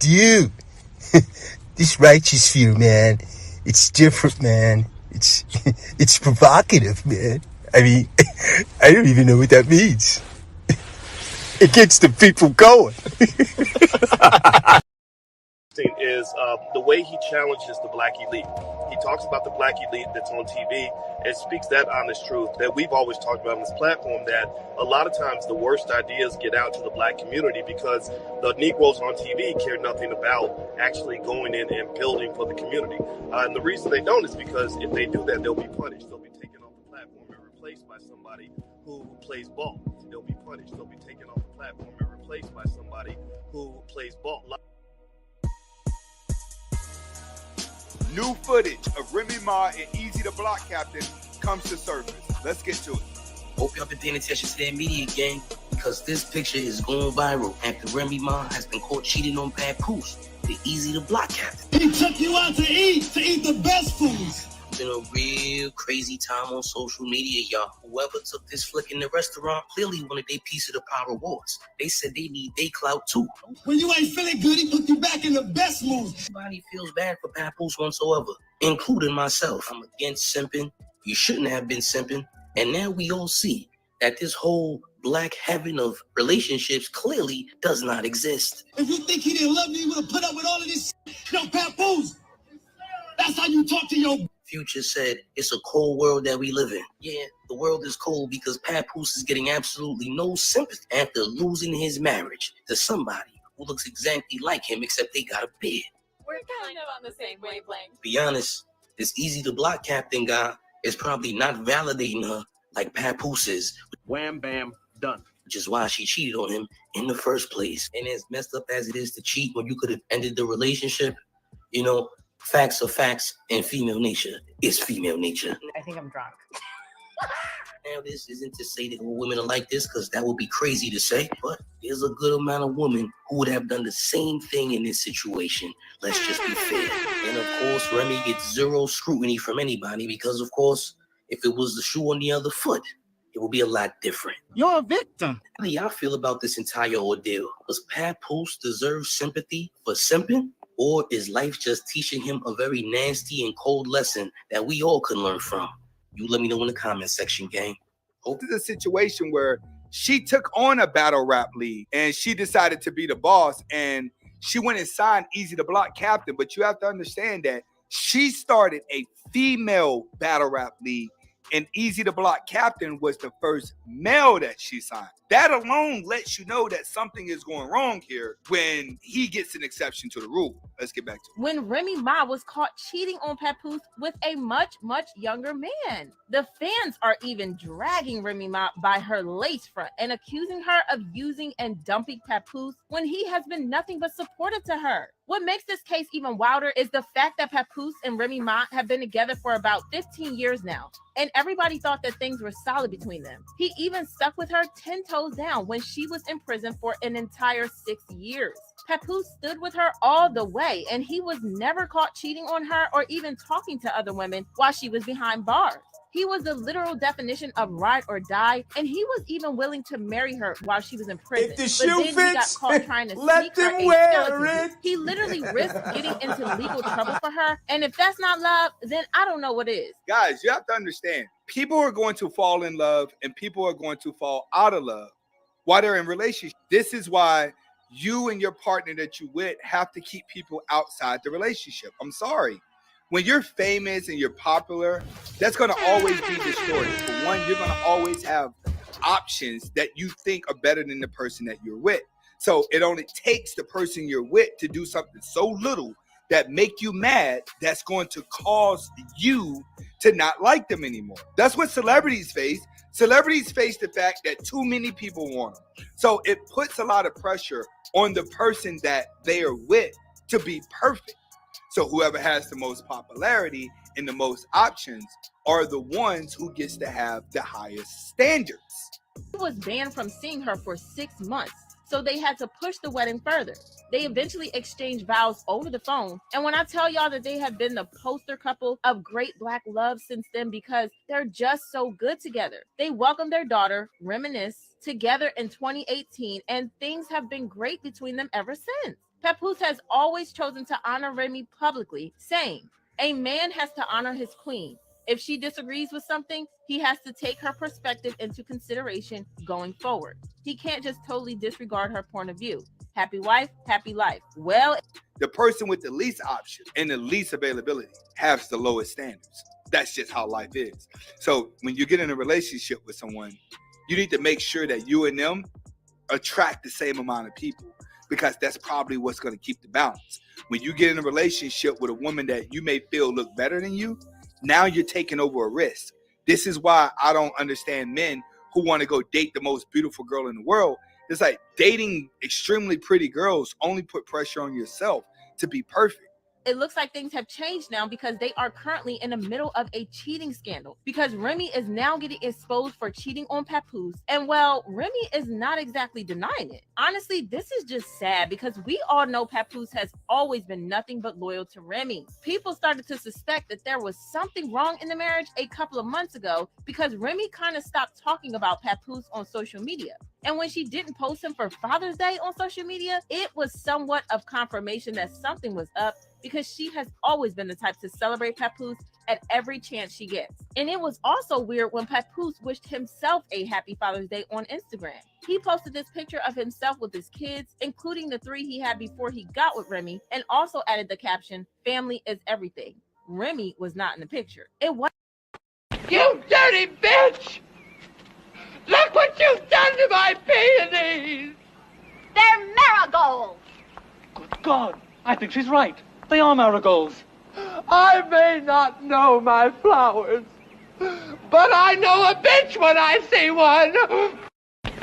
Dude, this righteous fear, man, it's different, man. It's provocative, man. I mean, I don't even know what that means. It gets the people going. Is the way he challenges the black elite. He talks about the black elite that's on TV and speaks that honest truth that we've always talked about on this platform, that a lot of times the worst ideas get out to the black community because the Negroes on TV care nothing about actually going in and building for the community. And the reason they don't is because if they do that, they'll be punished. They'll be taken off the platform and replaced by somebody who plays ball. They'll be punished. They'll be taken off the platform and replaced by somebody who plays ball. New footage of Remy Ma and Easy the Block Captain comes to surface. Let's get to it. Hope y'all been paying attention to that media gang, because this picture is going viral after Remy Ma has been caught cheating on Papoose, the Easy the Block Captain. He took you out to eat the best foods. It's been a real crazy time on social media, y'all. Whoever took this flick in the restaurant clearly wanted their piece of the power wars. They said they need their clout too. When you ain't feeling good, he put you back in the best mood. Nobody feels bad for Papoose whatsoever, including myself. I'm against simping. You shouldn't have been simping. And now we all see that this whole black heaven of relationships clearly does not exist. If you think he didn't love me, he would have put up with all of this shit. Yo, Papoose, that's how you talk to your... Future said, it's a cold world that we live in. Yeah, the world is cold because Papoose is getting absolutely no sympathy after losing his marriage to somebody who looks exactly like him, except they got a beard. We're kind of on the same wavelength. Be honest, this Easy to Block Captain guy is probably not validating her like Papoose is. Wham, bam, done. Which is why she cheated on him in the first place. And as messed up as it is to cheat when you could have ended the relationship, you know, facts are facts, and female nature is female nature. I think I'm drunk. Now, this isn't to say that all women are like this, because that would be crazy to say, but there's a good amount of women who would have done the same thing in this situation. Let's just be fair. And of course, Remy gets zero scrutiny from anybody because, of course, if it was the shoe on the other foot, it would be a lot different. You're a victim. How do y'all feel about this entire ordeal? Does Papoose deserve sympathy for simping? Or is life just teaching him a very nasty and cold lesson that we all can learn from? You let me know in the comment section, gang. This is a situation where she took on a battle rap league and she decided to be the boss, and she went and signed Easy the Block Captain. But you have to understand that she started a female battle rap league, and Easy the Block Captain was the first male that she signed. That alone lets you know that something is going wrong here when he gets an exception to the rule. Let's get back to it. When Remy Ma was caught cheating on Papoose with a much, much younger man. The fans are even dragging Remy Ma by her lace front and accusing her of using and dumping Papoose when he has been nothing but supportive to her. What makes this case even wilder is the fact that Papoose and Remy Ma have been together for about 15 years now, and everybody thought that things were solid between them. He even stuck with her 10 toes down when she was in prison for an entire 6 years. Papoose stood with her all the way, and he was never caught cheating on her or even talking to other women while she was behind bars. He was the literal definition of ride or die, and he was even willing to marry her while she was in prison. If the But shoe then he got fits, caught trying to let sneak her them a wear skeleton it. piece. He literally risked getting into legal trouble for her, and if that's not love, then I don't know what is. Guys, you have to understand, people are going to fall in love and people are going to fall out of love while they're in relationships. This is why you and your partner that you with have to keep people outside the relationship. I'm sorry. When you're famous and you're popular, that's going to always be distorted. For one, you're going to always have options that you think are better than the person that you're with. So it only takes the person you're with to do something so little that make you mad, that's going to cause you to not like them anymore. That's what celebrities face. Celebrities face the fact that too many people want them. So it puts a lot of pressure on the person that they are with to be perfect. So whoever has the most popularity and the most options are the ones who gets to have the highest standards. He was banned from seeing her for 6 months, so they had to push the wedding further. They eventually exchanged vows over the phone, and when I tell y'all that they have been the poster couple of great black love since then because they're just so good together. They welcomed their daughter, Reminisce, together in 2018, and things have been great between them ever since. Papoose has always chosen to honor Remy publicly, saying, "A man has to honor his queen. If she disagrees with something, he has to take her perspective into consideration going forward. He can't just totally disregard her point of view. Happy wife, happy life." Well, the person with the least options and the least availability has the lowest standards. That's just how life is. So when you get in a relationship with someone, you need to make sure that you and them attract the same amount of people, because that's probably what's going to keep the balance. When you get in a relationship with a woman that you may feel look better than you, now you're taking over a risk. This is why I don't understand men who want to go date the most beautiful girl in the world. It's like dating extremely pretty girls only put pressure on yourself to be perfect. it looks like things have changed now because they are currently in the middle of a cheating scandal, because Remy is now getting exposed for cheating on Papoose. And well, Remy is not exactly denying it. Honestly, this is just sad because we all know Papoose has always been nothing but loyal to Remy. People started to suspect that there was something wrong in the marriage a couple of months ago because Remy kind of stopped talking about Papoose on social media. And when she didn't post him for Father's Day on social media, it was somewhat of confirmation that something was up, because she has always been the type to celebrate Papoose at every chance she gets. And it was also weird when Papoose wished himself a happy Father's Day on Instagram. He posted this picture of himself with his kids, including the 3 he had before he got with Remy, and also added the caption, "Family is everything." Remy was not in the picture. It was "You dirty bitch! Look what you've done to my peonies! They're marigolds!" Good God, I think she's right. They are marigolds. I may not know my flowers, but I know a bitch when I see one!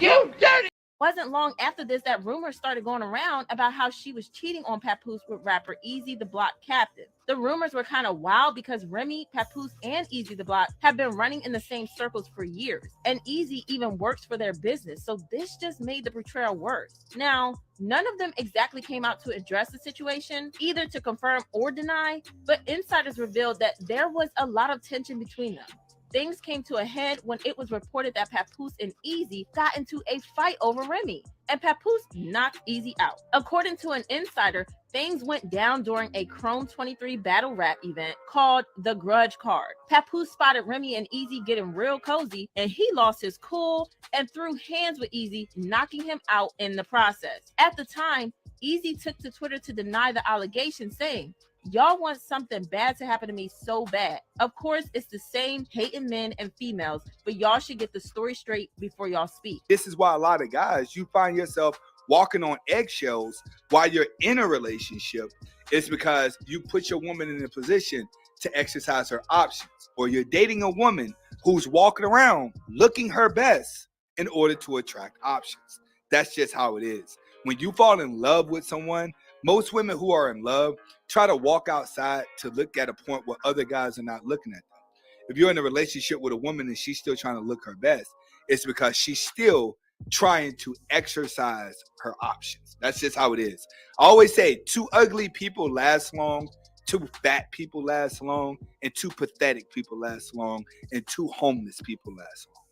You dirty... Wasn't long after this that rumors started going around about how she was cheating on Papoose with rapper Easy the Block Captain. The rumors were kind of wild because Remy, Papoose, and Easy the Block have been running in the same circles for years, and Easy even works for their business, so this just made the betrayal worse. Now, none of them exactly came out to address the situation, either to confirm or deny, but insiders revealed that there was a lot of tension between them. Things came to a head when it was reported that Papoose and Easy got into a fight over Remy, and Papoose knocked Easy out. According to an insider, things went down during a Chrome 23 battle rap event called The Grudge Card. Papoose spotted Remy and Easy getting real cozy, and he lost his cool and threw hands with Easy, knocking him out in the process. At the time, Easy took to Twitter to deny the allegation, saying, "Y'all want something bad to happen to me so bad. Of course, it's the same hating men and females, but y'all should get the story straight before y'all speak." This is why a lot of guys, you find yourself walking on eggshells while you're in a relationship. It's because you put your woman in a position to exercise her options, or you're dating a woman who's walking around looking her best in order to attract options. That's just how it is. When you fall in love with someone, most women who are in love try to walk outside to look at a point where other guys are not looking at them. If you're in a relationship with a woman and she's still trying to look her best, it's because she's still trying to exercise her options. That's just how it is. I always say 2 ugly people last long, 2 fat people last long, and 2 pathetic people last long, and 2 homeless people last long.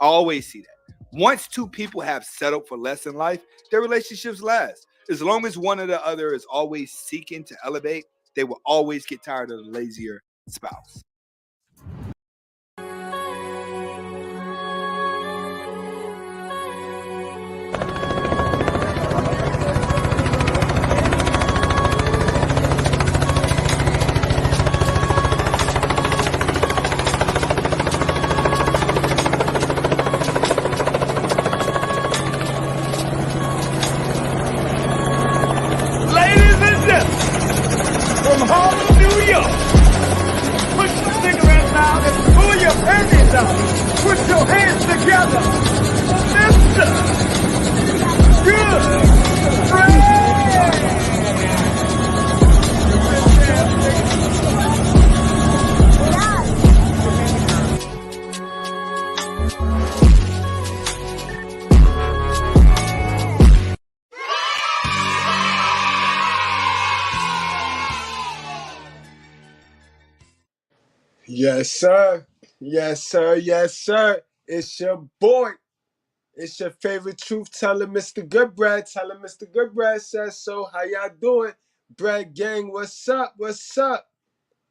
I always see that. Once 2 people have settled for less in life, their relationships last. As long as one or the other is always seeking to elevate, they will always get tired of the lazier spouse. From Harlem, New York. Put your cigarettes out and pull your panties out. Put your hands together. Mr. Yes, sir. Yes, sir. Yes, sir. It's your boy, It's your favorite truth teller, Mr. Goodbread. Tell him Mr. Goodbread says so. How y'all doing? Bread gang, what's up? What's up?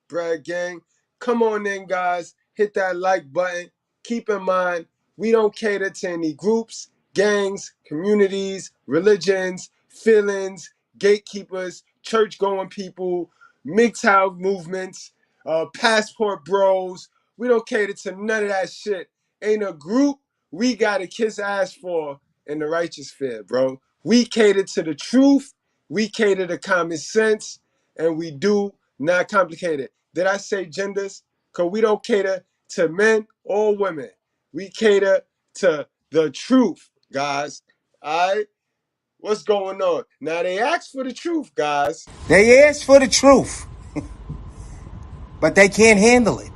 Bread gang. Come on in, guys. Hit that like button. Keep in mind, we don't cater to any groups, gangs, communities, religions, feelings, gatekeepers, church-going people, MGTOW movements, passport bros. We don't cater to none of that shit. Ain't a group we gotta kiss ass for in the righteous sphere, bro. We cater to the truth, we cater to common sense, and we do not complicate it. Did I say genders? Because we don't cater to men or women. We cater to the truth, guys. All right? What's going on? Now, they asked for the truth, guys. They ask for the truth, but they can't handle it.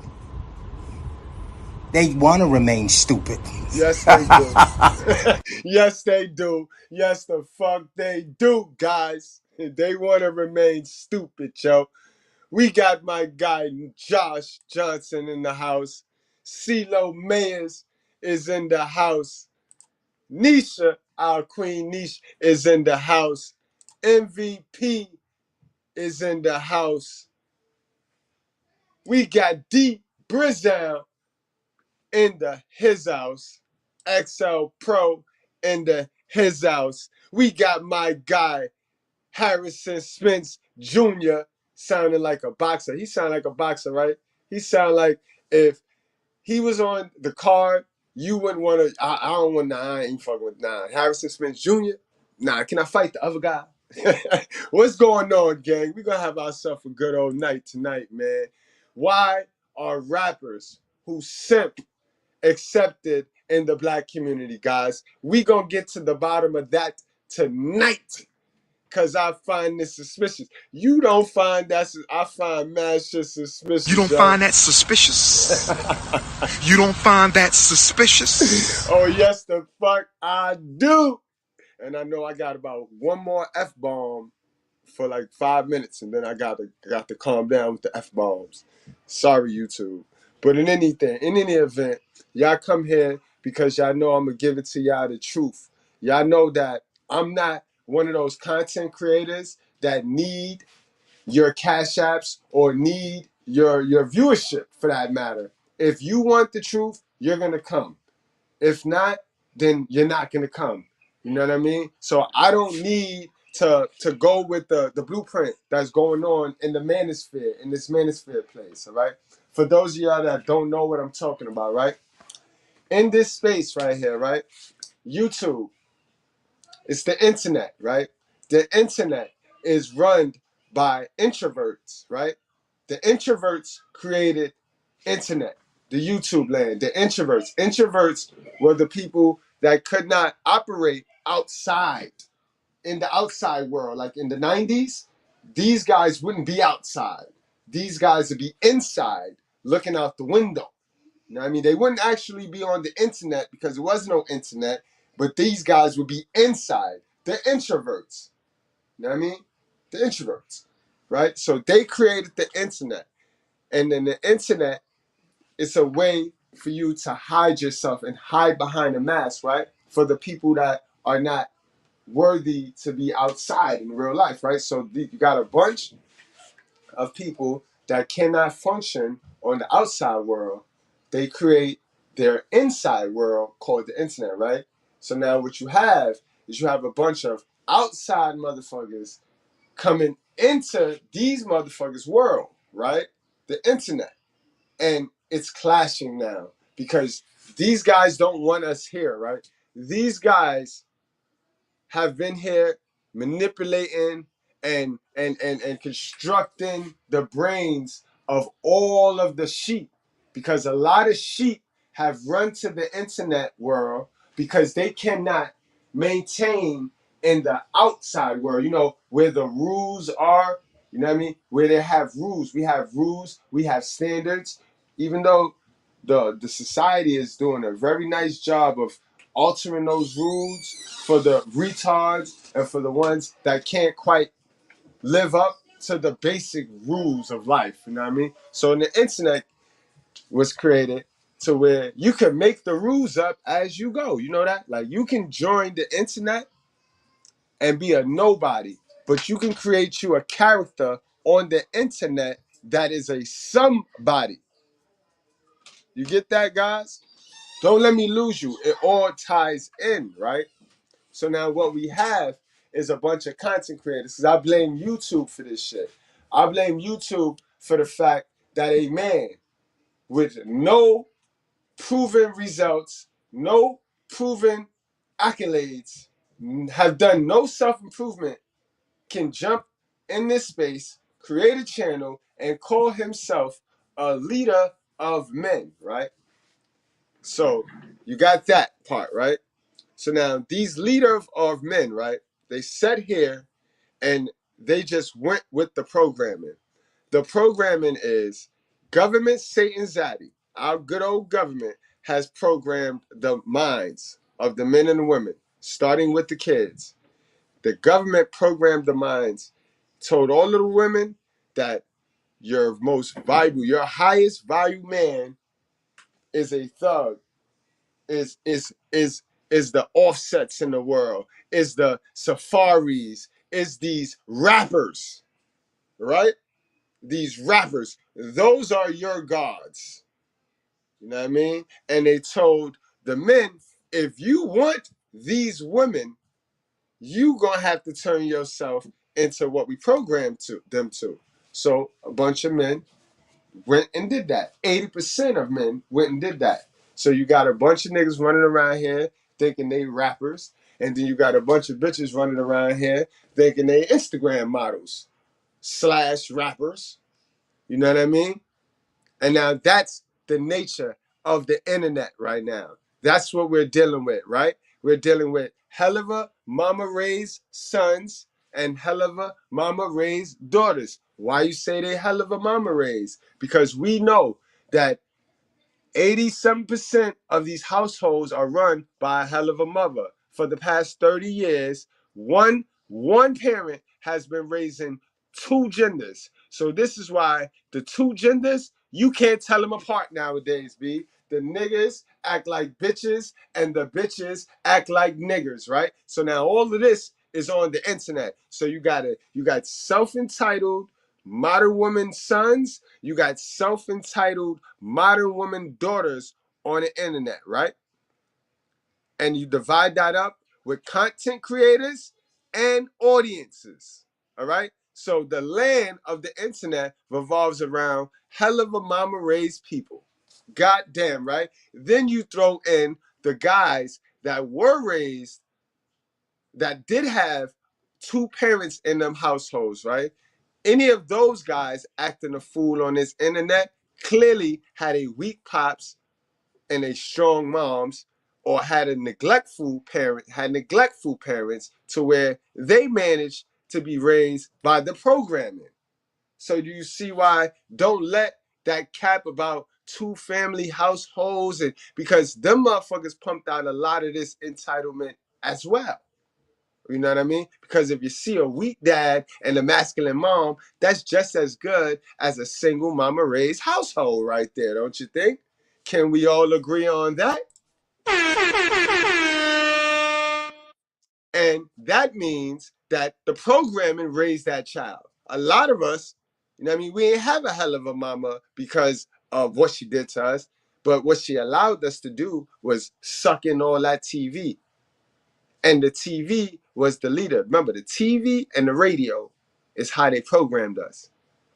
They want to remain stupid. Yes, they do. Yes, they do. Yes, the fuck they do, guys. They want to remain stupid, yo. We got my guy Josh Johnson in the house. CeeLo Mayers is in the house. Nisha, our queen Nisha, is in the house. MVP is in the house. We got D Brizzell in the his house. XL Pro in the his house. We got my guy Harrison Spence Jr. sounding like a boxer. He sound like a boxer, right? He sound like if he was on the card, you wouldn't want to. I don't want. Nah, I ain't fucking with Harrison Spence Jr. Nah, can I fight the other guy? What's going on, gang? We're gonna have ourselves a good old night tonight, man. Why are rappers who simp accepted in the black community, guys? We gonna get to the bottom of that tonight. Cause I find this suspicious. You don't find that. I find mad shit suspicious. You don't find that suspicious? You don't find that suspicious? Oh yes, the fuck I do. And I know I got about one more F-bomb for like 5 minutes, and then I got to calm down with the F-bombs. Sorry, YouTube. But in any event, y'all come here because y'all know I'm gonna give it to y'all the truth. Y'all know that I'm not one of those content creators that need your cash apps or need your viewership for that matter. If you want the truth, you're gonna come. If not, then you're not gonna come. You know what I mean? So I don't need to go with the blueprint that's going on in the manosphere, in this manosphere place, all right? For those of y'all that don't know what I'm talking about, right? In this space right here, right? YouTube, it's the internet, right? The internet is run by introverts, right? The introverts created internet, the YouTube land, the introverts. Introverts were the people that could not operate outside, in the outside world. Like in the 90s, these guys wouldn't be outside. These guys would be inside looking out the window. You know what I mean? They wouldn't actually be on the internet because there was no internet, but these guys would be inside. The introverts. You know what I mean? The introverts, right? So they created the internet. And then the internet is a way for you to hide yourself and hide behind a mask, right? For the people that are not worthy to be outside in real life, right? So you got a bunch of people that cannot function on the outside world. They create their inside world called the internet, right? So now what you have is you have a bunch of outside motherfuckers coming into these motherfuckers' world, right? The internet. And it's clashing now because these guys don't want us here, right? These guys have been here manipulating and constructing the brains of all of the sheep, because a lot of sheep have run to the internet world because they cannot maintain in the outside world, you know, where the rules are, you know what I mean? Where they have rules. We have rules, we have standards. Even though the society is doing a very nice job of altering those rules for the retards and for the ones that can't quite live up to the basic rules of life. You know what I mean? So when the internet was created, to where you can make the rules up as you go. You know that? Like you can join the internet and be a nobody, but you can create you a character on the internet that is a somebody. You get that, guys? Don't let me lose you. It all ties in, right? So now what we have is a bunch of content creators. Because I blame YouTube for this shit. I blame YouTube for the fact that a man with no proven results, no proven accolades, have done no self-improvement, can jump in this space, create a channel, and call himself a leader of men, right? So you got that part, right? So now these leaders of men, right? They sat here and they just went with the programming. The programming is government Satan Zaddy. Our good old government has programmed the minds of the men and the women, starting with the kids. The government programmed the minds, told all of the women that your most valuable, your highest value man is a thug, is the offsets in the world, is the safaris, is these rappers, right? These rappers, those are your gods. You know what I mean? And they told the men, if you want these women, you gonna have to turn yourself into what we programmed to them to. So a bunch of men went and did that. 80% of men went and did that. So you got a bunch of niggas running around here thinking they rappers, and then you got a bunch of bitches running around here thinking they Instagram models / rappers. You know what I mean? And now that's the nature of the internet right now. That's what we're dealing with, right? We're dealing with hell of a mama raised sons and hell of a mama raised daughters. Why you say they hell of a mama raised? Because we know that 87% of these households are run by a hell of a mother. For the past 30 years, one parent has been raising two genders. So this is why the two genders, you can't tell them apart nowadays, B. The niggas act like bitches and the bitches act like niggers, right? So now all of this is on the internet. So you got self-entitled modern woman sons, you got self-entitled modern woman daughters on the internet, right? And you divide that up with content creators and audiences, all right? So the land of the internet revolves around hell of a mama raised people. Goddamn, right? Then you throw in the guys that were raised, that did have two parents in them households, right? Any of those guys acting a fool on this internet clearly had a weak pops and a strong moms, or had neglectful parents to where they managed to be raised by the programming. So do you see why? Don't let that cap about two family households, and because them motherfuckers pumped out a lot of this entitlement as well. You know what I mean? Because if you see a weak dad and a masculine mom, that's just as good as a single mama raised household right there, don't you think? Can we all agree on that? And that means that the programming raised that child. A lot of us, you know what I mean, we ain't have a hell of a mama because of what she did to us, but what she allowed us to do was suck in all that TV. And the TV was the leader. Remember, the TV and the radio is how they programmed us.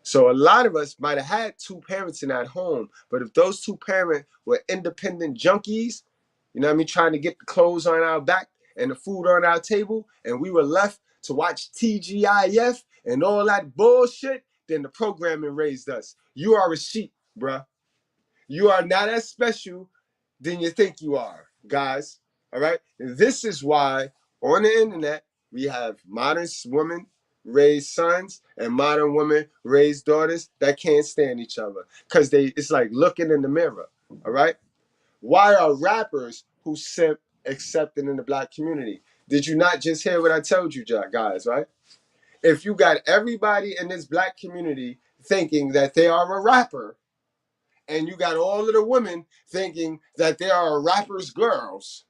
So a lot of us might have had two parents in that home, but if those two parents were independent junkies, you know what I mean, trying to get the clothes on our back and the food on our table, and we were left to watch TGIF and all that bullshit, then the programming raised us. You are a sheep, bruh. You are not as special than you think you are, guys. All right? And this is why on the internet we have modern women raise sons and modern women raise daughters that can't stand each other. Because it's like looking in the mirror. All right? Why are rappers who simp accepted in the black community? Did you not just hear what I told you, guys, right? If you got everybody in this black community thinking that they are a rapper, and you got all of the women thinking that they are rappers' girls,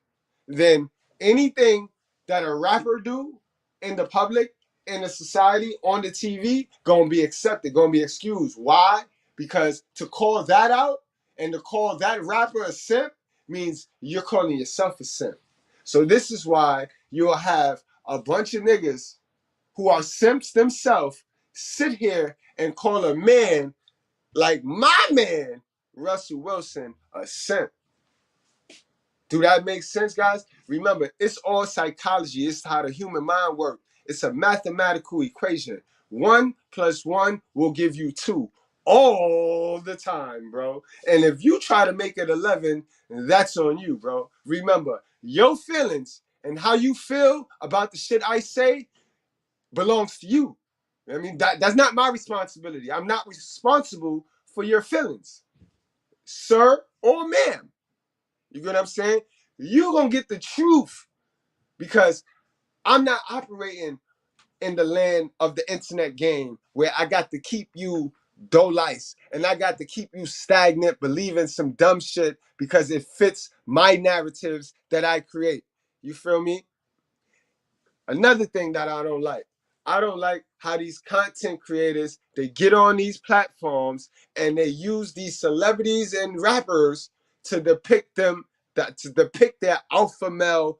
then anything that a rapper do in the public, in the society, on the TV, gonna be accepted, gonna be excused. Why? Because to call that out and to call that rapper a simp means you're calling yourself a simp. So this is why you'll have a bunch of niggas who are simps themselves sit here and call a man like my man, Russell Wilson, a simp. Do that make sense, guys? Remember, it's all psychology. It's how the human mind works. It's a mathematical equation. 1 + 1 will give you 2 all the time, bro. And if you try to make it 11, that's on you, bro. Remember, your feelings and how you feel about the shit I say belongs to you. I mean, that's not my responsibility. I'm not responsible for your feelings, sir or ma'am. You get what I'm saying? You're going to get the truth because I'm not operating in the land of the internet game where I got to keep you lice and I got to keep you stagnant, believing some dumb shit because it fits my narratives that I create. You feel me? Another thing that I don't like how these content creators, they get on these platforms and they use these celebrities and rappers to depict their alpha male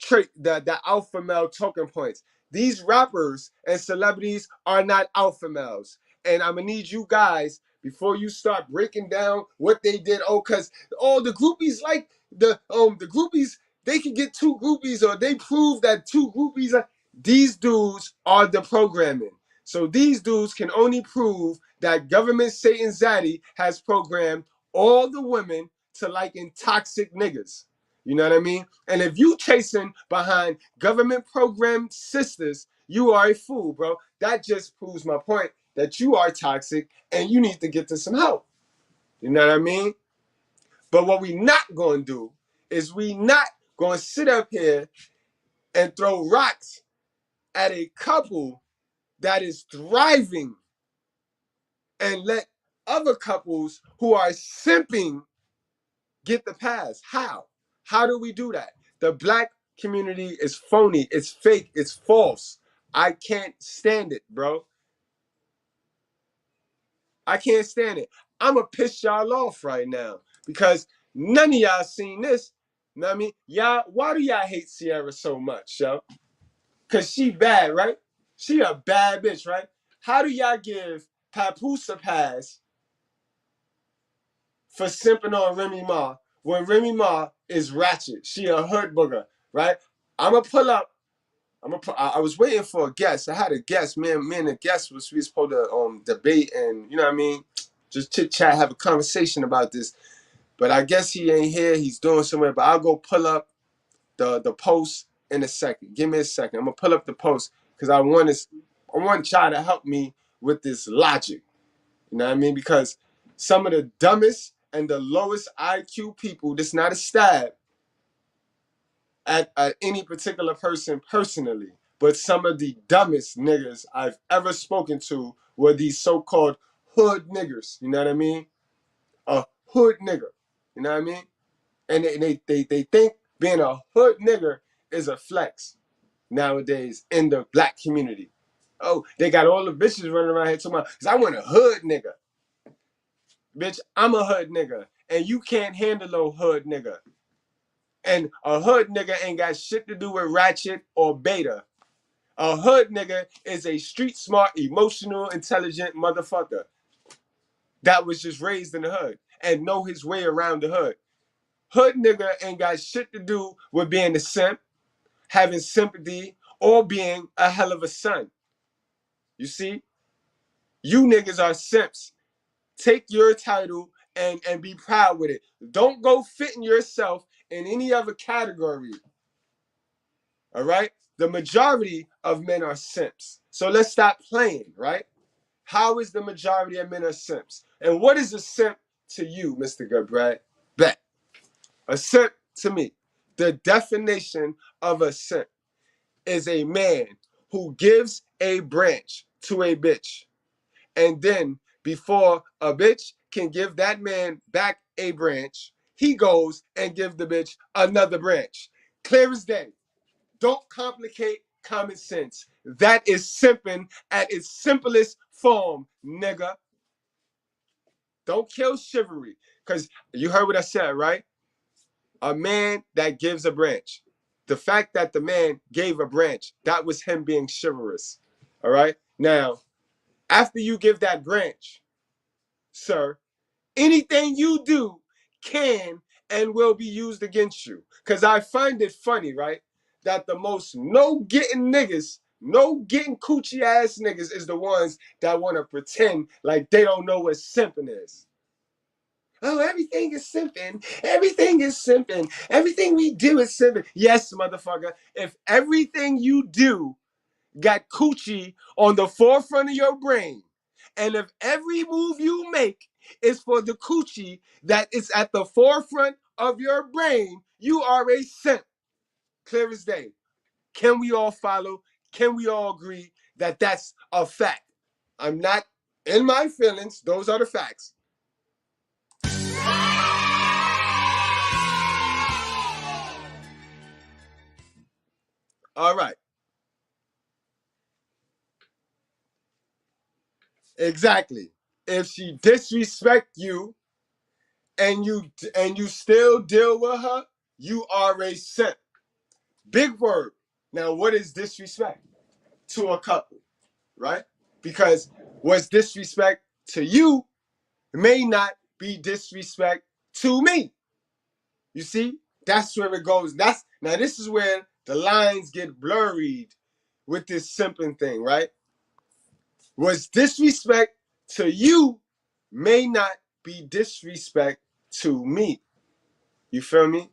trait, the alpha male talking points. These rappers and celebrities are not alpha males. And I'm gonna need you guys before you start breaking down what they did. Oh, because the groupies like the groupies, they can get 2 groupies or they prove that 2 groupies are, these dudes are the programming. So these dudes can only prove that government Satan Zaddy has programmed all the women to liking toxic niggas. You know what I mean? And if you chasing behind government program sisters, you are a fool, bro. That just proves my point that you are toxic and you need to get to some help. You know what I mean? But what we not going to do is we not going to sit up here and throw rocks at a couple that is thriving and let other couples who are simping get the pass. How? How do we do that? The black community is phony. It's fake. It's false. I can't stand it, bro. I can't stand it. I'm going to piss y'all off right now because none of y'all seen this. You know what I mean? Y'all, why do y'all hate Sierra so much, yo? Because she bad, right? She a bad bitch, right? How do y'all give Papoose a pass for simping on Remy Ma when Remy Ma is ratchet? She a hood booger, right? I'm going to pull up. I was waiting for a guest. I had a guest. Me and the guest we supposed to debate and, you know what I mean, just chit chat, have a conversation about this. But I guess he ain't here. He's doing somewhere. But I'll go pull up the post in a second. Give me a second. I'm gonna pull up the post because I want y'all to help me with this logic. You know what I mean? Because some of the dumbest and the lowest IQ people, this is not a stab at any particular person personally, but some of the dumbest niggas I've ever spoken to were these so-called hood niggers. You know what I mean? A hood nigger. You know what I mean? And they think being a hood nigger is a flex nowadays in the black community. Oh, they got all the bitches running around here talking about, because I want a hood nigga. Bitch, I'm a hood nigga. And you can't handle no hood nigga. And a hood nigga ain't got shit to do with ratchet or beta. A hood nigga is a street smart, emotional, intelligent motherfucker that was just raised in the hood and know his way around the hood. Hood nigga ain't got shit to do with being a simp, having sympathy, or being a hell of a son. You see? You niggas are simps. Take your title and be proud with it. Don't go fitting yourself in any other category. All right? The majority of men are simps. So let's stop playing, right? How is the majority of men are simps? And what is a simp to you, Mr. Goodbread? Bet. A simp to me, the definition of a simp is a man who gives a branch to a bitch. And then before a bitch can give that man back a branch, he goes and give the bitch another branch. Clear as day. Don't complicate common sense. That is simping at its simplest form, nigga. Don't kill chivalry. Because you heard what I said, right? A man that gives a branch. The fact that the man gave a branch, that was him being chivalrous. All right? Now, after you give that branch, sir, anything you do can and will be used against you. Because I find it funny, right? That the most no-getting niggas, no-getting coochie ass niggas is the ones that want to pretend like they don't know what simping is. Oh, everything is simping. Everything is simping. Everything we do is simping. Yes, motherfucker. If everything you do got coochie on the forefront of your brain, and if every move you make is for the coochie that is at the forefront of your brain, you are a simp. Clear as day. Can we all follow? Can we all agree that that's a fact? I'm not in my feelings. Those are the facts. All right. Exactly. If she disrespect you and you still deal with her, you are a simp. Big word. Now, what is disrespect to a couple, right? Because what's disrespect to you may not be disrespect to me. You see, that's where it goes. Now this is where the lines get blurred with this simping thing, right? What's disrespect to you may not be disrespect to me. You feel me?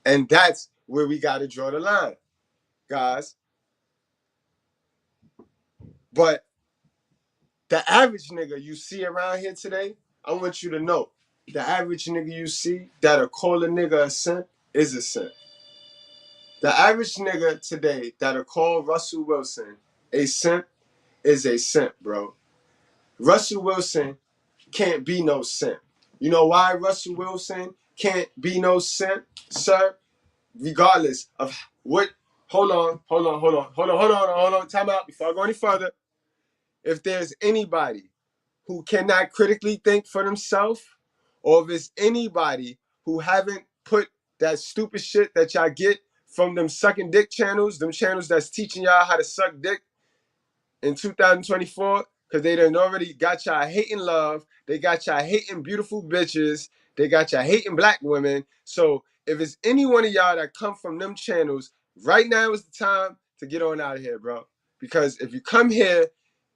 And that's where we got to draw the line, guys. But the average nigga you see around here today, I want you to know, the average nigga you see that'll call a nigga a simp is a simp. The average nigga today that'll call Russell Wilson a simp is a simp, bro. Russell Wilson can't be no simp. You know why Russell Wilson can't be no simp, sir? Regardless of what. Hold on. Time out before I go any further. If there's anybody who cannot critically think for themselves, or if it's anybody who haven't put that stupid shit that y'all get from them sucking dick channels, them channels that's teaching y'all how to suck dick in 2024, because they done already got y'all hating love, they got y'all hating beautiful bitches, they got y'all hating black women. So if it's any one of y'all that come from them channels, right now is the time to get on out of here, bro. Because if you come here,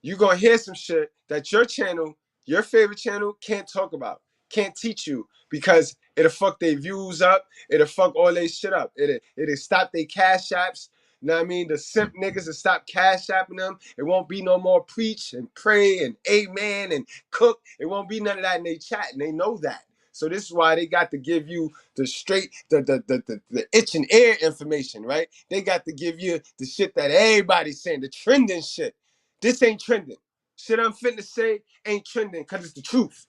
you gonna hear some shit that your channel, your favorite channel, can't talk about, can't teach you, because it'll fuck their views up, it'll fuck all their shit up, it'll stop their cash apps. You know what I mean? The simp niggas will stop cash apping them. It won't be no more preach and pray and amen and cook. It won't be none of that in they chat, and they know that. So this is why they got to give you the straight, the itch and ear information, right? They got to give you the shit that everybody's saying, the trending shit. This ain't trending. Shit I'm finna say ain't trending because it's the truth.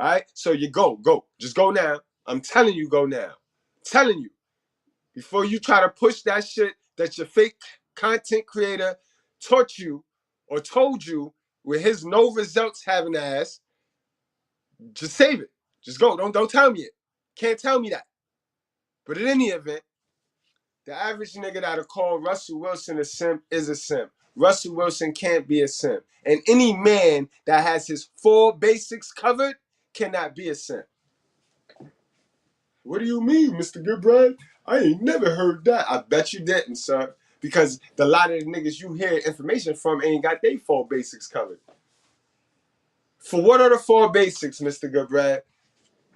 All right? So you go. Just go now. I'm telling you, go now. I'm telling you. Before you try to push that shit that your fake content creator taught you or told you with his no results having ass, just save it. Just go. Don't tell me it. Can't tell me that. But in any event, the average nigga that'll call Russell Wilson a simp is a simp. Russell Wilson can't be a simp. And any man that has his 4 basics covered cannot be a simp. What do you mean, Mr.Goodbread? I ain't never heard that. I bet you didn't, sir. Because a lot of the niggas you hear information from ain't got their 4 basics covered. For what are the 4 basics, Mr. Goodbread?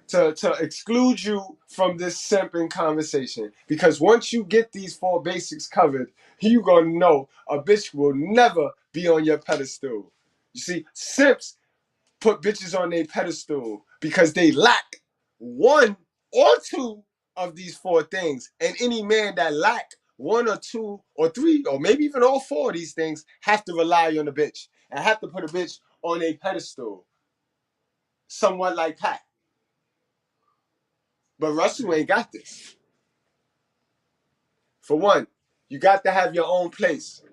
To exclude you from this simping conversation. Because once you get these 4 basics covered, you gonna know a bitch will never be on your pedestal. You see, simps put bitches on their pedestal because they lack 1 or 2 of these 4 things. And any man that lack 1 or 2 or 3 or maybe even all 4 of these things have to rely on a bitch and have to put a bitch on a pedestal, somewhat like Pat. But Russell ain't got this. For one, you got to have your own place.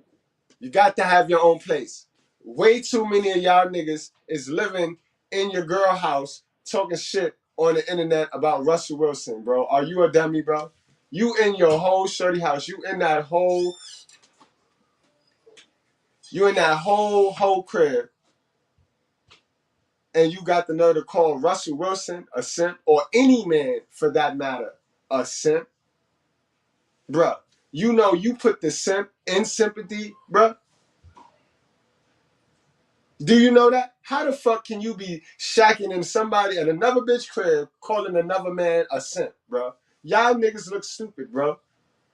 You got to have your own place. Way too many of y'all niggas is living in your girl house talking shit on the internet about Russell Wilson, bro. Are you a dummy, bro? You in your whole shorty house. You in that whole crib, and you got the nerve to call Russell Wilson a simp, or any man for that matter, a simp, bruh. You know you put the simp in sympathy, bruh. Do you know that? How the fuck can you be shacking in somebody at another bitch crib calling another man a simp, bro? Y'all niggas look stupid, bro.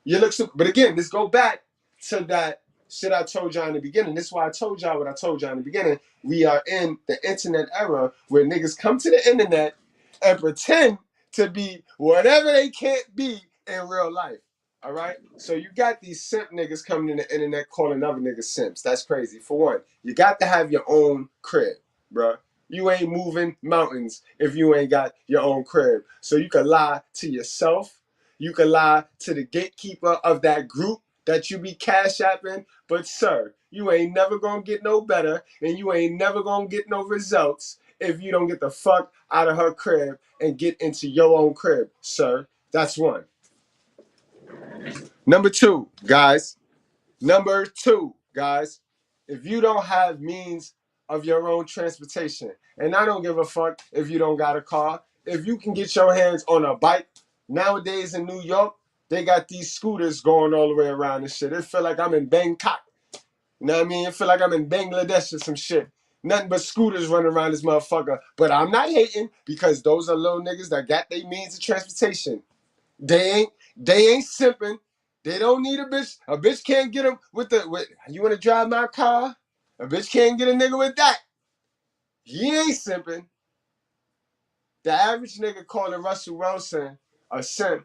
You look stupid. But again, this go back to that shit I told y'all in the beginning. This is why I told y'all what I told y'all in the beginning. We are in the internet era where niggas come to the internet and pretend to be whatever they can't be in real life. All right? So you got these simp niggas coming in the internet calling other niggas simps. That's crazy. For one, you got to have your own crib, bro. You ain't moving mountains if you ain't got your own crib. So you can lie to yourself. You can lie to the gatekeeper of that group that you be cash apping. But sir, you ain't never gonna get no better, and you ain't never gonna get no results if you don't get the fuck out of her crib and get into your own crib, sir. That's one. Number two, guys. If you don't have means of your own transportation, and I don't give a fuck if you don't got a car, if you can get your hands on a bike, nowadays in New York, they got these scooters going all the way around and shit. It feel like I'm in Bangkok. You know what I mean? It feel like I'm in Bangladesh or some shit. Nothing but scooters running around this motherfucker. But I'm not hating, because those are little niggas that got their means of transportation. They ain't simping. They don't need a bitch. A bitch can't get them with you want to drive my car? A bitch can't get a nigga with that. He ain't simping. The average nigga calling Russell Wilson a simp,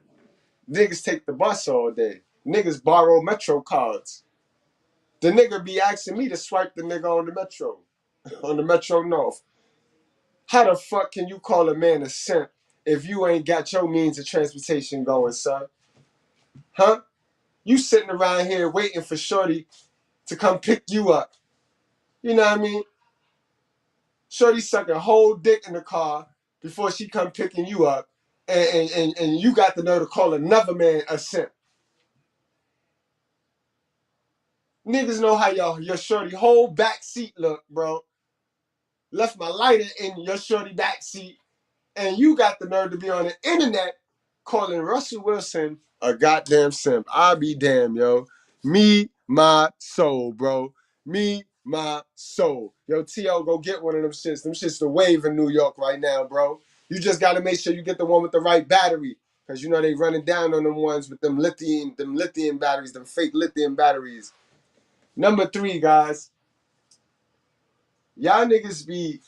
niggas take the bus all day. Niggas borrow Metro cards. The nigga be asking me to swipe the nigga on the Metro, on the Metro North. How the fuck can you call a man a simp if you ain't got your means of transportation going, son? Huh? You sitting around here waiting for Shorty to come pick you up. You know what I mean? Shorty sucking whole dick in the car before she come picking you up, and you got the nerve to call another man a simp. Niggas know how your Shorty whole back seat look, bro. Left my lighter in your Shorty back seat, and you got the nerve to be on the internet calling Russell Wilson a goddamn simp. I'll be damned, yo. Me, my soul, bro. Me, my soul. Yo, T.O., go get one of them shits. Them shits the wave in New York right now, bro. You just got to make sure you get the one with the right battery, because you know they running down on them ones with them lithium batteries, them fake lithium batteries. Number three, guys. Y'all niggas be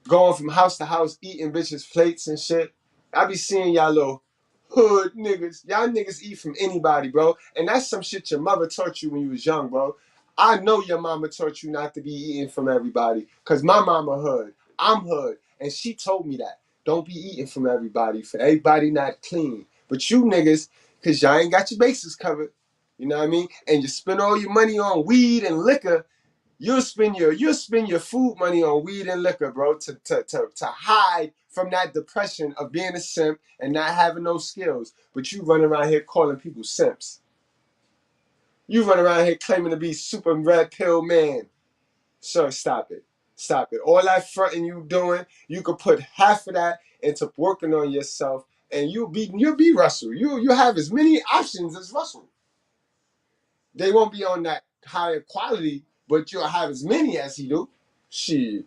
going from house to house eating bitches' plates and shit. I be seeing y'all little hood niggas. Y'all niggas eat from anybody, bro. And that's some shit your mother taught you when you was young, bro. I know your mama taught you not to be eating from everybody, because my mama hood. I'm hood. And she told me that. Don't be eating from everybody. For everybody not clean. But you niggas, because y'all ain't got your bases covered. You know what I mean? And you spend all your money on weed and liquor. You'll spend your food money on weed and liquor, bro, to hide from that depression of being a simp and not having no skills. But you run around here calling people simps. You run around here claiming to be super red pill man. Sir, stop it. Stop it. All that fronting you doing, you could put half of that into working on yourself, and you'll be Russell. You have as many options as Russell. They won't be on that higher quality, but you'll have as many as he do. Shit.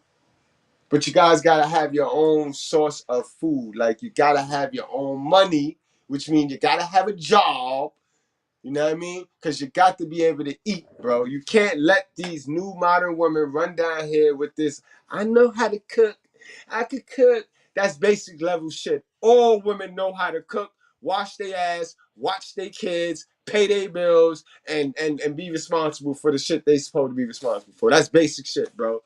But you guys gotta have your own source of food. Like, you gotta have your own money, which means you gotta have a job. You know what I mean? Because you got to be able to eat, bro. You can't let these new modern women run down here with this, I know how to cook. I could cook. That's basic level shit. All women know how to cook, wash their ass, watch their kids, pay their bills, and be responsible for the shit they supposed to be responsible for. That's basic shit, bro.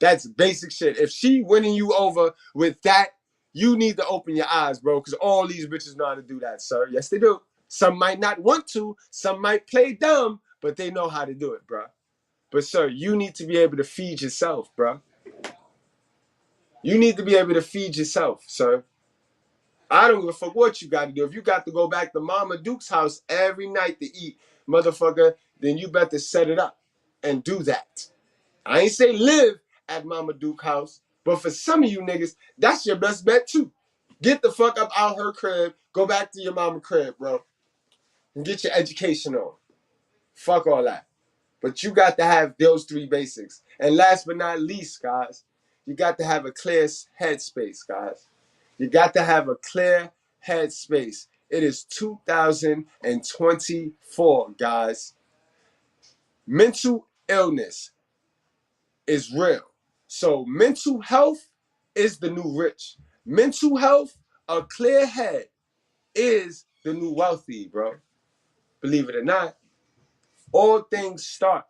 That's basic shit. If she winning you over with that, you need to open your eyes, bro, because all these bitches know how to do that, sir. Yes, they do. Some might not want to. Some might play dumb, but they know how to do it, bro. But, sir, you need to be able to feed yourself, bro. You need to be able to feed yourself, sir. I don't give a fuck what you got to do. If you got to go back to Mama Duke's house every night to eat, motherfucker, then you better set it up and do that. I ain't say live at Mama Duke's house, but for some of you niggas, that's your best bet too. Get the fuck up out her crib, go back to your mama crib, bro, and get your education on. Fuck all that. But you got to have those three basics. And last but not least, guys, you got to have a clear headspace, guys. You got to have a clear headspace. It is 2024, guys. Mental illness is real. So mental health is the new rich. Mental health, a clear head, is the new wealthy, bro. Believe it or not, all things start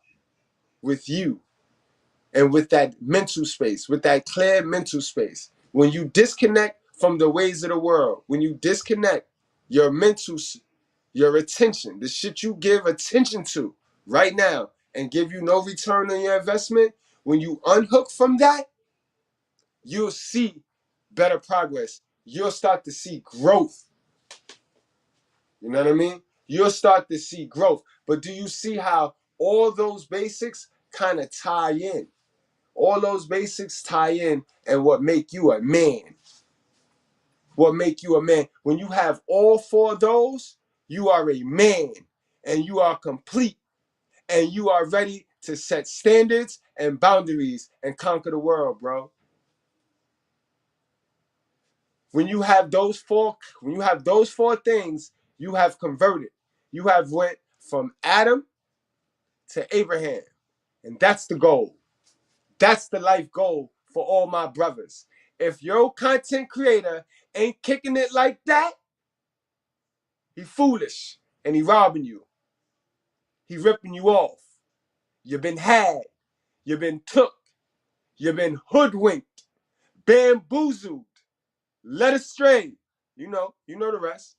with you and with that mental space, with that clear mental space. When you disconnect from the ways of the world, when you disconnect your mental, your attention, the shit you give attention to right now and give you no return on your investment, when you unhook from that, you'll see better progress. You'll start to see growth. You know what I mean? You'll start to see growth. But do you see how all those basics kind of tie in? All those basics tie in and what make you a man. What make you a man. When you have all four of those, you are a man and you are complete and you are ready to set standards and boundaries and conquer the world, bro. When you have those four things, you have converted. You have went from Adam to Abraham. And that's the goal. That's the life goal for all my brothers. If your content creator ain't kicking it like that, he foolish and he robbing you. He ripping you off. You've been had. You've been took. You've been hoodwinked, bamboozled, led astray. You know the rest.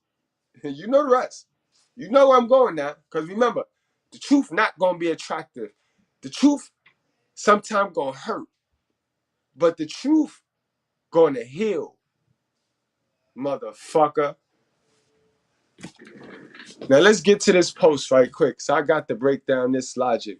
You know the rest. You know where I'm going now. Because remember, the truth not going to be attractive. The truth sometimes going to hurt. But the truth going to heal. Motherfucker. Now let's get to this post right quick. So I got to break down this logic.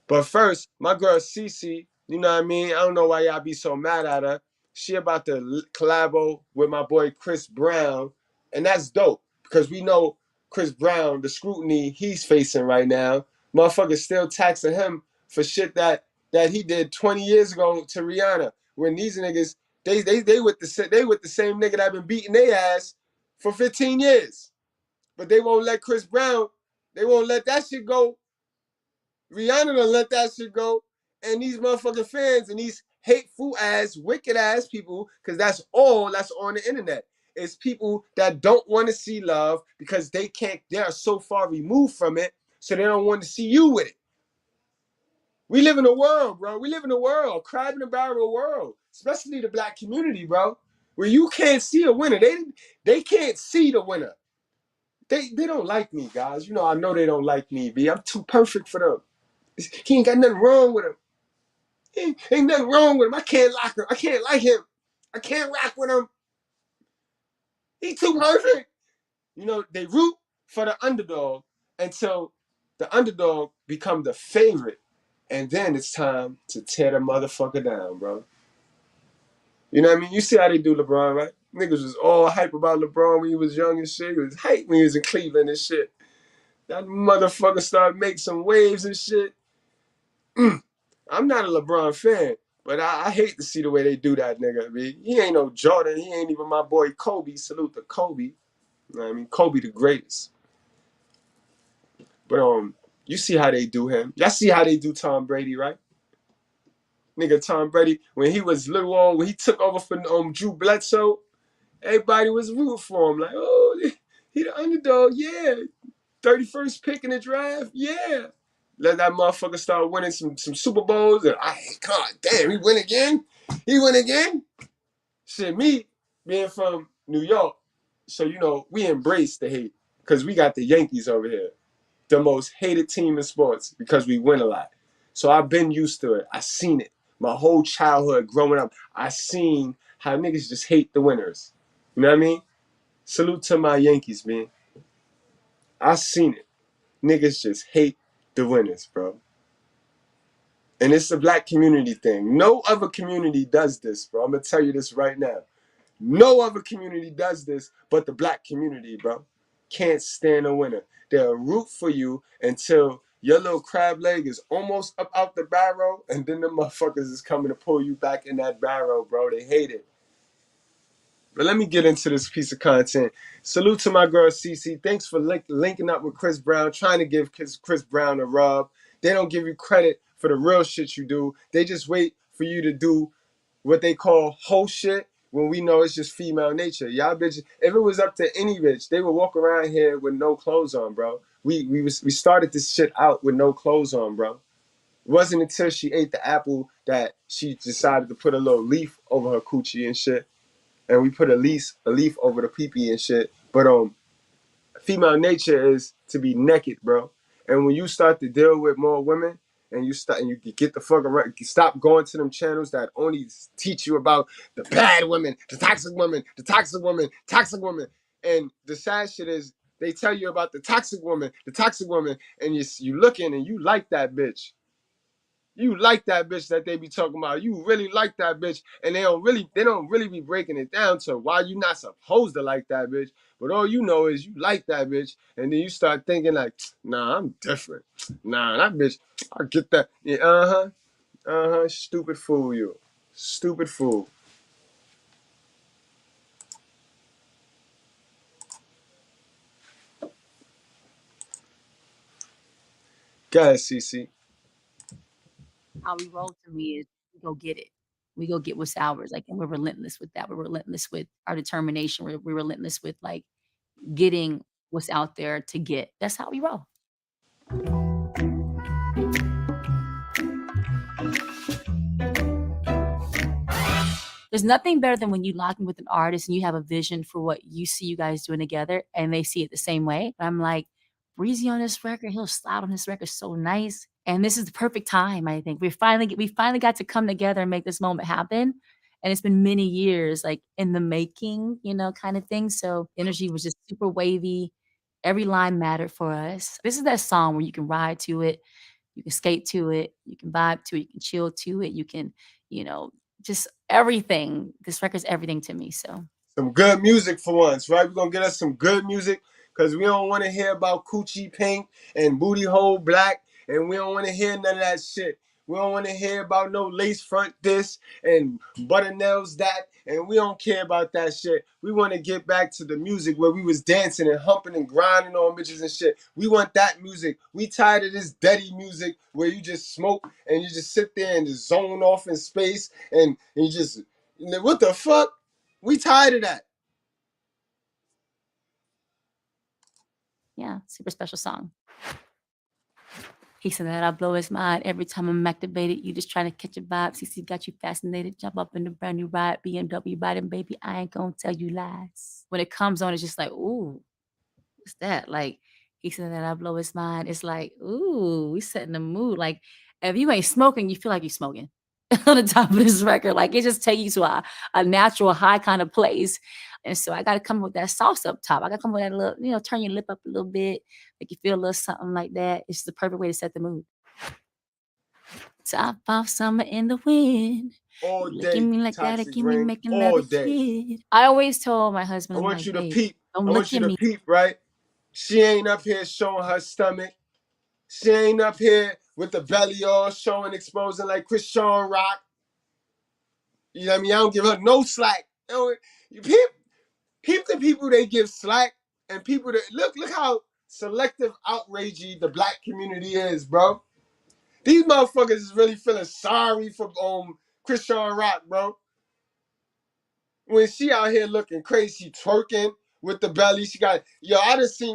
But first, my girl Cece, you know what I mean? I don't know why y'all be so mad at her. She about to collabo with my boy Chris Brown. And that's dope. Because we know Chris Brown, the scrutiny he's facing right now, motherfuckers still taxing him for shit that he did 20 years ago to Rihanna. When these niggas, they with the same nigga that been beating their ass for 15 years. But they won't let Chris Brown, they won't let that shit go. Rihanna done let that shit go. And these motherfucking fans and these hateful ass, wicked ass people, because that's all that's on the internet. It's people that don't want to see love because they are so far removed from it, so they don't want to see you with it. We live in a world, bro. We live in a world, crab in a barrel world, especially the black community, bro, where you can't see a winner. They can't see the winner. They don't like me, guys. You know, I know they don't like me, B. I'm too perfect for them. He ain't got nothing wrong with him. Ain't nothing wrong with him. I can't like him. I can't like him. I can't rock with him. He too perfect. You know, they root for the underdog until the underdog become the favorite. And then it's time to tear the motherfucker down, bro. You know what I mean? You see how they do LeBron, right? Niggas was all hype about LeBron when he was young and shit. He was hype when he was in Cleveland and shit. That motherfucker started making some waves and shit. I'm not a LeBron fan, but I hate to see the way they do that nigga, man. He ain't no Jordan. He ain't even my boy Kobe. Salute to Kobe. You know what I mean? Kobe the greatest. But you see how they do him. Y'all see how they do Tom Brady, right? Nigga, Tom Brady, when he was little old, when he took over for Drew Bledsoe, everybody was rooting for him. Like, oh, he the underdog, yeah. 31st pick in the draft, yeah. Let that motherfucker start winning some Super Bowls, and God damn, he win again? He win again? Shit, me being from New York, so you know, we embrace the hate because we got the Yankees over here, the most hated team in sports because we win a lot. So I've been used to it. I seen it. My whole childhood growing up, I seen how niggas just hate the winners. You know what I mean? Salute to my Yankees, man. I seen it. Niggas just hate the winners, bro. And it's a black community thing. No other community does this, bro. I'm gonna tell you this right now. No other community does this but the black community, bro. Can't stand a winner. They'll root for you until your little crab leg is almost up out the barrel, and then the motherfuckers is coming to pull you back in that barrel, bro. They hate it. But let me get into this piece of content. Salute to my girl Cece. Thanks for linking up with Chris Brown, trying to give Chris Brown a rub. They don't give you credit for the real shit you do. They just wait for you to do what they call whole shit when we know it's just female nature. Y'all bitches, if it was up to any bitch, they would walk around here with no clothes on, bro. We started this shit out with no clothes on, bro. It wasn't until she ate the apple that she decided to put a little leaf over her coochie and shit. And we put a leaf over the pee-pee and shit. But female nature is to be naked, bro. And when you start to deal with more women, and you get the fuck around, stop going to them channels that only teach you about the bad women, the toxic women, the toxic women, toxic women. And the sad shit is they tell you about the toxic woman, and you looking and you like that bitch. You like that bitch that they be talking about. You really like that bitch, and they don't really be breaking it down to why you not supposed to like that bitch. But all you know is you like that bitch, and then you start thinking like, nah, I'm different. Nah, that bitch, I get that. Yeah, stupid fool, you. Stupid fool. Go ahead, CC. How we roll to me is we go get it. We go get what's ours. Like, and we're relentless with that. We're relentless with our determination. We're relentless with like getting what's out there to get. That's how we roll. There's nothing better than when you lock in with an artist and you have a vision for what you see you guys doing together and they see it the same way. I'm like, Breezy on this record, he'll slide on this record so nice. And this is the perfect time, I think. We finally got to come together and make this moment happen. And it's been many years, like in the making, kind of thing. So energy was just super wavy. Every line mattered for us. This is that song where you can ride to it, you can skate to it, you can vibe to it, you can chill to it, you can, just everything. This record's everything to me. So some good music for once, right? We're gonna get us some good music because we don't want to hear about coochie pink and booty hole black, and we don't want to hear none of that shit. We don't want to hear about no lace front this and butter nails that, and we don't care about that shit. We want to get back to the music where we was dancing and humping and grinding on bitches and shit. We want that music. We tired of this dirty music where you just smoke and you just sit there and just zone off in space and you just, what the fuck? We tired of that. Yeah, super special song. He said that I blow his mind every time I'm activated. You just trying to catch a vibe. CC got you fascinated. Jump up in the brand new ride. BMW riding, baby. I ain't gonna tell you lies. When it comes on, it's just like, ooh, what's that? Like, he said that I blow his mind. It's like, ooh, we setting the mood. Like, if you ain't smoking, you feel like you're smoking on the top of this record. Like, it just takes you to a natural high kind of place. And so I got to come with that sauce up top. I got to come with that little, turn your lip up a little bit, make you feel a little something like that. It's the perfect way to set the mood. Top off summer in the wind. All day. Licking me like that, keep me making all love day. Kid. I always told my husband, I want like, you to hey, peep. don't I look want you at to me. peep, right? She ain't up here showing her stomach. She ain't up here with the belly all showing, exposing like Chris Sean Rock. You know what I mean? I don't give her no slack. You peep the people they give slack and people that look how selective outragey the black community is, bro. These motherfuckers is really feeling sorry for Chris Sean Rock, bro. When she out here looking crazy, twerking with the belly,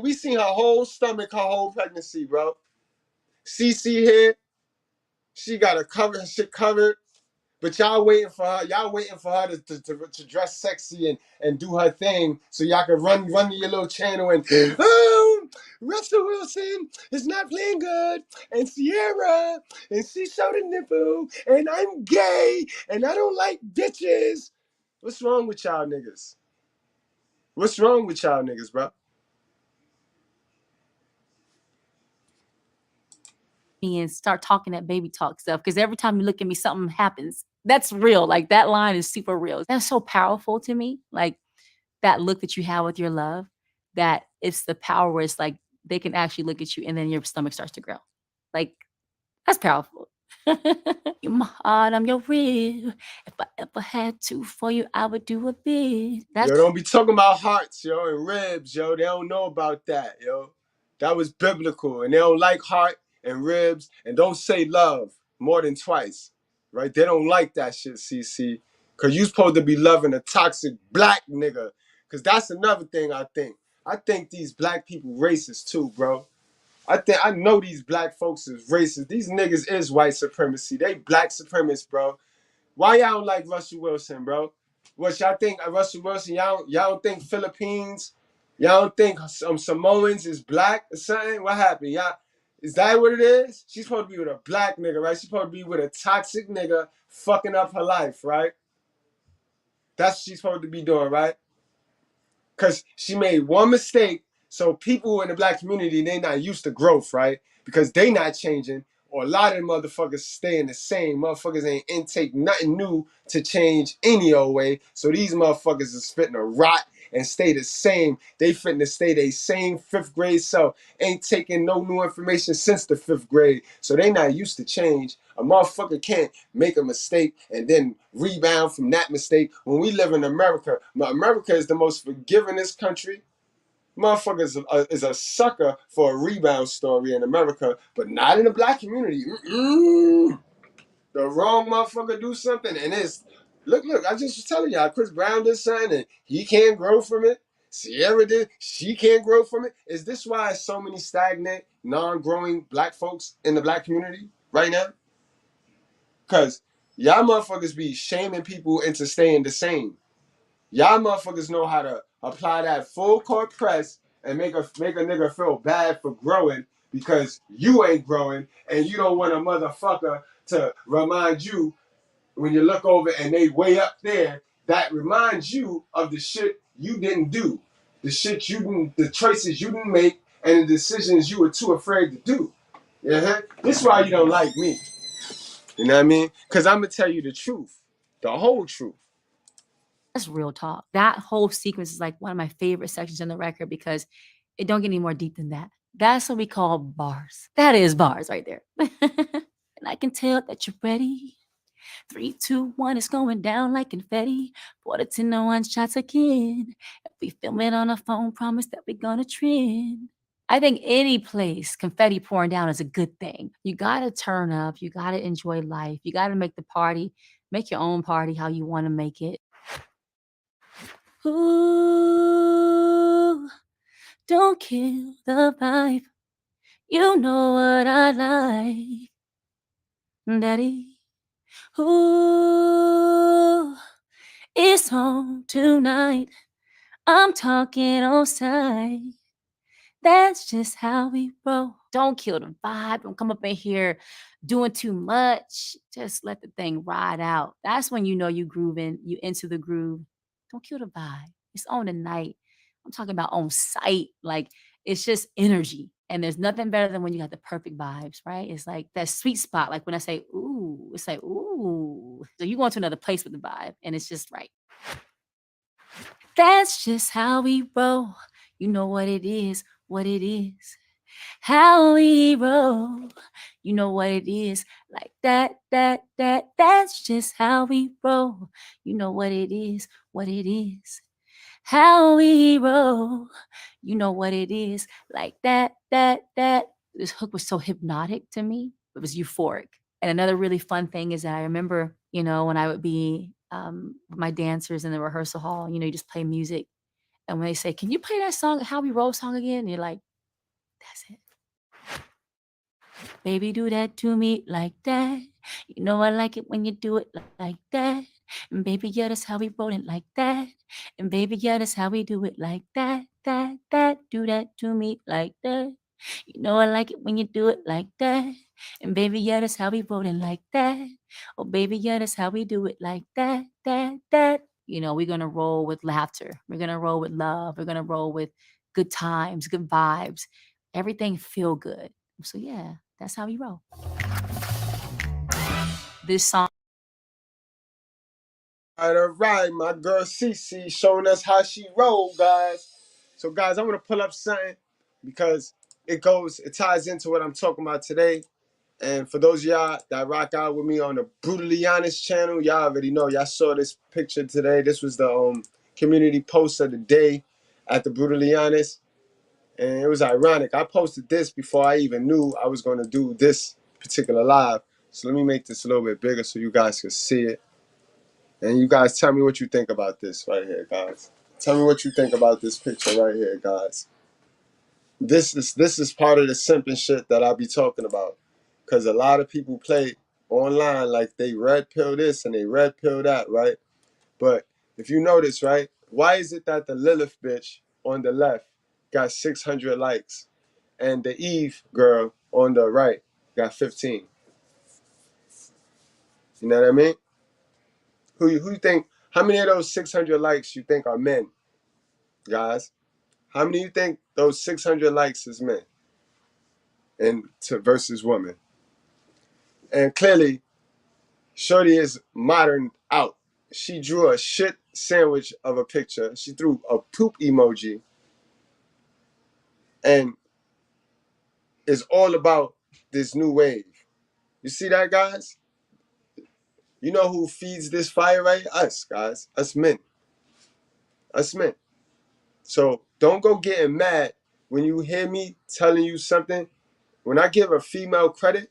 we seen her whole stomach, her whole pregnancy, bro. CC here, she got her shit covered. But y'all waiting for her. Y'all waiting for her to dress sexy and do her thing, so y'all can run to your little channel and Russell Wilson is not playing good, and Sierra and she showed a nipple, and I'm gay and I don't like bitches. What's wrong with y'all niggas? What's wrong with y'all niggas, bro? And start talking that baby talk stuff, because every time you look at me, something happens. That's real. Like, that line is super real. That's so powerful to me. Like, that look that you have with your love, that it's the power where it's like they can actually look at you and then your stomach starts to grow. Like, that's powerful. You're my heart, I'm your rib. If I ever had to for you, I would do a bit. Yo, don't be talking about hearts, yo, and ribs, yo. They don't know about that, yo. That was biblical, and they don't like heart and ribs, and don't say love more than twice, right? They don't like that shit, CC, because you supposed to be loving a toxic black nigga, because that's another thing I think. I think these black people racist too, bro. I know these black folks is racist. These niggas is white supremacy. They black supremacists, bro. Why y'all don't like Russell Wilson, bro? What y'all think Russell Wilson? Y'all don't think Philippines? Y'all don't think Samoans is black or something? What happened? Y'all, is that what it is? She's supposed to be with a black nigga, right? She's supposed to be with a toxic nigga fucking up her life, right? That's what she's supposed to be doing, right? Because she made one mistake. So people in the black community, they not used to growth, right? Because they not changing, or a lot of them motherfuckers staying the same. Motherfuckers ain't intake nothing new to change any old way. So these motherfuckers is fitting to rot and stay the same. They fitting to stay the same 5th grade self. Ain't taking no new information since the 5th grade. So they not used to change. A motherfucker can't make a mistake and then rebound from that mistake. When we live in America, America is the most forgivingest country. Motherfuckers is a sucker for a rebound story in America, but not in the black community. The wrong motherfucker do something, and it's look. I just was telling y'all, Chris Brown did something, and he can't grow from it. Sierra did, she can't grow from it. Is this why so many stagnant, non-growing black folks in the black community right now? Because y'all motherfuckers be shaming people into staying the same. Y'all motherfuckers know how to apply that full court press and make a nigga feel bad for growing because you ain't growing and you don't want a motherfucker to remind you when you look over and they way up there that reminds you of the shit you didn't do, the choices you didn't make, and the decisions you were too afraid to do. Yeah, this is why you don't like me. You know what I mean? Because I'm gonna tell you the truth, the whole truth. That's real talk. That whole sequence is like one of my favorite sections in the record because it don't get any more deep than that. That's what we call bars. That is bars right there. And I can tell that you're ready. 3, 2, 1, it's going down like confetti. 4 to 10 to 1 shots again. If we film it on a phone, promise that we're gonna trend. I think any place confetti pouring down is a good thing. You gotta turn up. You gotta enjoy life. You gotta make the party, make your own party how you want to make it. Ooh, don't kill the vibe. You know what I like, Daddy. Ooh, it's on tonight. I'm talking on side. That's just how we roll. Don't kill the vibe. Don't come up in here doing too much. Just let the thing ride out. That's when you know you grooving, you into the groove. Don't kill the vibe. It's on tonight. I'm talking about on site. Like, it's just energy. And there's nothing better than when you got the perfect vibes, right? It's like that sweet spot. Like when I say, ooh, it's like, ooh. So you go into another place with the vibe and it's just right. That's just how we roll. You know what it is, what it is. How we roll. You know what it is. Like that. That's just how we roll. You know what it is, what it is. How we roll. You know what it is. Like that. This hook was so hypnotic to me. It was euphoric. And another really fun thing is that I remember, when I would be with my dancers in the rehearsal hall, you just play music. And when they say, can you play that song, How We Roll song again? And you're like, that's it. Baby, do that to me like that. You know I like it when you do it like that. And baby, yeah, that's how we roll it like that. And baby, yeah, that's how we do it like that. Do that to me like that. You know I like it when you do it like that. And baby, yeah, that's how we roll it like that. Oh, baby, yeah, that's how we do it like that. You know, we're gonna roll with laughter. We're gonna roll with love. We're gonna roll with good times, good vibes. Everything feel good. So yeah, that's how we roll. This song. All right, my girl Cece showing us how she roll, guys. So, guys, I'm gonna pull up something because it ties into what I'm talking about today. And for those of y'all that rock out with me on the Brutally Honest channel, y'all already know. Y'all saw this picture today. This was the community post of the day at the Brutally Honest. And it was ironic. I posted this before I even knew I was going to do this particular live. So let me make this a little bit bigger so you guys can see it. And you guys tell me what you think about this right here, guys. Tell me what you think about this picture right here, guys. This is part of the simping shit that I be talking about. Because a lot of people play online like they red pill this and they red pill that, right? But if you notice, right, why is it that the Lilith bitch on the left got 600 likes and the Eve girl on the right got 15? You know what I mean? Who you think, how many of those 600 likes you think are men, guys? How many you think those 600 likes is men and versus women? And clearly, Shorty is modern out. She drew a shit sandwich of a picture. She threw a poop emoji. And it's all about this new wave. You see that, guys? You know who feeds this fire, right? Us, guys. Us men. Us men. So don't go getting mad when you hear me telling you something. When I give a female credit,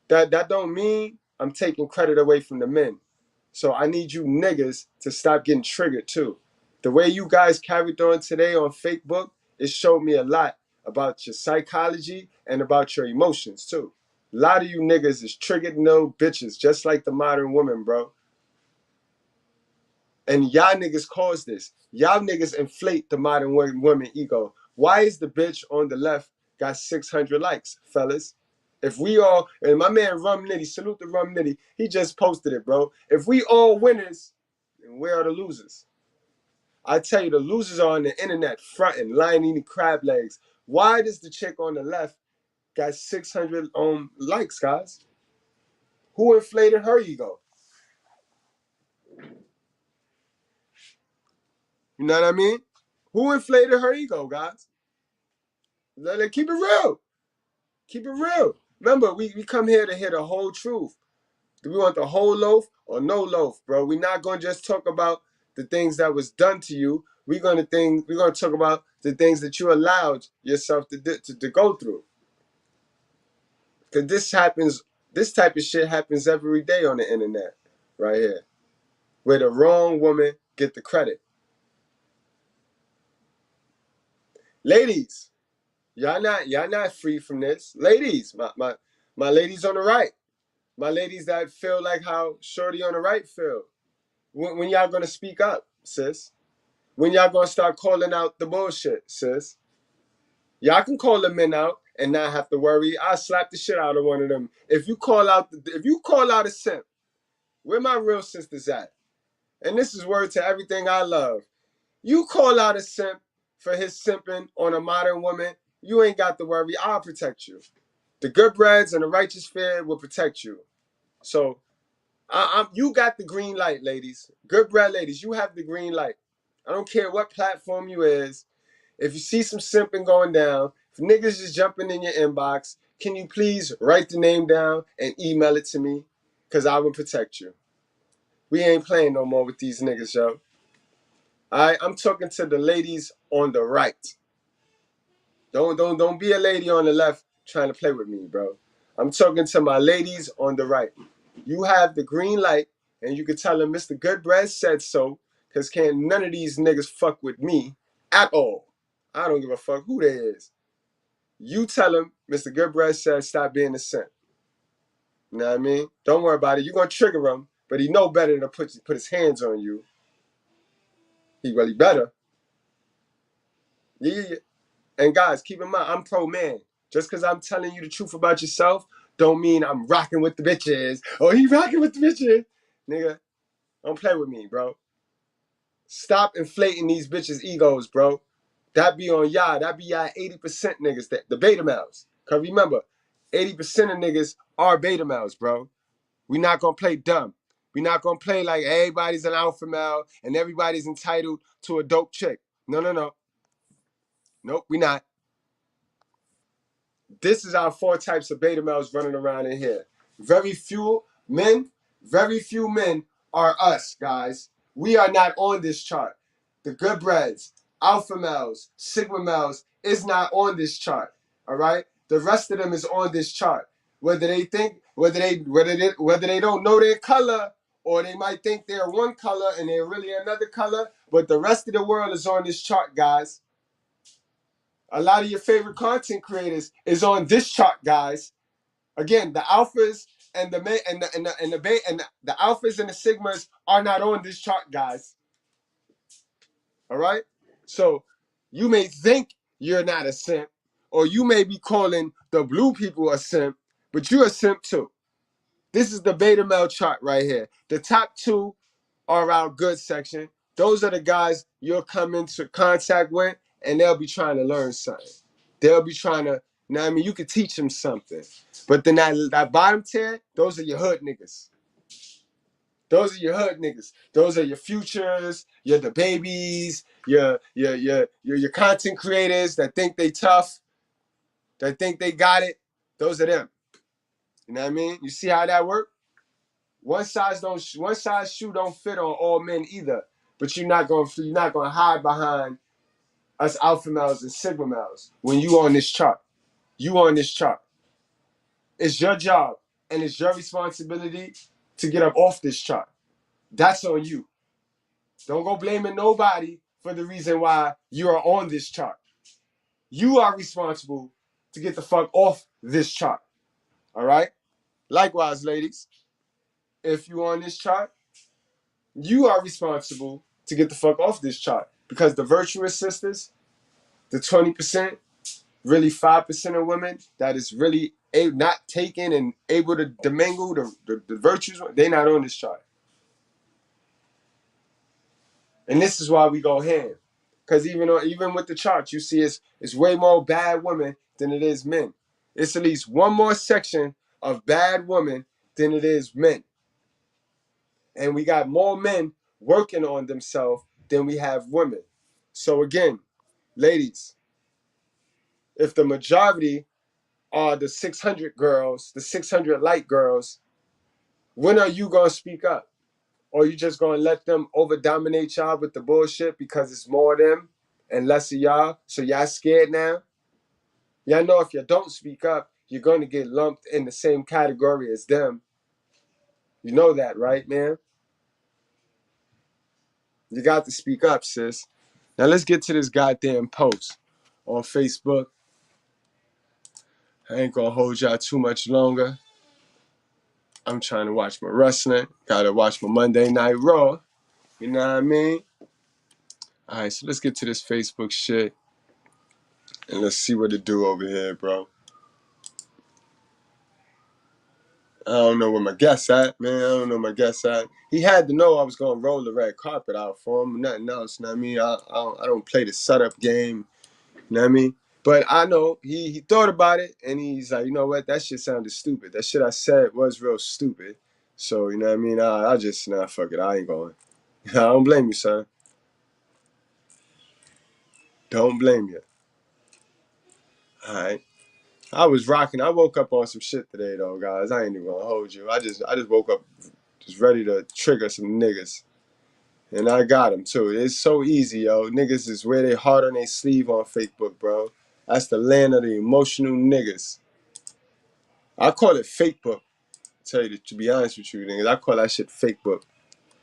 that don't mean I'm taking credit away from the men. So I need you niggas to stop getting triggered too. The way you guys carried on today on Facebook, it showed me a lot about your psychology and about your emotions too. A lot of you niggas is triggered no bitches, just like the modern woman, bro. And y'all niggas cause this. Y'all niggas inflate the modern woman ego. Why is the bitch on the left got 600 likes, fellas? If we all, and my man Rum Nitty, salute to Rum Nitty, he just posted it, bro. If we all winners, then where are the losers? I tell you, the losers are on the internet, fronting, lying, eating crab legs. Why does the chick on the left got 600 likes, guys? Who inflated her ego? You know what I mean? Who inflated her ego, guys? Keep it real. Keep it real. Remember, we come here to hear the whole truth. Do we want the whole loaf or no loaf, bro? We're not gonna just talk about the things that was done to you. We're gonna talk about the things that you allowed yourself to go through. Cause this type of shit happens every day on the internet, right here, where the wrong woman get the credit. Ladies, y'all not free from this. Ladies, my ladies on the right. My ladies that feel like how Shorty on the right feel. When y'all gonna speak up, sis? When y'all gonna start calling out the bullshit, sis? Y'all can call the men out and not have to worry. I'll slap the shit out of one of them. If you call out a simp, where my real sisters at? And this is word to everything I love. You call out a simp for his simping on a modern woman, you ain't got to worry. I'll protect you. The Goodbreads and the righteous fear will protect you. So you got the green light, ladies. Goodbread ladies, you have the green light. I don't care what platform you is. If you see some simping going down, if niggas is jumping in your inbox, can you please write the name down and email it to me? Because I will protect you. We ain't playing no more with these niggas, yo. I'm talking to the ladies on the right. Don't be a lady on the left trying to play with me, bro. I'm talking to my ladies on the right. You have the green light, and you can tell them Mr.Goodbread said so, because can't none of these niggas fuck with me at all. I don't give a fuck who they is. You tell him Mr. Goodbread said stop being a simp. You know what I mean? Don't worry about it. You're going to trigger him, but he know better than to put his hands on you. He really better. Yeah. And guys, keep in mind, I'm pro-man. Just because I'm telling you the truth about yourself don't mean I'm rocking with the bitches. Oh, he rocking with the bitches. Nigga, don't play with me, bro. Stop inflating these bitches' egos, bro. That be on y'all. That be y'all 80% niggas, the beta males. Because remember, 80% of niggas are beta males, bro. We not going to play dumb. We not going to play like everybody's an alpha male and everybody's entitled to a dope chick. No. Nope, we not. This is our 4 types of beta males running around in here. Very few men are us, guys. We are not on this chart. The Goodbreads, alpha males, sigma males is not on this chart. All right? The rest of them is on this chart. Whether they don't know their color, or they might think they're one color and they're really another color, but the rest of the world is on this chart, guys. A lot of your favorite content creators is on this chart, guys. Again, the alphas and the alphas and the sigmas are not on this chart, guys. All right? So you may think you're not a simp, or you may be calling the blue people a simp, but you're a simp too. This is the beta male chart right here. The top 2 are our good section. Those are the guys you'll come into contact with, and they'll be trying to learn something. They'll be trying to, you know what I mean? You could teach them something. But then that bottom tier, those are your hood niggas. Those are your hood niggas. Those are your futures, your the babies, your content creators that think they tough, that think they got it. Those are them. You know what I mean? You see how that work? One size shoe don't fit on all men either. But you're not gonna hide behind us alpha males and sigma males when you on this chart. You on this chart. It's your job and it's your responsibility to get up off this chart. That's on you. Don't go blaming nobody for the reason why you are on this chart. You are responsible to get the fuck off this chart. All right? Likewise, ladies, if you on this chart, you are responsible to get the fuck off this chart because the virtuous sisters, the 20%, really 5% of women that is really not taken and able to demangle the virtues, they not on this chart. And this is why we go hand. Because even with the chart, you see it's way more bad women than it is men. It's at least one more section of bad women than it is men. And we got more men working on themselves than we have women. So again, ladies, if the majority are the 600 girls, the 600 light girls, when are you going to speak up? Or you just going to let them over-dominate y'all with the bullshit because it's more of them and less of y'all, so y'all scared now? Y'all know if you don't speak up, you're going to get lumped in the same category as them. You know that, right, man? You got to speak up, sis. Now let's get to this goddamn post on Facebook. I ain't going to hold y'all too much longer. I'm trying to watch my wrestling. Got to watch my Monday Night Raw. You know what I mean? All right, so let's get to this Facebook shit. And let's see what it do over here, bro. I don't know where my guest at, man. I don't know where my guest at. He had to know I was going to roll the red carpet out for him. Nothing else, you know what I mean? I don't play the setup game, you know what I mean? But I know he thought about it, and he's like, you know what? That shit sounded stupid. That shit I said was real stupid. So, you know what I mean? I just, fuck it. I ain't going. I don't blame you, son. Don't blame you. All right. I was rocking. I woke up on some shit today, though, guys. I ain't even gonna hold you. I just woke up just ready to trigger some niggas. And I got them, too. It's so easy, yo. Niggas is wear their heart on their sleeve on Facebook, bro. That's the land of the emotional niggas. I call it fake book. Tell you to be honest with you, niggas. I call that shit fake book.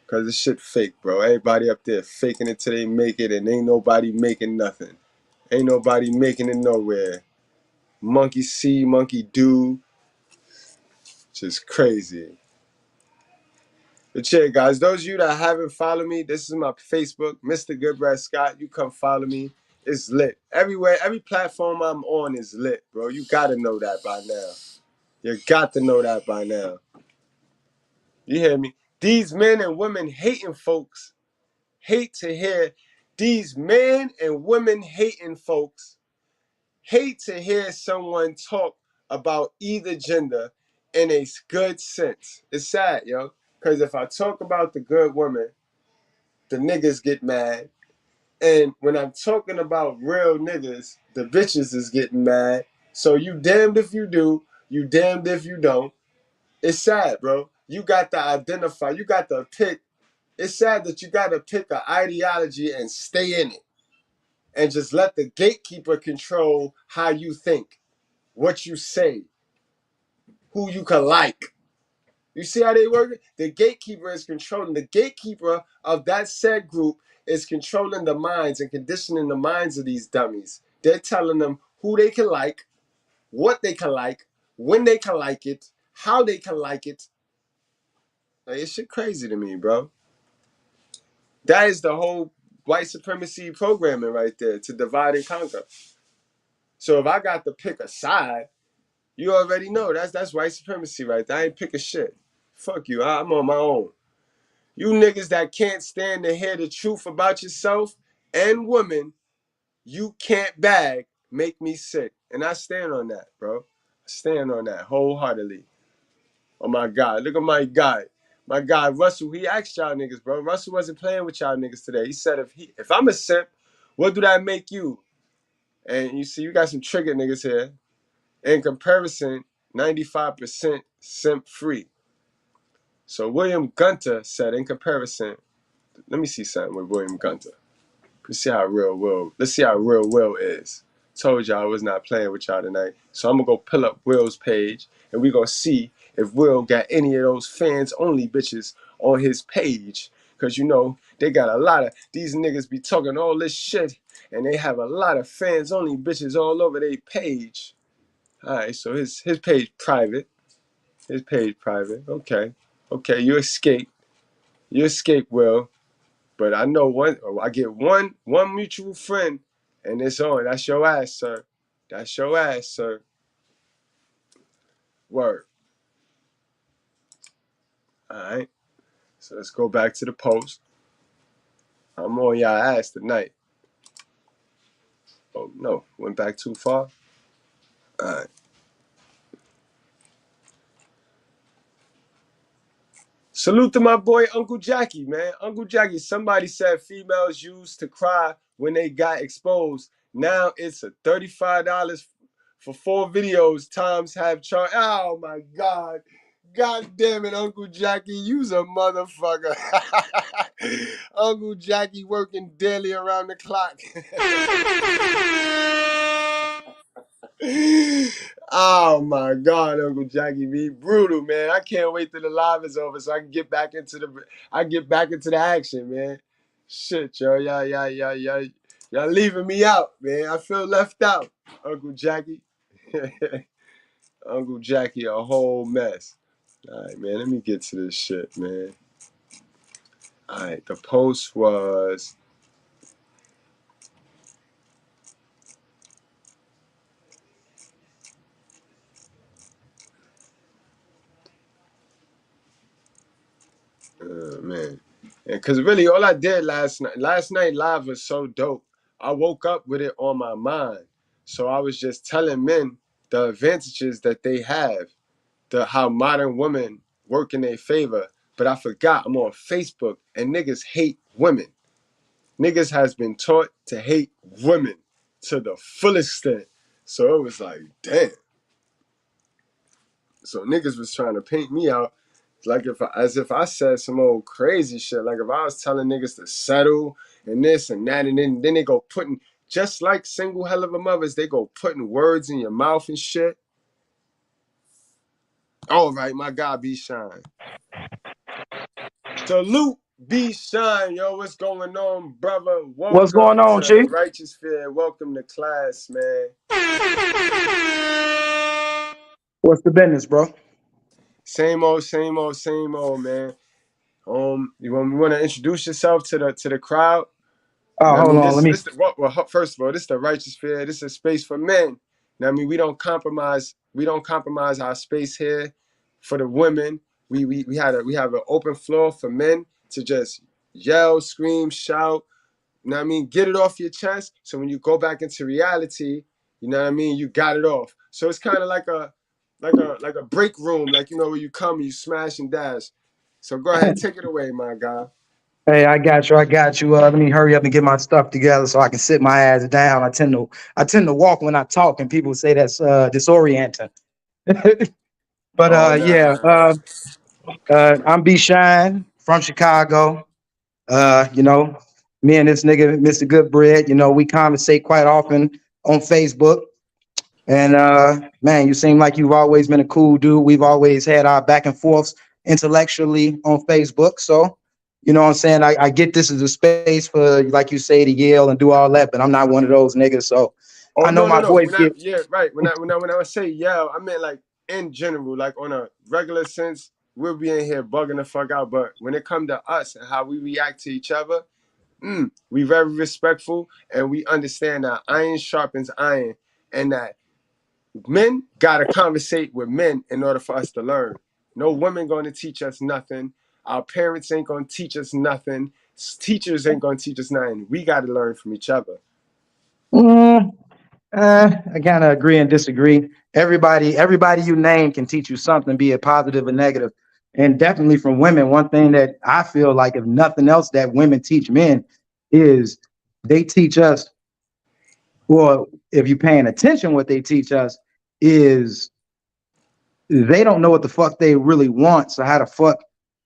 Because this shit fake, bro. Everybody up there faking it till they make it, and ain't nobody making nothing. Ain't nobody making it nowhere. monkey see, monkey do. Just crazy. But yeah, guys, those of you that haven't followed me, this is my Facebook, Mr.Goodbread Scott. You come follow me. It's lit. Everywhere, every platform I'm on is lit, bro. You gotta know that by now. You got to know that by now. You hear me? These men and women hating folks hate to hear. These men and women hating folks hate to hear someone talk about either gender in a good sense. It's sad, yo. Because if I talk about the good woman, the niggas get mad. And when I'm talking about real niggas, the bitches is getting mad. So you damned if you do, you damned if you don't. It's sad, bro. You got to identify, you got to pick. It's sad that you got to pick an ideology and stay in it. And just let the gatekeeper control how you think, what you say, who you can like. You see how they work? The gatekeeper is controlling. The gatekeeper of that said group is controlling the minds and conditioning the minds of these dummies. They're telling them who they can like, what they can like, when they can like it, how they can like it. Like, it's shit crazy to me, bro. That is the whole white supremacy programming right there, to divide and conquer. So if I got to pick a side, you already know that's white supremacy right there. I ain't pick a shit. Fuck you. I'm on my own. You niggas that can't stand to hear the truth about yourself and women, you can't bag, make me sick. And I stand on that, bro. I stand on that wholeheartedly. Oh my God, look at my guy. My guy, Russell, he asked y'all niggas, bro. Russell wasn't playing with y'all niggas today. He said, if I'm a simp, what do that make you? And you see, you got some triggered niggas here. In comparison, 95% simp free. So William Gunter said, in comparison, let me see something with William Gunter. Let's see how real Will is. Told y'all I was not playing with y'all tonight. So I'm gonna go pull up Will's page and we gonna see if Will got any of those fans only bitches on his page. Cause you know, they got a lot of these niggas be talking all this shit and they have a lot of fans only bitches all over their page. Alright, so his page private. His page private. Okay. Okay, you escape. You escape, Will. But I know I get one mutual friend, and it's on. That's your ass, sir. That's your ass, sir. Word. All right. So let's go back to the post. I'm on y'all ass tonight. Oh, no. Went back too far? All right. Salute to my boy Uncle Jackie, man. Uncle Jackie, somebody said females used to cry when they got exposed. Now it's a $35 for 4 videos times have charged. Oh my God. God damn it, Uncle Jackie, you's a motherfucker. Uncle Jackie working daily around the clock. Oh my God, Uncle Jackie, be brutal, man. I can't wait till the live is over so I can get back into the action, man. Shit, yo, y'all leaving me out, man. I feel left out, Uncle Jackie. Uncle Jackie, a whole mess. All right, man. Let me get to this shit, man. All right, the post was. Man. Because really, all I did last night live was so dope. I woke up with it on my mind. So I was just telling men the advantages that they have, how modern women work in their favor. But I forgot I'm on Facebook and niggas hate women. Niggas has been taught to hate women to the fullest extent. So it was like, damn. So niggas was trying to paint me out like as if I said some old crazy shit. Like if I was telling niggas to settle and this and that, and then they go putting, just like single hell of a mothers, they go putting words in your mouth and shit. All right, my God be shine. Salute B Shine, yo, what's going on, brother? What's going Welcome on, to the Chief? Righteous Fear. Welcome to class, man. What's the business, bro? Same old, same old, same old, man. You want to introduce yourself to the crowd? Oh, I hold mean, on. Let me. first of all, this is the Righteous Fear. This is a space for men. I mean, we don't compromise. We don't compromise our space here for the women. We have an open floor for men to just yell, scream, shout. You know what I mean? Get it off your chest. So when you go back into reality, you know what I mean, you got it off. So it's kind of like a break room, like where you come and you smash and dash. So go ahead, take it away, my guy. Hey, I got you. I got you. Let me hurry up and get my stuff together so I can sit my ass down. I tend to walk when I talk, and people say that's disorienting. But Oh yeah, nah. I'm B Shine from Chicago. You know, me and this nigga, Mr.Goodbread, we conversate quite often on Facebook. And man, you seem like you've always been a cool dude. We've always had our back and forths intellectually on Facebook. So, you know what I'm saying? I get this is a space for, like you say, to yell and do all that, but I'm not one of those niggas. So Oh I know my no. voice get When I say yell, I meant like in general, like on a regular sense, we'll be in here bugging the fuck out. But when it come to us and how we react to each other, we very respectful and we understand that iron sharpens iron and that men gotta conversate with men in order for us to learn. No women going to teach us nothing. Our parents ain't going to teach us nothing. Teachers ain't going to teach us nothing. We got to learn from each other. mm, I kind of agree and disagree. Everybody you name can teach you something, be it positive or negative. And definitely from women, one thing that I feel like, if nothing else, that women teach men is they teach us, well, if you're paying attention, what they teach us is they don't know what the fuck they really want. So how the fuck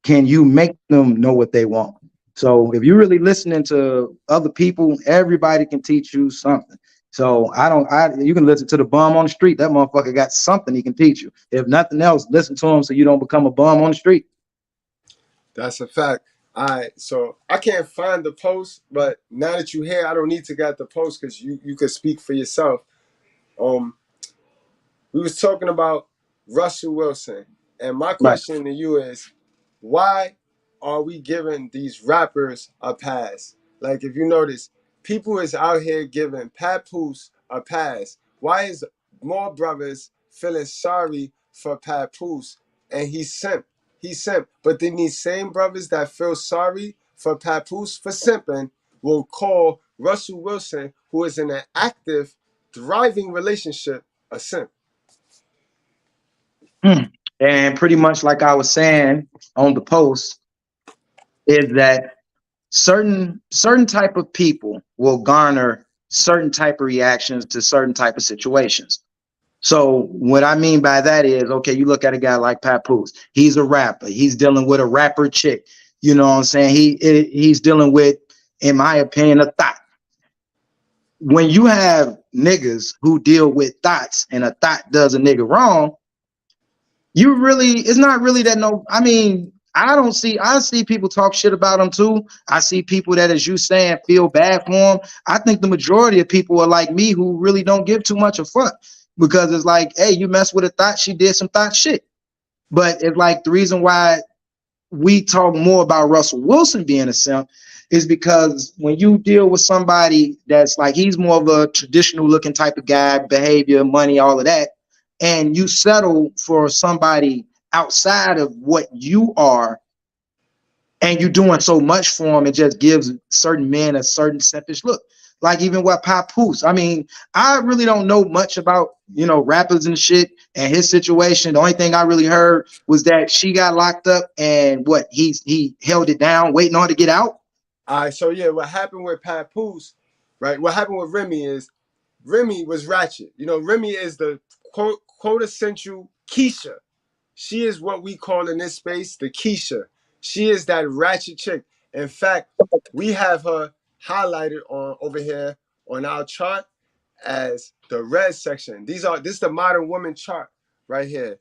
can you make them know what they want? So if you're really listening to other people, everybody can teach you something. So you can listen to the bum on the street. That motherfucker got something he can teach you. If nothing else, listen to him so you don't become a bum on the street. That's a fact. All right, so I can't find the post, but now that you're here, I don't need to get the post because you could speak for yourself. Um, we was talking about Russell Wilson, and my Right. question to you is, why are we giving these rappers a pass? Like, if you notice, people is out here giving Papoose a pass. Why is more brothers feeling sorry for Papoose and he's simp? He's simp. But then these same brothers that feel sorry for Papoose for simping will call Russell Wilson, who is in an active, thriving relationship, a simp. And pretty much like I was saying on the post, is that certain type of people will garner certain type of reactions to certain type of situations. So what I mean by that is, okay, you look at a guy like Papoose. He's a rapper. He's dealing with a rapper chick. You know what I'm saying? He's dealing with, in my opinion, a thought. When you have niggas who deal with thoughts and a thought does a nigga wrong, it's not really that no, I mean, I see people talk shit about him too. I see people that, as you saying, feel bad for him. I think the majority of people are like me who really don't give too much a fuck because it's like, hey, you mess with a thought, she did some thought shit. But it's like the reason why we talk more about Russell Wilson being a simp is because when you deal with somebody that's like, he's more of a traditional looking type of guy, behavior, money, all of that, and you settle for somebody outside of what you are, and you're doing so much for them, it just gives certain men a certain selfish look. Like even what Papoose, I mean, I really don't know much about, rappers and shit and his situation. The only thing I really heard was that she got locked up and he held it down, waiting on her to get out. All right, so yeah, what happened with Papoose, right? What happened with Remy is Remy was ratchet. Remy is the quintessential Keisha. She is what we call in this space the Keisha. She is that ratchet chick. In fact, we have her highlighted on over here on our chart as the red section. This is the modern woman chart right here.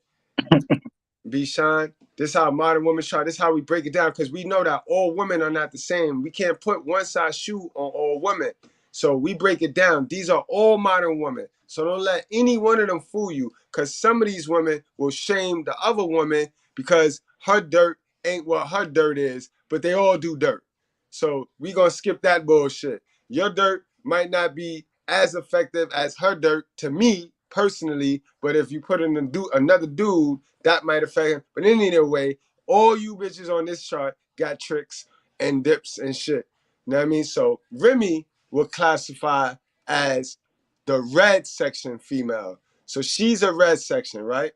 B-Shine, this is how modern women try. This is how we break it down, because we know that all women are not the same. We can't put one size shoe on all women. So we break it down. These are all modern women. So don't let any one of them fool you, because some of these women will shame the other woman because her dirt ain't what her dirt is, but they all do dirt. So we gonna skip that bullshit. Your dirt might not be as effective as her dirt to me personally, but if you put in another dude, that might affect him. But anyway, way, all you bitches on this chart got tricks and dips and shit. You know what I mean? So Remy will classify as the red section female. So she's a red section, right?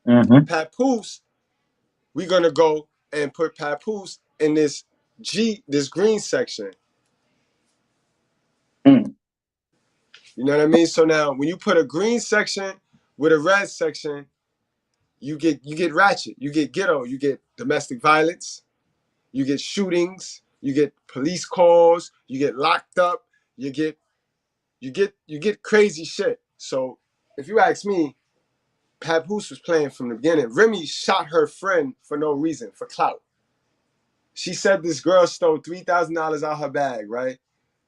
Mm-hmm. Papoose, we're gonna go and put Papoose in this green section. Mm. You know what I mean? So now when you put a green section with a red section, you get ratchet, you get ghetto, you get domestic violence, you get shootings, you get police calls, you get locked up, you get crazy shit. So if you ask me, Papoose was playing from the beginning. Remy shot her friend for no reason, for clout. She said this girl stole $3,000 out her bag, right?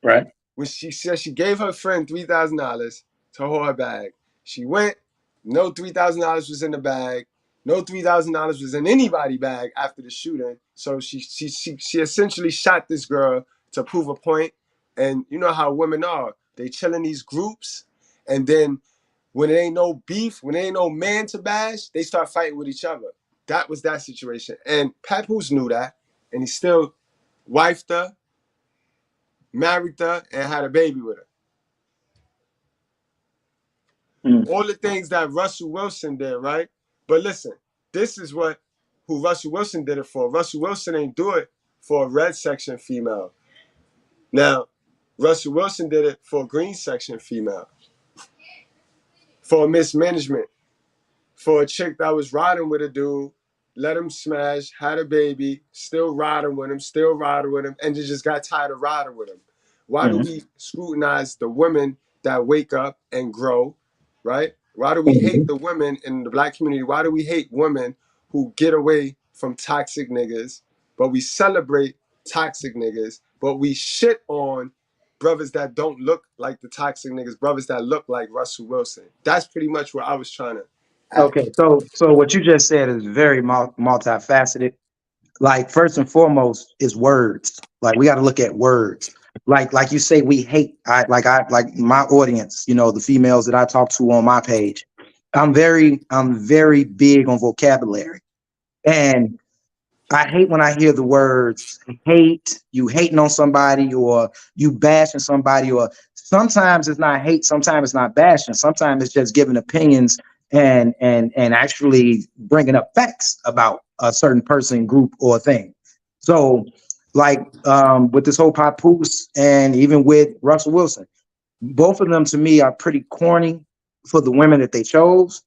Right. When she said she gave her friend $3,000 to hold her bag, she went, no $3,000 was in the bag, no $3,000 was in anybody's bag after the shooting. So she essentially shot this girl to prove a point. And you know how women are. They chill in these groups, and then when it ain't no beef, when there ain't no man to bash, they start fighting with each other. That was that situation. And Papoose knew that, and he still wifed her, married her, and had a baby with her. All the things that Russell Wilson did, right? But listen, this is who Russell Wilson did it for. Russell Wilson ain't do it for a red section female. Now, Russell Wilson did it for a green section female. For mismanagement. For a chick that was riding with a dude, let him smash, had a baby, still riding with him, and just got tired of riding with him. Why do we scrutinize the women that wake up and grow, right? Why do we hate the women in the black community? Why do we hate women who get away from toxic niggas, but we celebrate toxic niggas, but we shit on brothers that don't look like the toxic niggas, brothers that look like Russell Wilson? That's pretty much what I was trying to add. Okay, so what you just said is very multifaceted. Like, first and foremost is words. Like, we got to look at words. Like you say, we hate. I like my audience. You know, the females that I talk to on my page. I'm very big on vocabulary, and I hate when I hear the words hate, you hating on somebody, or you bashing somebody, or sometimes it's not hate, sometimes it's not bashing, sometimes it's just giving opinions and actually bringing up facts about a certain person, group, or thing. So, like with this whole Papoose and even with Russell Wilson, both of them to me are pretty corny for the women that they chose.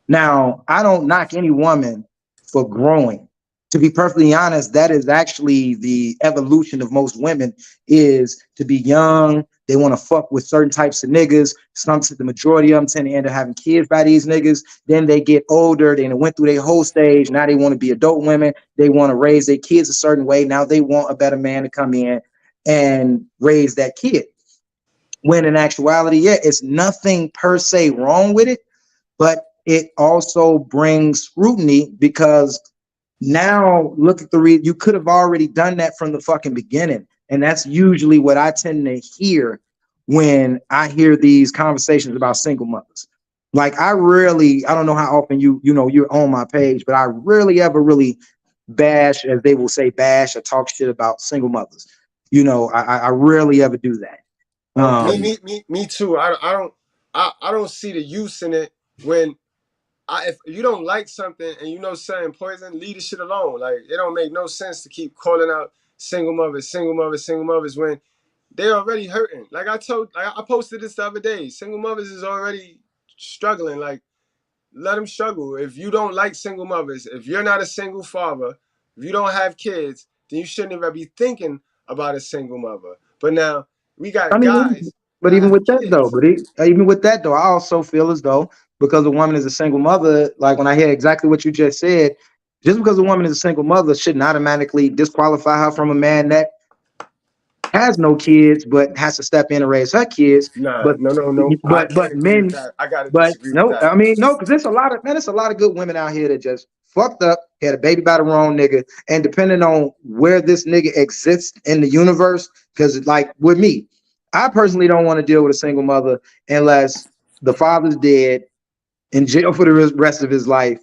Now, I don't knock any woman for growing. To be perfectly honest, that is actually the evolution of most women, is to be young. They want to fuck with certain types of niggas. The majority of them tend to end up having kids by these niggas. Then they get older. They went through their whole stage. Now they want to be adult women. They want to raise their kids a certain way. Now they want a better man to come in and raise that kid. When in actuality, yeah, it's nothing per se wrong with it, but it also brings scrutiny, because now look at you could have already done that from the fucking beginning. And that's usually what I tend to hear when I hear these conversations about single mothers. Like, I don't know how often you're on my page, but I rarely ever really bash, as they will say, bash or talk shit about single mothers. You know, I rarely ever do that. Me too. I don't see the use in it. When if you don't like something and you know something poison, leave the shit alone. Like, it don't make no sense to keep calling out single mothers when they're already hurting. Like I posted this the other day. Single mothers is already struggling. Like, let them struggle. If you don't like single mothers, if you're not a single father, if you don't have kids, then you shouldn't even be thinking about a single mother. But now we got guys. But even with that though, I also feel as though because a woman is a single mother, like when I hear exactly what you just said, just because a woman is a single mother shouldn't automatically disqualify her from a man that has no kids but has to step in and raise her kids. Nah, But no. I can't agree with men, that. I gotta but disagree with no, that. I mean no, because there's a lot of there's a lot of good women out here that just fucked up, had a baby by the wrong nigga, and depending on where this nigga exists in the universe, because like with me, I personally don't want to deal with a single mother unless the father's dead, in jail for the rest of his life,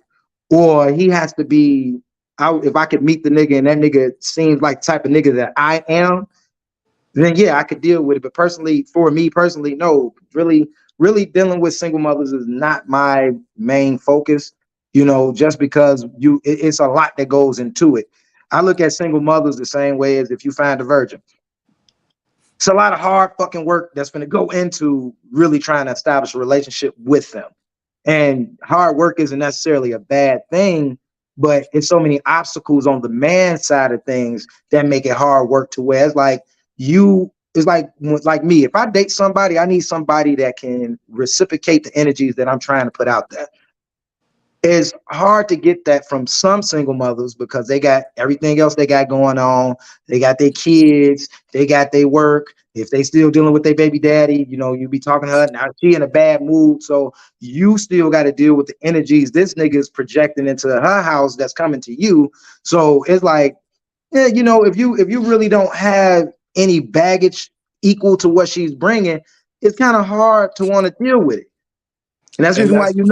or he has to be out. If I could meet the nigga and that nigga seems like the type of nigga that I am, then yeah, I could deal with it. But personally, for me personally, no, really dealing with single mothers is not my main focus, you know, just because it's a lot that goes into it. I look at single mothers the same way as if you find a virgin. It's a lot of hard fucking work that's going to go into really trying to establish a relationship with them. And hard work isn't necessarily a bad thing, but it's so many obstacles on the man side of things that make it hard work to where it's like it's like me. If I date somebody, I need somebody that can reciprocate the energies that I'm trying to put out there. It's hard to get that from some single mothers because they got everything else they got going on. They got their kids, they got their work. If they still dealing with their baby daddy, you know, you be talking to her now, she in a bad mood. So you still got to deal with the energies this nigga is projecting into her house that's coming to you. So it's like, yeah, you know, if you really don't have any baggage equal to what she's bringing, it's kind of hard to want to deal with it. And that's the And reason why that's you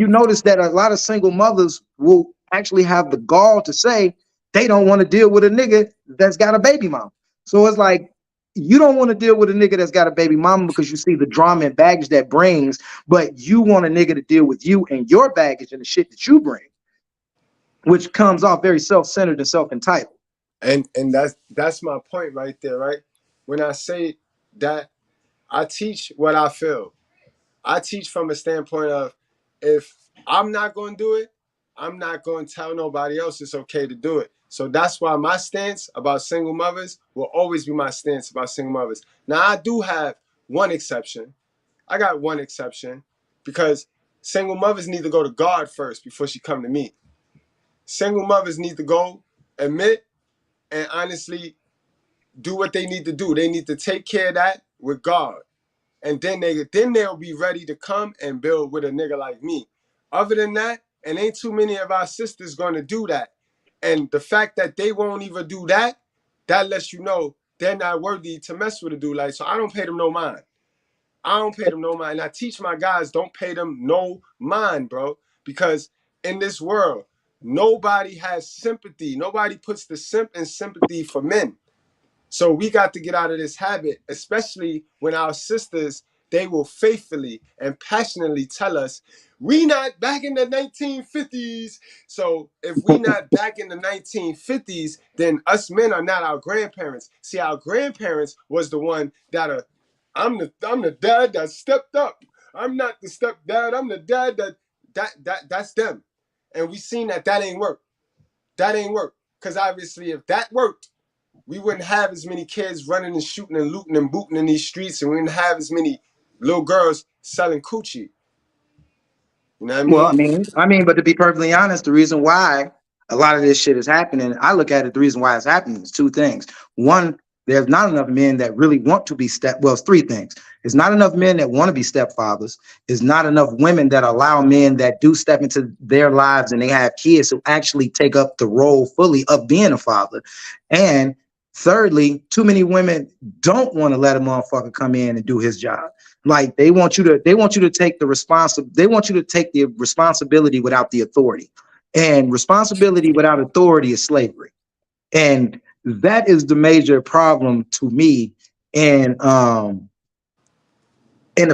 notice that a lot of single mothers will actually have the gall to say they don't want to deal with a nigga that's got a baby mama. So it's like you don't want to deal with a nigga that's got a baby mama because you see the drama and baggage that brings, but you want a nigga to deal with you and your baggage and the shit that you bring, which comes off very self-centered and self-entitled. and that's my point right there, right? When I say that I teach what I feel. I teach from a standpoint of if I'm not going to do it, I'm not going to tell nobody else it's okay to do it. So that's why my stance about single mothers will always be my stance about single mothers. Now, I do have one exception. I got one exception because single mothers need to go to God first before she come to me. Single mothers need to go, admit, and honestly do what they need to do. They need to take care of that with God. And then they'll be ready to come and build with a nigga like me. Other than that, and ain't too many of our sisters gonna do that. And the fact that they won't even do that, that lets you know they're not worthy to mess with a dude like. So I don't pay them no mind. I don't pay them no mind. And I teach my guys don't pay them no mind, bro. Because in this world, nobody has sympathy. Nobody puts the simp in sympathy for men. So we got to get out of this habit, especially when our sisters, they will faithfully and passionately tell us, we not back in the 1950s. So if we not back in the 1950s, then us men are not our grandparents. See, our grandparents was the one that I'm the dad that stepped up. I'm not the stepdad. I'm the dad that's them. And we seen that ain't work. That ain't work. Because obviously if that worked, we wouldn't have as many kids running and shooting and looting and booting in these streets, and we wouldn't have as many little girls selling coochie. You know what I Well, mean? but to be perfectly honest, the reason why a lot of this shit is happening, I look at it, the reason why it's happening is two things. One, there's not enough men that really want to be it's three things. There's not enough men that want to be stepfathers. There's not enough women that allow men that do step into their lives and they have kids who actually take up the role fully of being a father. And thirdly, too many women don't want to let a motherfucker come in and do his job. Like they want you to take the responsibility without the authority. And responsibility without authority is slavery. And that is the major problem to me in the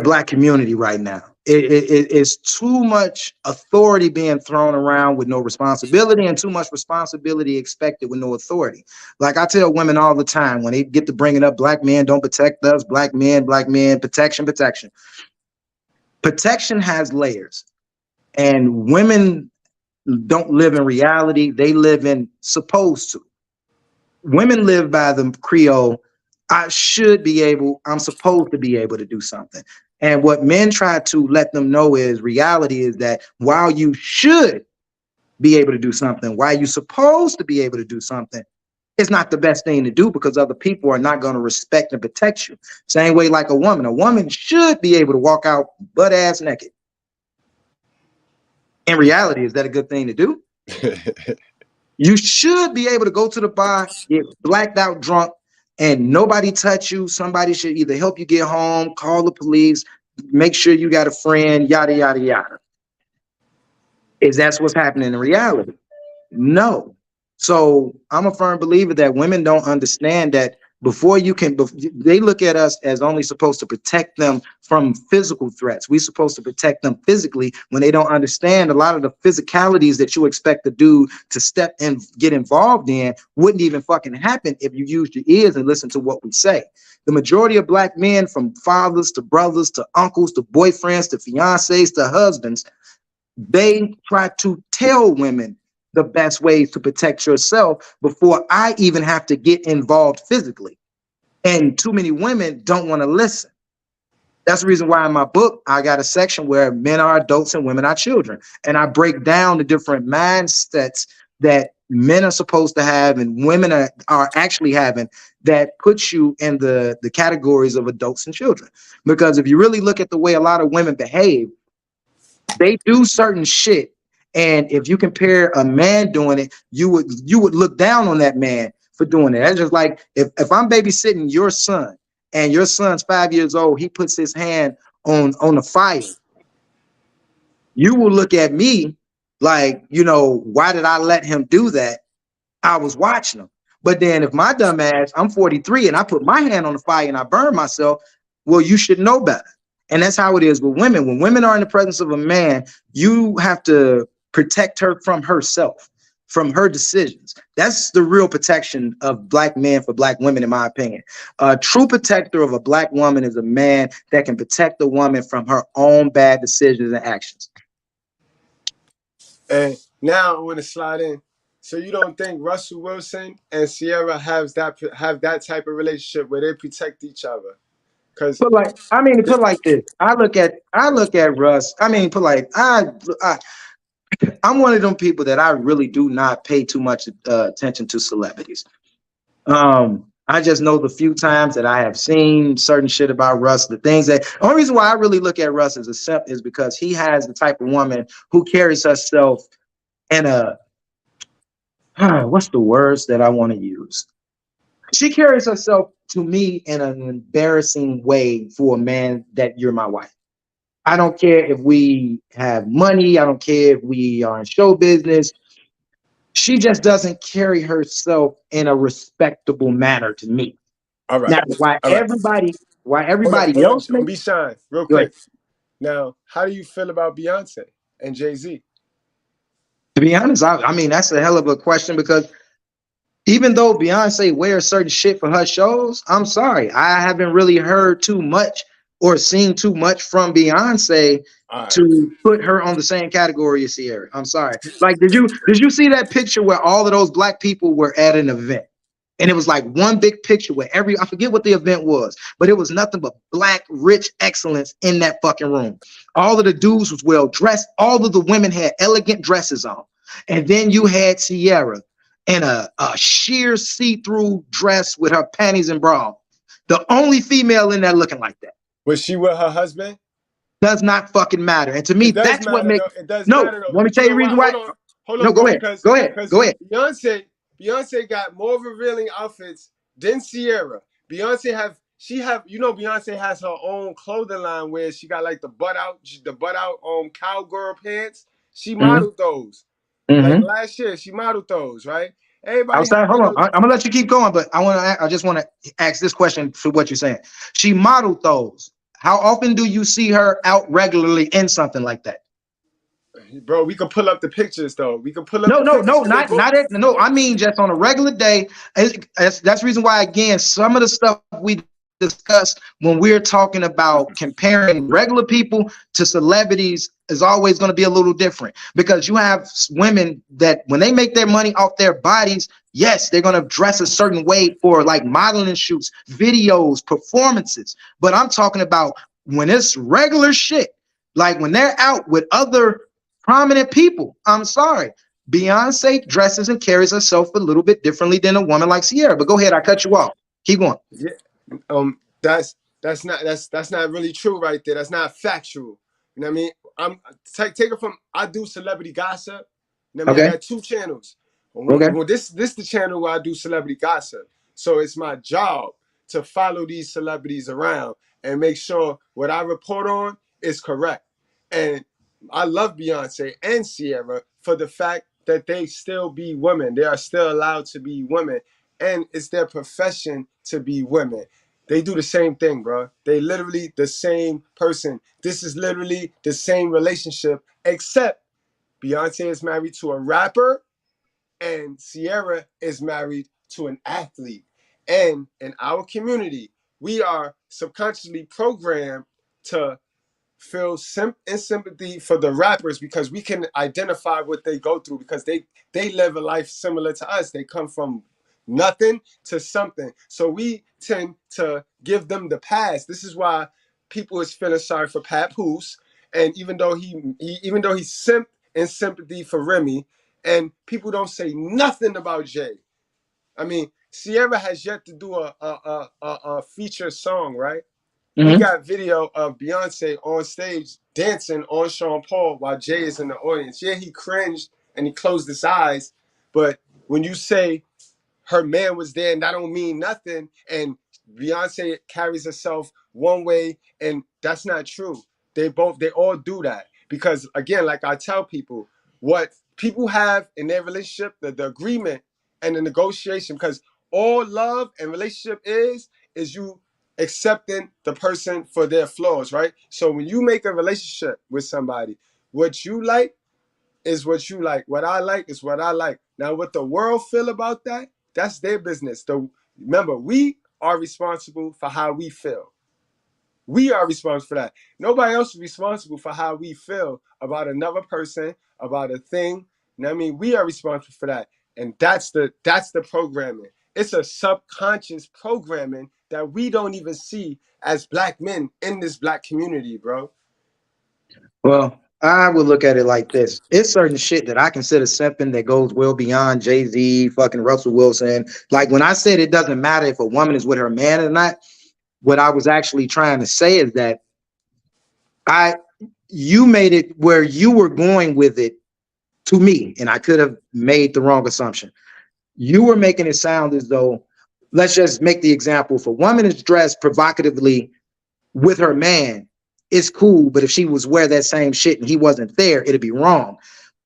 Black community right now. It's too much authority being thrown around with no responsibility and too much responsibility expected with no authority. Like I tell women all the time when they get to bringing up black men don't protect us, black men, protection. Protection has layers, and women don't live in reality. They live in supposed to. Women live by the Creole. I'm supposed to be able to do something. And what men try to let them know is reality is that while you should be able to do something, while you're supposed to be able to do something, it's not the best thing to do because other people are not going to respect and protect you. Same way like a woman should be able to walk out butt ass naked. In reality, is that a good thing to do? You should be able to go to the bar, get blacked out drunk, and nobody touch you. Somebody should either help you get home, call the police, make sure you got a friend, yada, yada, yada. Is that what's happening in reality? No. So I'm a firm believer that women don't understand that before you can, they look at us as only supposed to protect them from physical threats. We're supposed to protect them physically when they don't understand a lot of the physicalities that you expect the dude to step and get involved in wouldn't even fucking happen if you used your ears and listen to what we say. The majority of black men, from fathers to brothers to uncles to boyfriends to fiancés to husbands, they try to tell women the best ways to protect yourself before I even have to get involved physically. And too many women don't want to listen. That's the reason why in my book, I got a section where men are adults and women are children. And I break down the different mindsets that men are supposed to have and women are actually having that puts you in the categories of adults and children. Because if you really look at the way a lot of women behave, they do certain shit. And if you compare a man doing it, you would look down on that man for doing it. That's just like if I'm babysitting your son and your son's 5 years old, he puts his hand on the fire. You will look at me like, you know, why did I let him do that? I was watching him. But then if my dumb ass, I'm 43 and I put my hand on the fire and I burn myself, well, you should know better. And that's how it is with women. When women are in the presence of a man, you have to protect her from herself, from her decisions. That's the real protection of black men for black women, in my opinion. A true protector of a black woman is a man that can protect the woman from her own bad decisions and actions. And now I want to slide in. So you don't think Russell Wilson and Sierra have that type of relationship where they protect each other? Because put like this. I look at Russ. I'm one of them people that I really do not pay too much attention to celebrities. I just know the few times that I have seen certain shit about Russ, the only reason why I really look at Russ as a simp is because he has the type of woman who carries herself in what's the words that I want to use? She carries herself to me in an embarrassing way for a man that you're my wife. I don't care if we have money. I don't care if we are in show business. She just doesn't carry herself in a respectable manner to me. All right. Now, why everybody else don't be shy, real quick. Now, how do you feel about Beyonce and Jay-Z? To be honest, I mean, that's a hell of a question because even though Beyonce wears certain shit for her shows, I'm sorry, I haven't really heard too much or seen too much from Beyonce to put her on the same category as Sierra. I'm sorry. Like, did you see that picture where all of those black people were at an event? And it was like one big picture where I forget what the event was, but it was nothing but black, rich excellence in that fucking room. All of the dudes was well dressed. All of the women had elegant dresses on. And then you had Sierra in a sheer see-through dress with her panties and bra. The only female in there looking like that. Was she with her husband? Does not fucking matter. And to me, that's what makes it matter. Let me tell you the reason why. Hold on, go ahead. Beyonce got more revealing outfits than Sierra. Beyonce has her own clothing line where she got like the butt out cowgirl pants. She modeled those. Like last year, she modeled those, right? Everybody. Hold on. I'm gonna let you keep going, but I just want to ask this question for what you're saying. She modeled those. How often do you see her out regularly in something like that? Bro, we can pull up the pictures though. We can pull up. No. I mean, just on a regular day. That's the reason why, again, some of the stuff we discuss when we're talking about comparing regular people to celebrities is always going to be a little different, because you have women that when they make their money off their bodies, yes, they're going to dress a certain way for like modeling shoots, videos, performances. But I'm talking about when it's regular shit, like when they're out with other prominent people, I'm sorry, Beyonce dresses and carries herself a little bit differently than a woman like Sierra. But go ahead, I cut you off. Keep going. Yeah, that's not really true right there. That's not factual. You know what I mean? I'm take it from I do celebrity gossip. You know what I mean? Okay. I got 2 channels. Okay. Well, this the channel where I do celebrity gossip. So it's my job to follow these celebrities around and make sure what I report on is correct. And I love Beyonce and Sierra for the fact that they still be women. They are still allowed to be women. And it's their profession to be women. They do the same thing, bro. They literally the same person. This is literally the same relationship, except Beyonce is married to a rapper and Sierra is married to an athlete. And in our community, we are subconsciously programmed to feel sympathy for the rappers because we can identify what they go through because they live a life similar to us. They come from nothing to something. So we tend to give them the pass. This is why people is feeling sorry for Papoose. And even though he's simp in sympathy for Remy, and people don't say nothing about Jay. I mean, Sierra has yet to do a feature song, right? We got video of Beyonce on stage dancing on Sean Paul while Jay is in the audience. Yeah, he cringed and he closed his eyes. But when you say her man was there and that don't mean nothing, and Beyonce carries herself one way, and that's not true. They all do that. Because again, like I tell people, what people have in their relationship, the agreement and the negotiation, because all love and relationship is you accepting the person for their flaws, right? So when you make a relationship with somebody, what you like is what you like. What I like is what I like. Now, what the world feel about that, that's their business. Remember, we are responsible for how we feel. We are responsible for that. Nobody else is responsible for how we feel about another person, about a thing. You know what I mean? We are responsible for that. And that's the programming. It's a subconscious programming that we don't even see as black men in this black community, bro. Well, I would look at it like this. It's certain shit that I consider simping that goes well beyond Jay-Z, fucking Russell Wilson. Like when I said it doesn't matter if a woman is with her man or not, what I was actually trying to say is that you made it where you were going with it to me, and I could have made the wrong assumption. You were making it sound as though, let's just make the example, if a woman is dressed provocatively with her man, it's cool, but if she was wear that same shit and he wasn't there, it'd be wrong.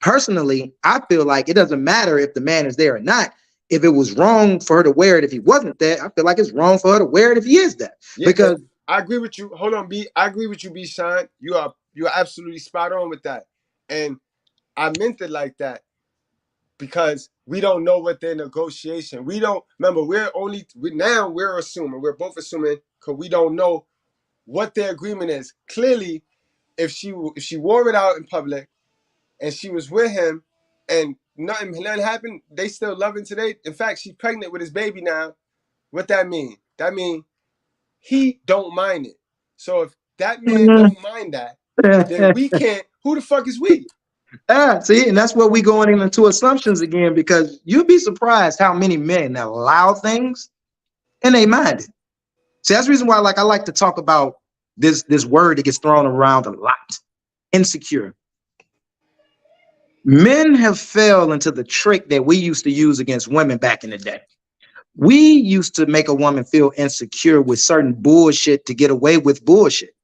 Personally, I feel like it doesn't matter if the man is there or not. If it was wrong for her to wear it if he wasn't there, I feel like it's wrong for her to wear it if he is there. Yeah, because I agree with you. Hold on, B. I agree with you, B. Sean. You are absolutely spot on with that. And I meant it like that because we don't know what their negotiation. We don't remember. We're assuming. We're both assuming because we don't know what their agreement is. Clearly, if she wore it out in public and she was with him and nothing happened, they still loving today. In fact, she's pregnant with his baby now. What that mean? That mean he don't mind it. So if that man don't mind that, then we can't. Who the fuck is we? See, and that's where we going into assumptions again, because you'd be surprised how many men allow things and they mind it. See, that's the reason why I like to talk about this word that gets thrown around a lot. Insecure. Men have fell into the trick that we used to use against women back in the day. We used to make a woman feel insecure with certain bullshit to get away with bullshit.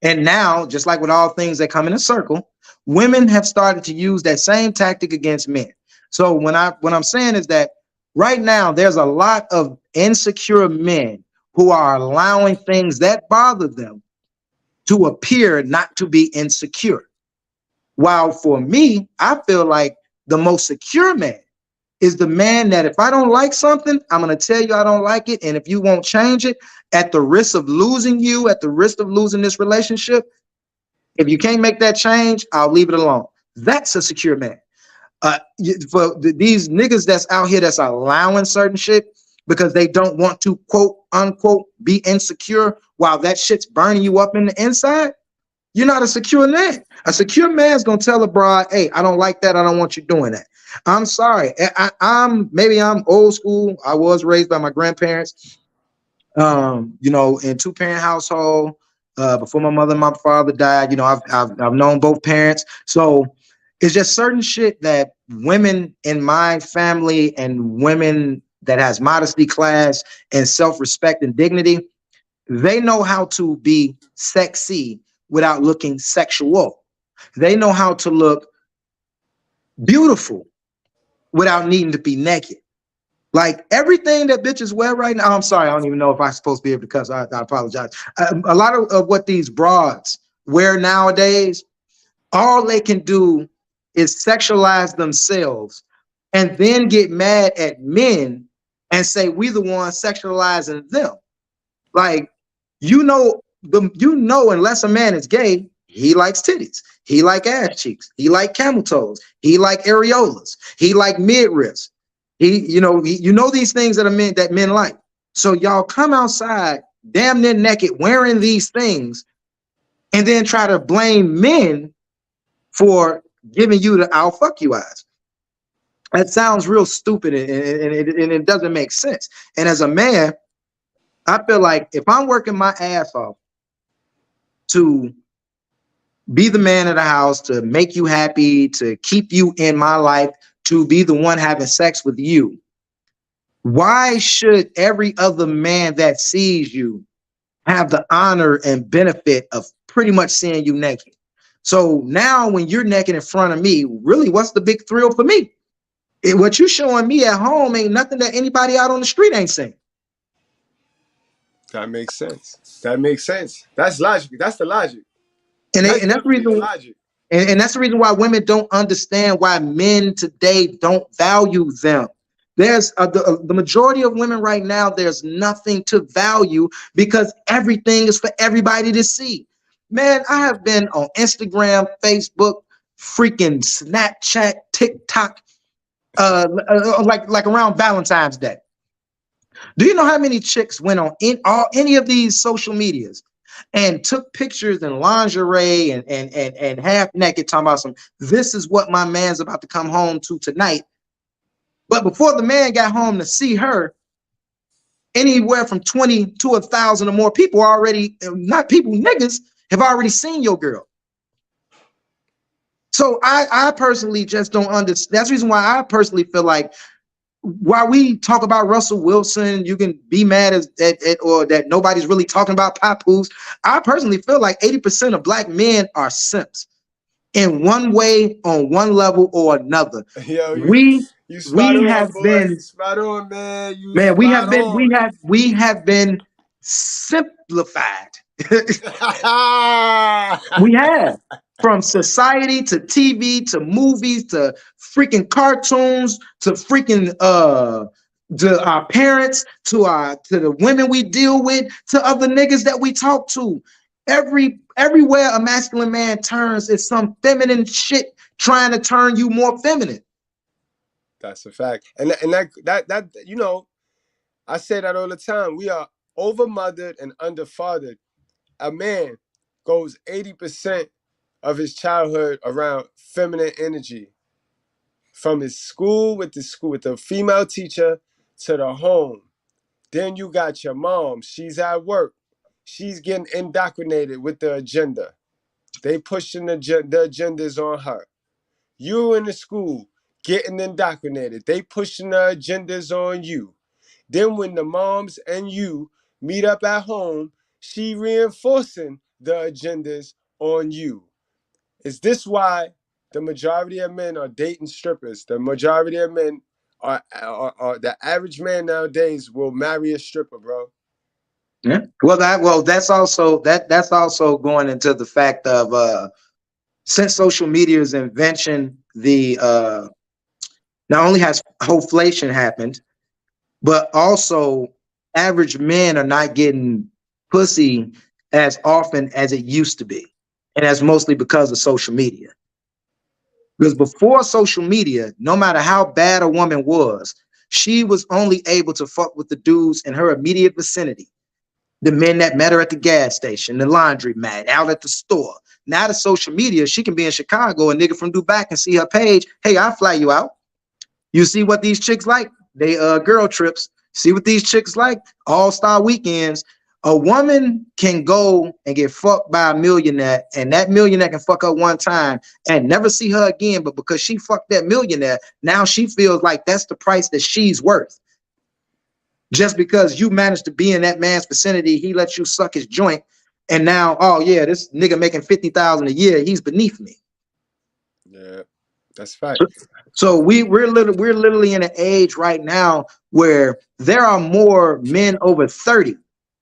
And now, just like with all things that come in a circle, women have started to use that same tactic against men. So what I'm saying is that right now, there's a lot of insecure men who are allowing things that bother them to appear not to be insecure. While for me, I feel like the most secure man is the man that if I don't like something, I'm going to tell you I don't like it. And if you won't change it, at the risk of losing you, at the risk of losing this relationship, if you can't make that change, I'll leave it alone. That's a secure man. For these niggas that's out here that's allowing certain shit, because they don't want to quote unquote be insecure while that shit's burning you up in the inside, you're not a secure man. A secure man's gonna tell a bride, hey, I don't like that. I don't want you doing that. I'm sorry. Maybe I'm old school. I was raised by my grandparents, you know, in two-parent household. Before my mother and my father died, you know, I've known both parents. So it's just certain shit that women in my family and women that has modesty, class, and self-respect and dignity, they know how to be sexy without looking sexual. They know how to look beautiful without needing to be naked. Like everything that bitches wear right now, I'm sorry, I don't even know if I'm supposed to be able to cuss. I apologize. A lot of what these broads wear nowadays, all they can do is sexualize themselves and then get mad at men and say we the ones sexualizing them. Like, unless a man is gay, he likes titties, he like ass cheeks, he like camel toes, he like areolas, he like midriffs. You know these things that men like. So y'all come outside damn near naked wearing these things and then try to blame men for giving you the I'll fuck you eyes. That sounds real stupid and it doesn't make sense. And as a man, I feel like if I'm working my ass off to be the man of the house, to make you happy, to keep you in my life, to be the one having sex with you, why should every other man that sees you have the honor and benefit of pretty much seeing you naked? So now when you're naked in front of me, really, what's the big thrill for me? What you showing me at home ain't nothing that anybody out on the street ain't saying. That makes sense. That makes sense. That's logic. That's the logic. And that's the reason. Logic. And that's the reason why women don't understand why men today don't value them. There's the majority of women right now, there's nothing to value because everything is for everybody to see. Man, I have been on Instagram, Facebook, freaking Snapchat, TikTok, like around Valentine's Day. Do you know how many chicks went on any of these social medias and took pictures in lingerie and half naked, talking about this is what my man's about to come home to tonight. But before the man got home to see her, anywhere from 20 to 1,000 or more people niggas have already seen your girl. So I personally just don't understand. That's the reason why I personally feel like while we talk about Russell Wilson, you can be mad at or that nobody's really talking about Papoose. I personally feel like 80% of black men are simps in one way, on one level or another. Yo, we have been spot on, man. We have been simplified. We have. From society to TV to movies to freaking cartoons to freaking to our parents to the women we deal with to other niggas that we talk to. Everywhere a masculine man turns is some feminine shit trying to turn you more feminine. That's a fact. And that you know, I say that all the time. We are overmothered and underfathered. A man goes 80% of his childhood around feminine energy, from his school with the female teacher to the home. Then you got your mom. She's at work. She's getting indoctrinated with the agenda. They pushing the agendas on her. You in the school getting indoctrinated. They pushing the agendas on you. Then when the moms and you meet up at home, she reinforcing the agendas on you. Is this why the majority of men are dating strippers? The majority of men are the average man nowadays will marry a stripper, bro. Yeah. Well, that's also going into the fact of since social media's invention, not only has hoflation happened, but also average men are not getting pussy as often as it used to be. And that's mostly because of social media. Because before social media, no matter how bad a woman was, she was only able to fuck with the dudes in her immediate vicinity. The men that met her at the gas station, the laundromat, out at the store. Now the social media, she can be in Chicago, a nigga from Dubai can see her page. Hey, I'll fly you out. You see what these chicks like? They girl trips. See what these chicks like? All-star weekends. A woman can go and get fucked by a millionaire, and that millionaire can fuck her one time and never see her again. But because she fucked that millionaire, now she feels like that's the price that she's worth. Just because you managed to be in that man's vicinity, he lets you suck his joint, and now, oh yeah, this nigga making $50,000 a year, he's beneath me. Yeah, that's fact. So we're literally in an age right now where there are more men over 30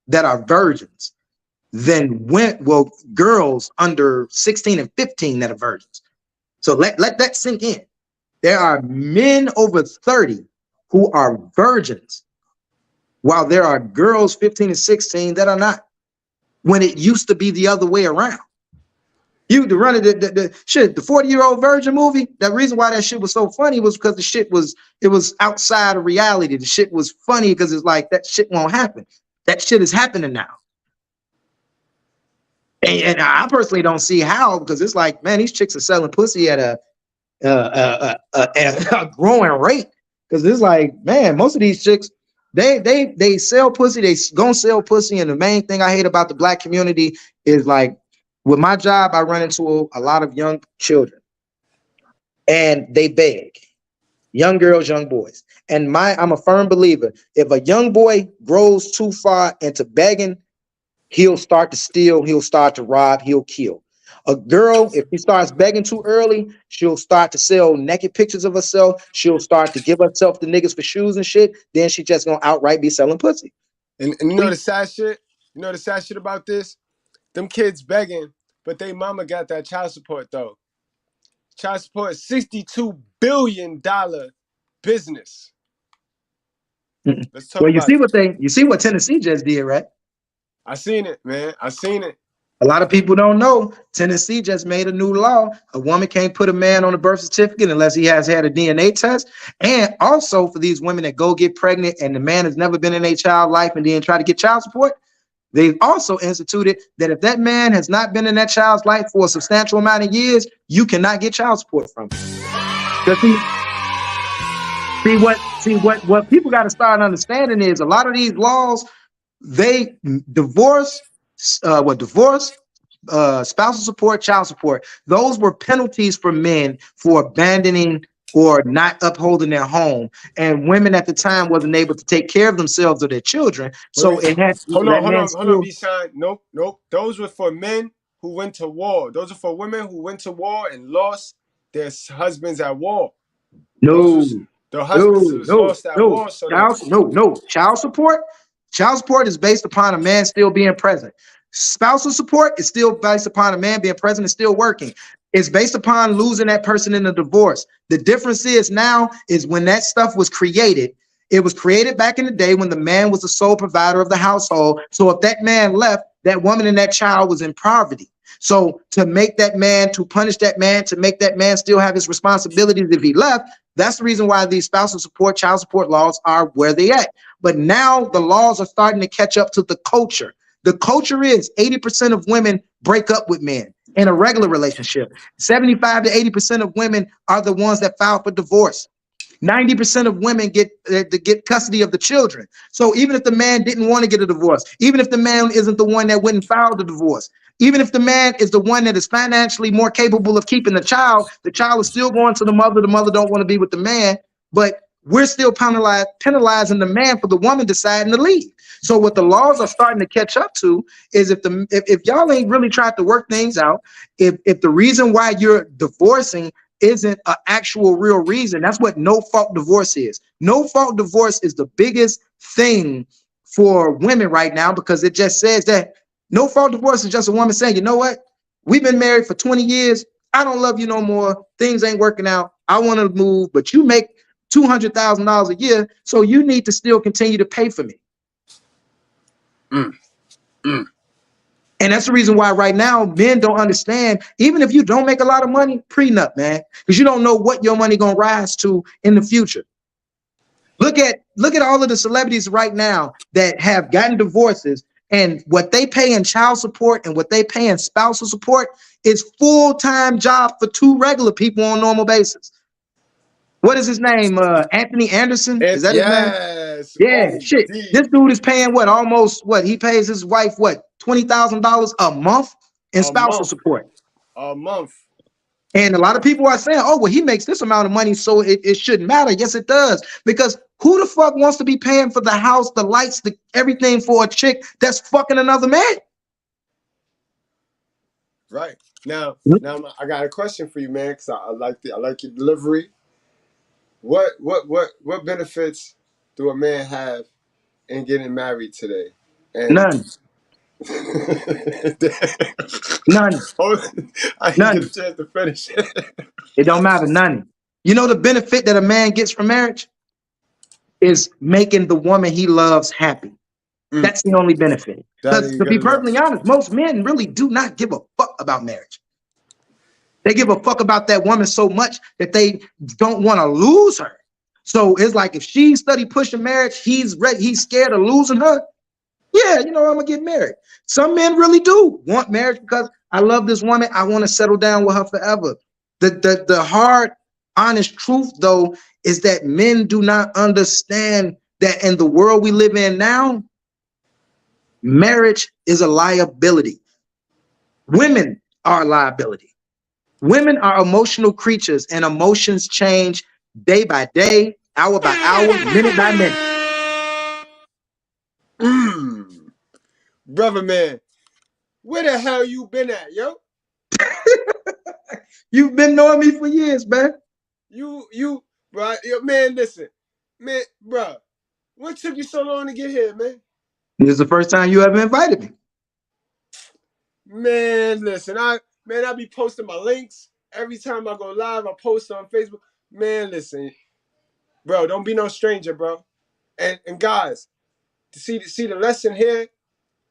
that are virgins than girls under 16 and 15 that are virgins. So let that sink in. There are men over 30 who are virgins, while there are girls 15 and 16 that are not. When it used to be the other way around. You to run it, the 40-year-old virgin movie. The reason why that shit was so funny was because it was outside of reality. The shit was funny because it's like that shit won't happen. That shit is happening now. And I personally don't see how, because it's like, man, these chicks are selling pussy at a growing rate. Because it's like, man, most of these chicks, they sell pussy, they gonna sell pussy. And the main thing I hate about the black community is, like, with my job, I run into a lot of young children, and they beg. Young girls, young boys. And I'm a firm believer, if a young boy grows too far into begging, he'll start to steal, he'll start to rob, he'll kill. A girl, if she starts begging too early, she'll start to sell naked pictures of herself. She'll start to give herself to niggas for shoes and shit. Then she just gonna outright be selling pussy. And you know the sad shit? You know the sad shit about this? Them kids begging, but they mama got that child support though. Child support is $62 billion business. Let's talk Well, you about see what Tennessee just did, right? I seen it, man. I seen it. A lot of people don't know Tennessee just made a new law. A woman can't put a man on a birth certificate unless he has had a DNA test. And also for these women that go get pregnant and the man has never been in a child life and then try to get child support, they've also instituted that if that man has not been in that child's life for a substantial amount of years, you cannot get child support from him. See what people got to start understanding is a lot of these laws, they divorce, spousal support, child support. Those were penalties for men for abandoning or not upholding their home, and women at the time wasn't able to take care of themselves or their children. So it had. Hold on, B-Sign. Nope. Those were for men who went to war. Those are for women who went to war and lost their husbands at war. The husbands lost at war. So Child support is based upon a man still being present. Spousal support is still based upon a man being present and still working. It's based upon losing that person in a divorce. The difference is now is when that stuff was created, it was created back in the day when the man was the sole provider of the household. So if that man left, that woman and that child was in poverty. So to make that man, to punish that man, to make that man still have his responsibilities if he left, that's the reason why these spousal support, child support laws are where they at. But now the laws are starting to catch up to the culture. The culture is 80% of women break up with men in a regular relationship. 75 to 80% of women are the ones that file for divorce. 90% of women get custody of the children. So even if the man didn't want to get a divorce, even if the man isn't the one that wouldn't file the divorce, even if the man is the one that is financially more capable of keeping the child is still going to the mother. The mother don't want to be with the man, but we're still penalizing the man for the woman deciding to leave. So what the laws are starting to catch up to is if y'all ain't really tried to work things out, if the reason why you're divorcing isn't an actual real reason, that's what no-fault divorce is. No-fault divorce is the biggest thing for women right now, because it just says that no-fault divorce is just a woman saying, you know what? We've been married for 20 years. I don't love you no more. Things ain't working out. I want to move, but you make $200,000 a year, so you need to still continue to pay for me. And that's the reason why right now men don't understand, even if you don't make a lot of money, prenup, man, because you don't know what your money gonna rise to in the future. Look at all of the celebrities right now that have gotten divorces, and what they pay in child support and what they pay in spousal support is full-time job for two regular people on a normal basis. What is his name? Anthony Anderson? Is that his name? Yes. Yeah, Oh, shit. D. This dude is paying what? Almost what? He pays his wife what? $20,000 a month in A spousal month. support. A month. And a lot of people are saying, oh, well, he makes this amount of money, so it shouldn't matter. Yes, it does. Because who the fuck wants to be paying for the house, the lights, the everything for a chick that's fucking another man? Right. Now I got a question for you, man, because I like your delivery. What benefits do a man have in getting married today? And None. None. I didn't get a None. chance to finish. It don't matter. None. You know the benefit that a man gets from marriage is making the woman he loves happy. That's the only benefit. That Because ain't to good be enough. perfectly honest, most men really do not give a fuck about marriage. They give a fuck about that woman so much that they don't want to lose her. So it's like if she study pushing marriage, he's scared of losing her. Yeah, I'm gonna get married. Some men really do want marriage because I love this woman. I want to settle down with her forever. The hard, honest truth, though, is that men do not understand that in the world we live in now, marriage is a liability. Women are a liability. Women are emotional creatures, and emotions change day by day, hour by hour, minute by minute. Brother man, where the hell you been at, yo? You've been knowing me for years, man. Bro, man, listen. Man, bro, what took you so long to get here, man? This is the first time you ever invited me. Man, listen, I be posting my links. Every time I go live, I post on Facebook. Man, listen, bro, don't be no stranger, bro. And guys, to see the lesson here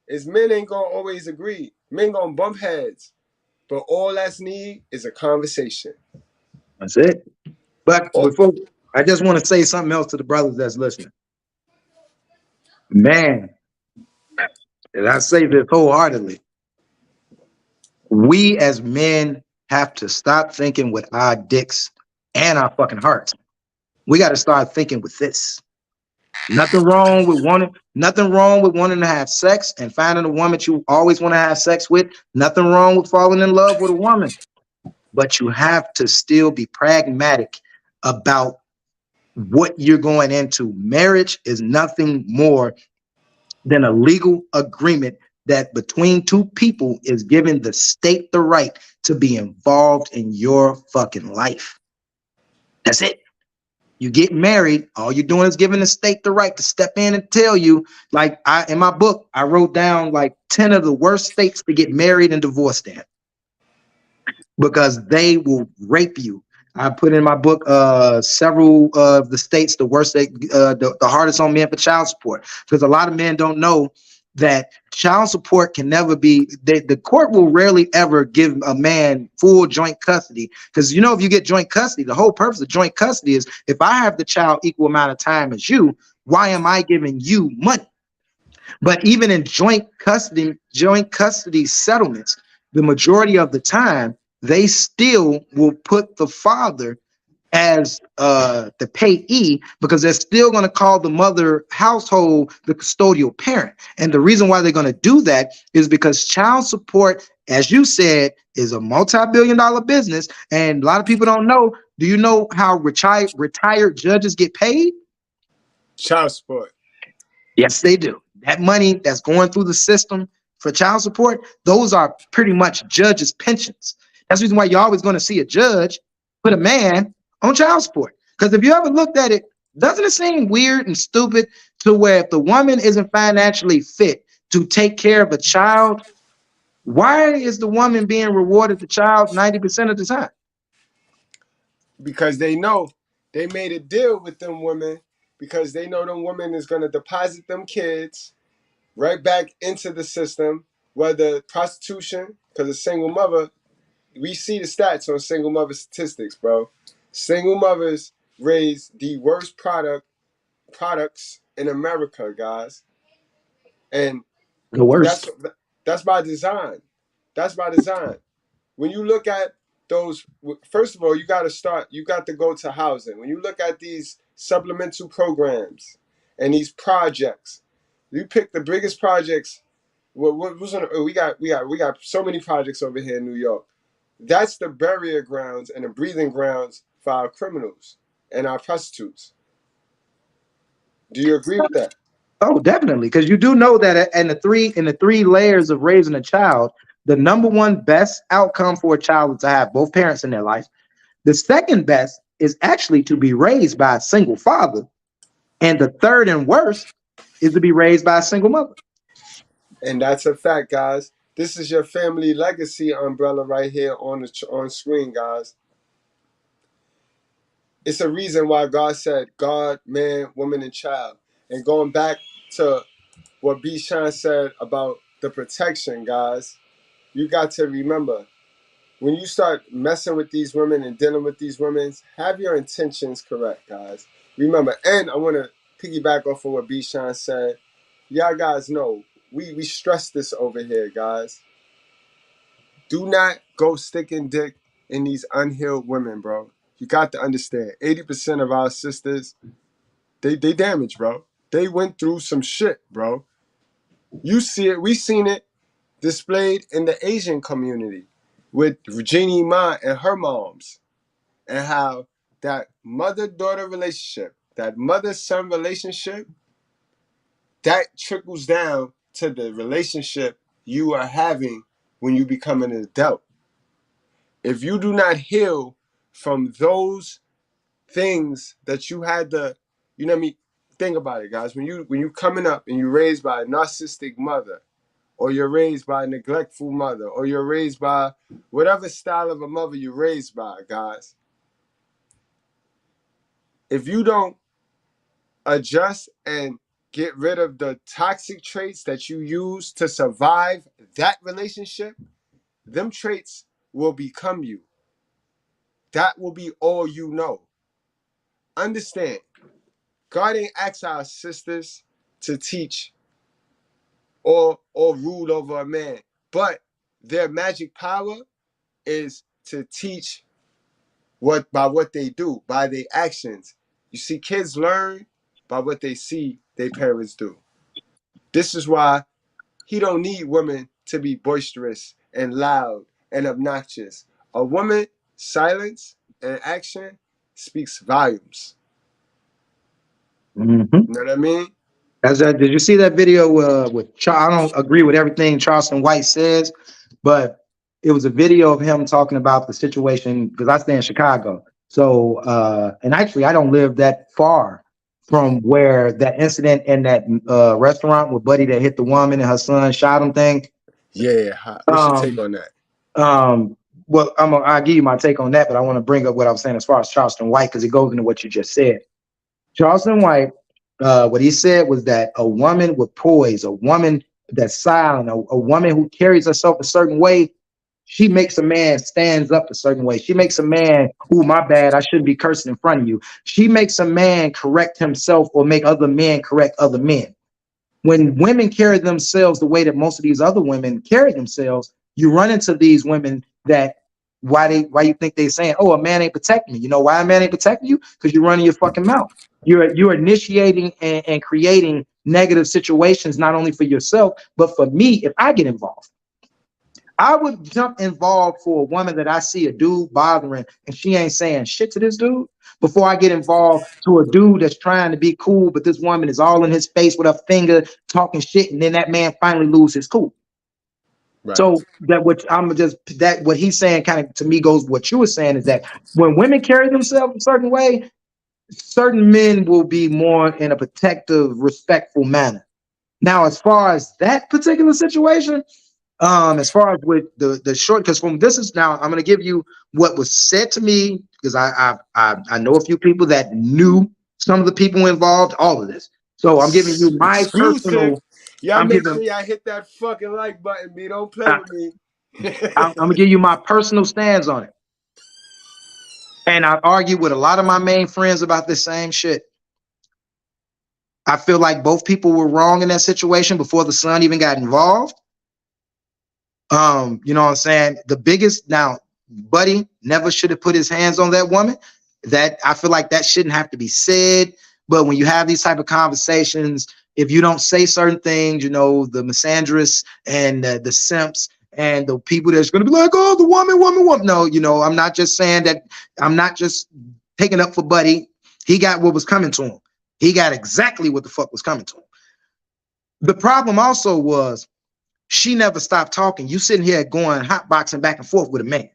is men ain't gonna always agree. Men gonna bump heads. But all that's need is a conversation. That's it. But before, I just want to say something else to the brothers that's listening. Man, and I say this wholeheartedly, we as men have to stop thinking with our dicks and our fucking hearts. We got to start thinking with this. Nothing wrong with wanting to have sex and finding a woman you always want to have sex with. Nothing wrong with falling in love with a woman. But you have to still be pragmatic about what you're going into. Marriage is nothing more than a legal agreement that between two people is giving the state the right to be involved in your fucking life. That's it. You get married, all you're doing is giving the state the right to step in and tell you, like in my book, I wrote down like 10 of the worst states to get married and divorced in, because they will rape you. I put in my book several of the states, the worst state, the hardest on men for child support, because a lot of men don't know that child support can never be, the court will rarely ever give a man full joint custody. Because if you get joint custody, the whole purpose of joint custody is if I have the child equal amount of time as you, why am I giving you money? But even in joint custody settlements, the majority of the time, they still will put the father as the payee, because they're still going to call the mother household the custodial parent. And the reason why they're going to do that is because child support, as you said, is a multi-billion-dollar business. And a lot of people don't know. Do you know how retired judges get paid? Child support. Yes, they do. That money that's going through the system for child support, those are pretty much judges' pensions. That's the reason why you're always going to see a judge put a man on child support. Because if you ever looked at it, doesn't it seem weird and stupid to where if the woman isn't financially fit to take care of a child, why is the woman being rewarded the child 90% of the time? Because they know they made a deal with them women, because they know them women is going to deposit them kids right back into the system, whether prostitution, because a single mother, we see the stats on single mother statistics, bro. Single mothers raise the worst product products in America, guys. And The worst. that's by design. That's by design. When you look at those, first of all, you got to go to housing. When you look at these supplemental programs and these projects, you pick the biggest projects. We got so many projects over here in New York. That's the burial grounds and the breathing grounds for our criminals and our prostitutes. Do you agree with that? Oh, definitely, because you do know that in the three layers of raising a child, the number one best outcome for a child is to have both parents in their life. The second best is actually to be raised by a single father, and the third and worst is to be raised by a single mother. And that's a fact, guys. This is your family legacy umbrella right here on screen, guys. It's a reason why God said God, man, woman, and child. And going back to what B. Sean said about the protection, guys, you got to remember, when you start messing with these women and dealing with these women, have your intentions correct, guys. Remember, and I want to piggyback off of what B. Sean said. Y'all guys know, we stress this over here, guys. Do not go sticking dick in these unhealed women, bro. You got to understand, 80% of our sisters, they damaged, bro. They went through some shit, bro. You see it, we seen it displayed in the Asian community with Remy Ma and her moms, and how that mother-daughter relationship, that mother-son relationship, that trickles down to the relationship you are having when you become an adult. If you do not heal from those things that you had to, you know what I mean? Think about it, guys. When you coming up and you're raised by a narcissistic mother, or you're raised by a neglectful mother, or you're raised by whatever style of a mother you're raised by, guys. If you don't adjust and get rid of the toxic traits that you use to survive that relationship, them traits will become you. That will be all you know. Understand, God ain't asked our sisters to teach or rule over a man, but their magic power is to teach by what they do, by their actions. You see, kids learn by what they see their parents do. This is why he don't need women to be boisterous and loud and obnoxious. A woman, silence and action speaks volumes. Mm-hmm. You know what I mean? Did you see that video with I don't agree with everything Charleston White says, but it was a video of him talking about the situation, because I stay in Chicago. So, and actually I don't live that far from where that incident in that restaurant with Buddy that hit the woman and her son shot him thing. Yeah. What's your take on that? Well, I'll give you my take on that, but I want to bring up what I was saying as far as Charleston White, because it goes into what you just said. Charleston White, what he said was that a woman with poise, a woman that's silent, a woman who carries herself a certain way, she makes a man stands up a certain way. She makes a man, ooh, my bad, I shouldn't be cursing in front of you. She makes a man correct himself or make other men correct other men. When women carry themselves the way that most of these other women carry themselves, you run into these women that why you think they saying, oh, a man ain't protecting me. You know why a man ain't protecting you? Because you're running your fucking mouth. You're initiating and creating negative situations, not only for yourself, but for me. If I get involved, I would jump involved for a woman that I see a dude bothering and she ain't saying shit to this dude, before I get involved to a dude that's trying to be cool, but this woman is all in his face with her finger talking shit, and then that man finally loses his cool. Right. So what he's saying kind of to me goes what you were saying, is that when women carry themselves a certain way, certain men will be more in a protective, respectful manner. Now, as far as that particular situation, as far as with the short, because from this is now, I'm going to give you what was said to me, because I know a few people that knew some of the people involved, all of this. So I'm giving you my personal. Y'all make sure y'all hit that fucking like button, B. Don't play with me. I'm gonna give you my personal stance on it. And I've argued with a lot of my main friends about this same shit. I feel like both people were wrong in that situation before the son even got involved. You know what I'm saying? The biggest now, Buddy never should have put his hands on that woman. That I feel like that shouldn't have to be said. But when you have these type of conversations, if you don't say certain things, you know, the misandrous and the simps and the people that's going to be like, oh, the woman. No, you know, I'm not just saying that. I'm not just taking up for Buddy. He got what was coming to him. He got exactly what the fuck was coming to him. The problem also was she never stopped talking. You sitting here going hotboxing back and forth with a man.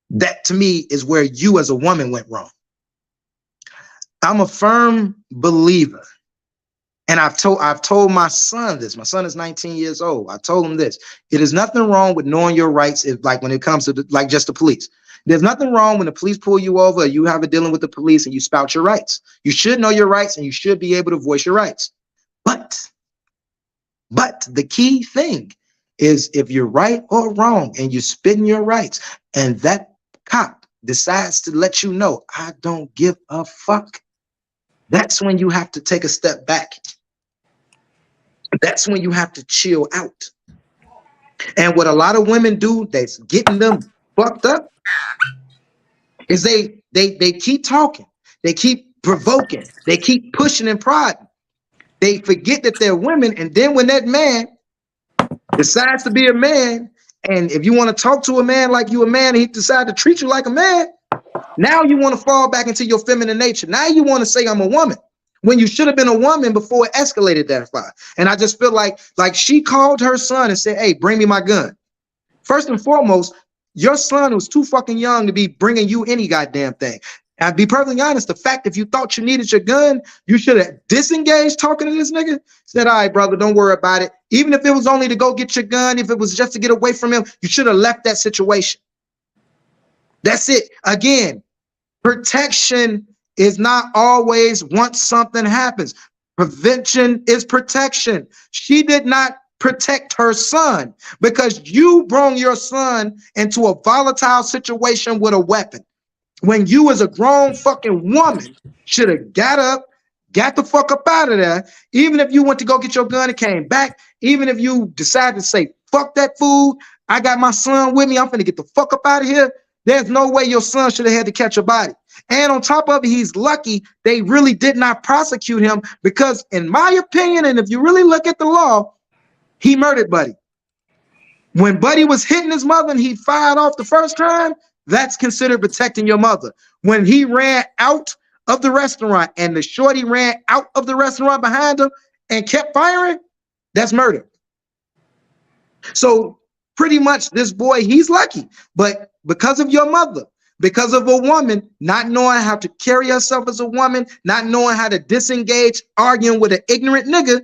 That to me is where you as a woman went wrong. I'm a firm believer. And I've told my son this. My son is 19 years old. I told him this. It is nothing wrong with knowing your rights, if like when it comes to like just the police. There's nothing wrong when the police pull you over, or you have a dealing with the police and you spout your rights. You should know your rights and you should be able to voice your rights. But the key thing is if you're right or wrong and you're spitting your rights and that cop decides to let you know, I don't give a fuck. That's when you have to take a step back. That's when you have to chill out. And what a lot of women do that's getting them fucked up is they keep talking. They keep provoking. They keep pushing and prodding. They forget that they're women. And then when that man decides to be a man, and if you want to talk to a man like you a man, and he decides to treat you like a man, now you want to fall back into your feminine nature. Now you want to say I'm a woman when you should have been a woman before it escalated that far. And I just feel like she called her son and said, hey, bring me my gun. First and foremost, your son was too fucking young to be bringing you any goddamn thing. I'd be perfectly honest, the fact if you thought you needed your gun, you should have disengaged talking to this nigga. Said, all right, brother, don't worry about it. Even if it was only to go get your gun, if it was just to get away from him, you should have left that situation. That's it. Again, protection is not always once something happens. Prevention is protection. She did not protect her son because you brought your son into a volatile situation with a weapon. When you as a grown fucking woman should have got up, got the fuck up out of there. Even if you went to go get your gun and came back, even if you decided to say, fuck that food, I got my son with me, I'm finna get the fuck up out of here. There's no way your son should have had to catch a body. And on top of it, he's lucky they really did not prosecute him because in my opinion, and if you really look at the law, he murdered Buddy. When Buddy was hitting his mother and he fired off the first time, that's considered protecting your mother. When he ran out of the restaurant and the shorty ran out of the restaurant behind him and kept firing, that's murder. So pretty much this boy, he's lucky. But because of your mother, because of a woman not knowing how to carry herself as a woman, not knowing how to disengage, arguing with an ignorant nigga,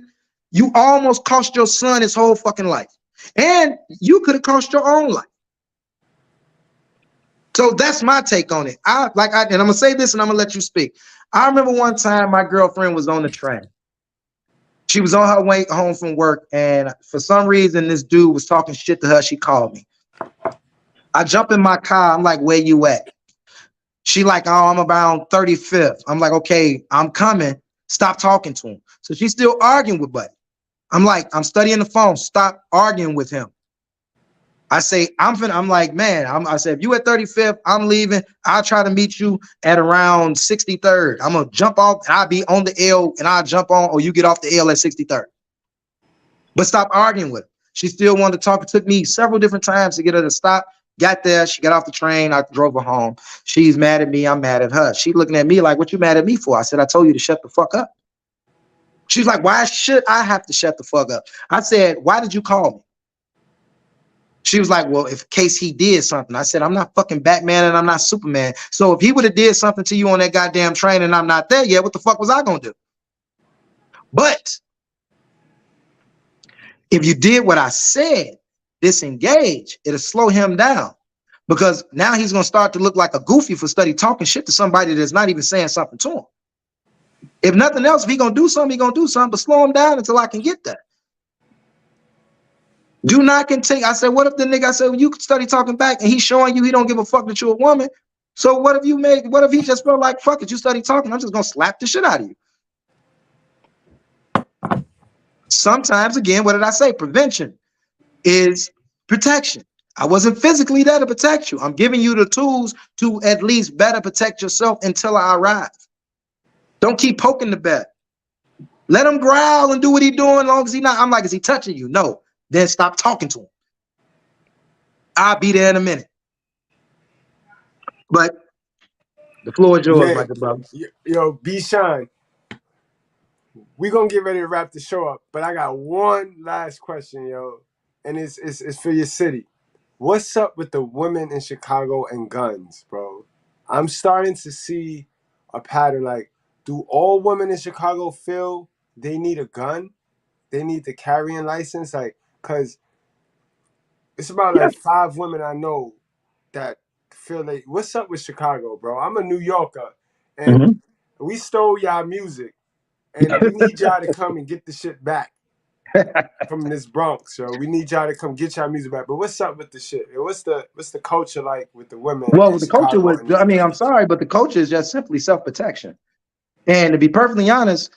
you almost cost your son his whole fucking life. And you could have cost your own life. So that's my take on it. And I'm gonna say this and I'm gonna let you speak. I remember one time my girlfriend was on the train. She was on her way home from work, and for some reason this dude was talking shit to her. She called me. I jump in my car. I'm like, where you at? She like, oh, I'm around 35th. I'm like, okay, I'm coming. Stop talking to him. So she's still arguing with Buddy. I'm like, I'm studying the phone. Stop arguing with him. I say, I'm like, man, I said, if you at 35th, I'm leaving. I'll try to meet you at around 63rd. I'm going to jump off and I'll be on the L and I'll jump on, or you get off the L at 63rd. But stop arguing with her. She still wanted to talk. It took me several different times to get her to stop. Got there. She got off the train. I drove her home. She's mad at me. I'm mad at her. She looking at me like, what you mad at me for? I said, I told you to shut the fuck up. She's like, why should I have to shut the fuck up? I said, why did you call me? She was like, well, in case he did something. I said, I'm not fucking Batman and I'm not Superman. So if he would have did something to you on that goddamn train and I'm not there yet, what the fuck was I going to do? But if you did what I said, disengage, it'll slow him down because now he's going to start to look like a goofy for study talking shit to somebody that's not even saying something to him. If nothing else, if he going to do something, he going to do something, but slow him down until I can get there. Do not continue. I said, what if the nigga, I said, well, you could study talking back and he's showing you he don't give a fuck that you're a woman. So what if he just felt like, fuck it, you study talking, I'm just going to slap the shit out of you. Sometimes, again, what did I say? Prevention is protection. I wasn't physically there to protect you. I'm giving you the tools to at least better protect yourself until I arrive. Don't keep poking the bear. Let him growl and do what he's doing as long as he's not. I'm like, is he touching you? No. Then stop talking to him. I'll be there in a minute. But the floor is yours, my good brother. Yo, B-Shine. We're going to get ready to wrap the show up, but I got one last question, yo. And it's for your city. What's up with the women in Chicago and guns, bro? I'm starting to see a pattern. Like, do all women in Chicago feel they need a gun? They need the carrying license? Like, because it's about like 5 women I know that feel like, what's up with Chicago, bro? I'm a New Yorker, and we stole y'all music, and we need y'all to come and get the shit back from this Bronx, yo. We need y'all to come get y'all music back. But what's up with the shit? What's the culture like with the women? Well, the culture was, I mean, I'm sorry, but the culture is just simply self-protection. And to be perfectly honest,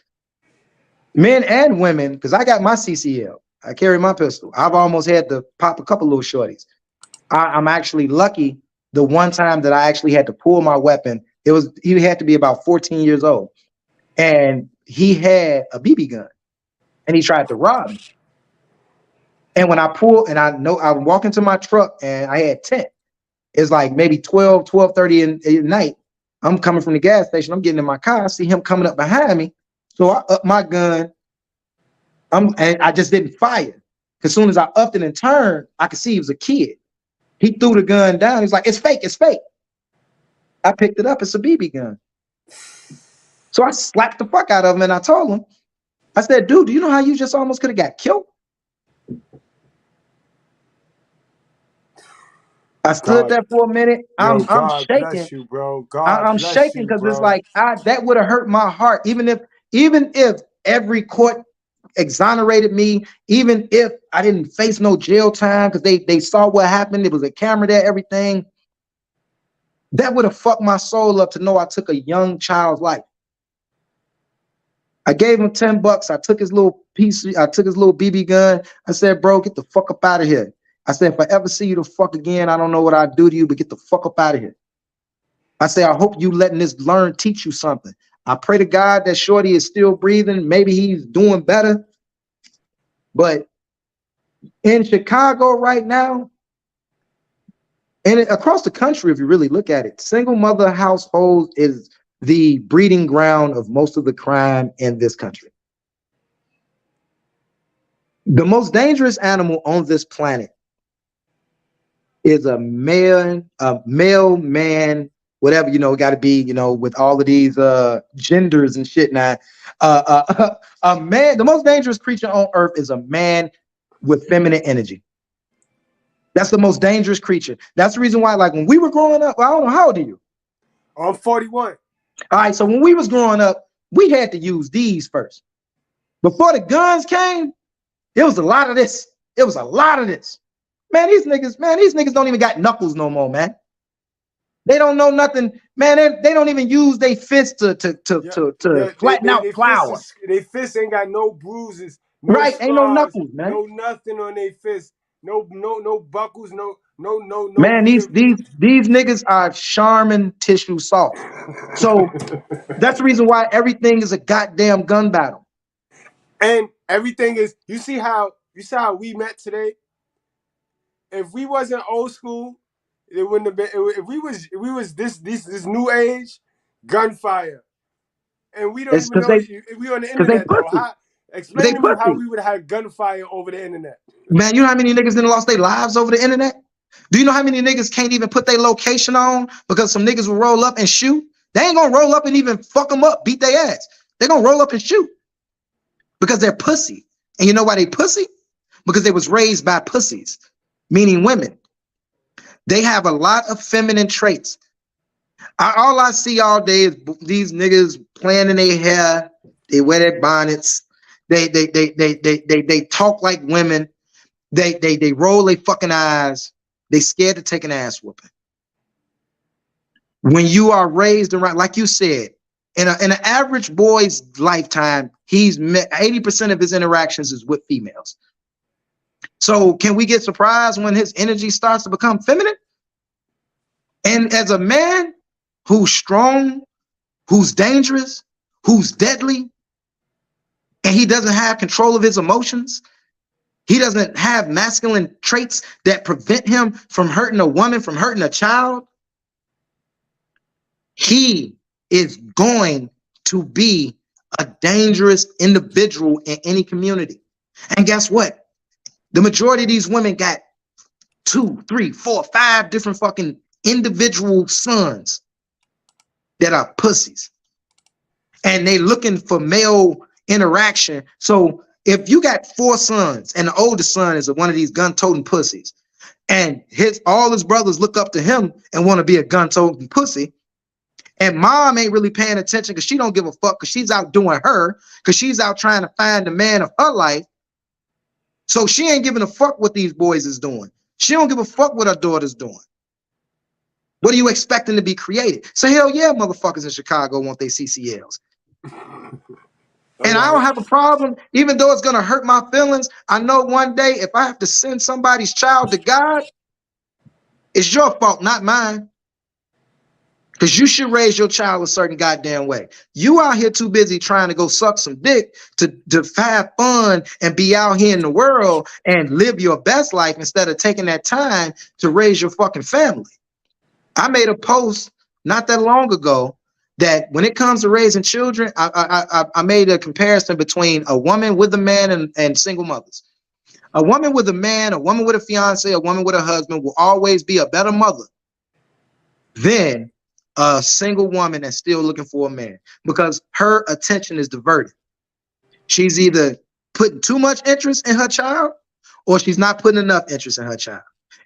men and women, because I got my CCL, I carry my pistol. I've almost had to pop a couple little shorties. I'm actually lucky. The one time that I actually had to pull my weapon, he had to be about 14 years old, and he had a BB gun, and he tried to rob me. And when I pulled, and I know I'm walking to my truck, and I had tent. It's like maybe 12:30 in night. I'm coming from the gas station. I'm getting in my car. I see him coming up behind me, so I up my gun. And I just didn't fire. As soon as I upped it and turned, I could see he was a kid. He threw the gun down. He's like, "It's fake. It's fake." I picked it up. It's a BB gun. So I slapped the fuck out of him, and I told him, I said, "Dude, do you know how you just almost could have got killed?" I stood there for a minute. I'm shaking. Bless you, bro. I'm shaking because it's like that would have hurt my heart. Even if every court exonerated me, even if I didn't face no jail time because they saw what happened, it was a camera there, everything. That would have fucked my soul up to know I took a young child's life. I gave him $10. I took his little piece. I took his little BB gun. I said, "Bro, get the fuck up out of here." I said, "If I ever see you the fuck again, I don't know what I'd do to you, but get the fuck up out of here." I say, "I hope you letting this teach you something." I pray to God that Shorty is still breathing. Maybe he's doing better. But in Chicago right now, and across the country, if you really look at it, single mother households is the breeding ground of most of the crime in this country. The most dangerous animal on this planet is a male man, whatever, got to be, with all of these genders and shit now. A man, the most dangerous creature on earth is a man with feminine energy. That's the most dangerous creature. That's the reason why, like, when we were growing up, I don't know, how old are you? I'm 41. All right, so when we was growing up, we had to use these first. Before the guns came, it was a lot of this. It was a lot of this. Man, these niggas don't even got knuckles no more, man. They don't know nothing, man. They don't even use their fists to flatten out flour. Their fists ain't got no bruises, no right? Scars, ain't no knuckles, man. No nothing on their fists. No buckles. No. Man, these niggas are Charmin tissue soft. So that's the reason why everything is a goddamn gun battle. And everything is. You see how we met today? If we wasn't old school, it wouldn't have been. If we was this new age, gunfire, and we don't even know if we on the internet though. Explain to me how we would have had gunfire over the internet. Man, you know how many niggas done lost their lives over the internet? Do you know how many niggas can't even put their location on because some niggas will roll up and shoot? They ain't gonna roll up and even fuck them up, beat their ass. They gonna roll up and shoot because they're pussy. And you know why they pussy? Because they was raised by pussies, meaning women. They have a lot of feminine traits. All I see all day is these niggas playing in their hair. They wear their bonnets. They talk like women. They roll their fucking eyes. They scared to take an ass whooping. When you are raised around, like you said, In an average boy's lifetime, he's met 80% of his interactions is with females. So can we get surprised when his energy starts to become feminine? And as a man who's strong, who's dangerous, who's deadly, and he doesn't have control of his emotions, he doesn't have masculine traits that prevent him from hurting a woman, from hurting a child, he is going to be a dangerous individual in any community. And guess what? The majority of these women got 2, 3, 4, 5 different fucking individual sons that are pussies. And they looking for male interaction. So if you got 4 sons and the oldest son is one of these gun-toting pussies, and all his brothers look up to him and want to be a gun-toting pussy, and mom ain't really paying attention because she don't give a fuck because she's out doing her, because she's out trying to find the man of her life. So she ain't giving a fuck what these boys is doing. She don't give a fuck what her daughter's doing. What are you expecting to be created? So hell yeah, motherfuckers in Chicago want their CCLs. And I don't have a problem, even though it's gonna hurt my feelings. I know one day if I have to send somebody's child to God, it's your fault, not mine. Because you should raise your child a certain goddamn way. You out here too busy trying to go suck some dick to have fun and be out here in the world and live your best life instead of taking that time to raise your fucking family. I made a post not that long ago that when it comes to raising children, I made a comparison between a woman with a man and single mothers. A woman with a man, a woman with a fiance, a woman with a husband will always be a better mother than a single woman that's still looking for a man, because her attention is diverted. She's either putting too much interest in her child or she's not putting enough interest in her child.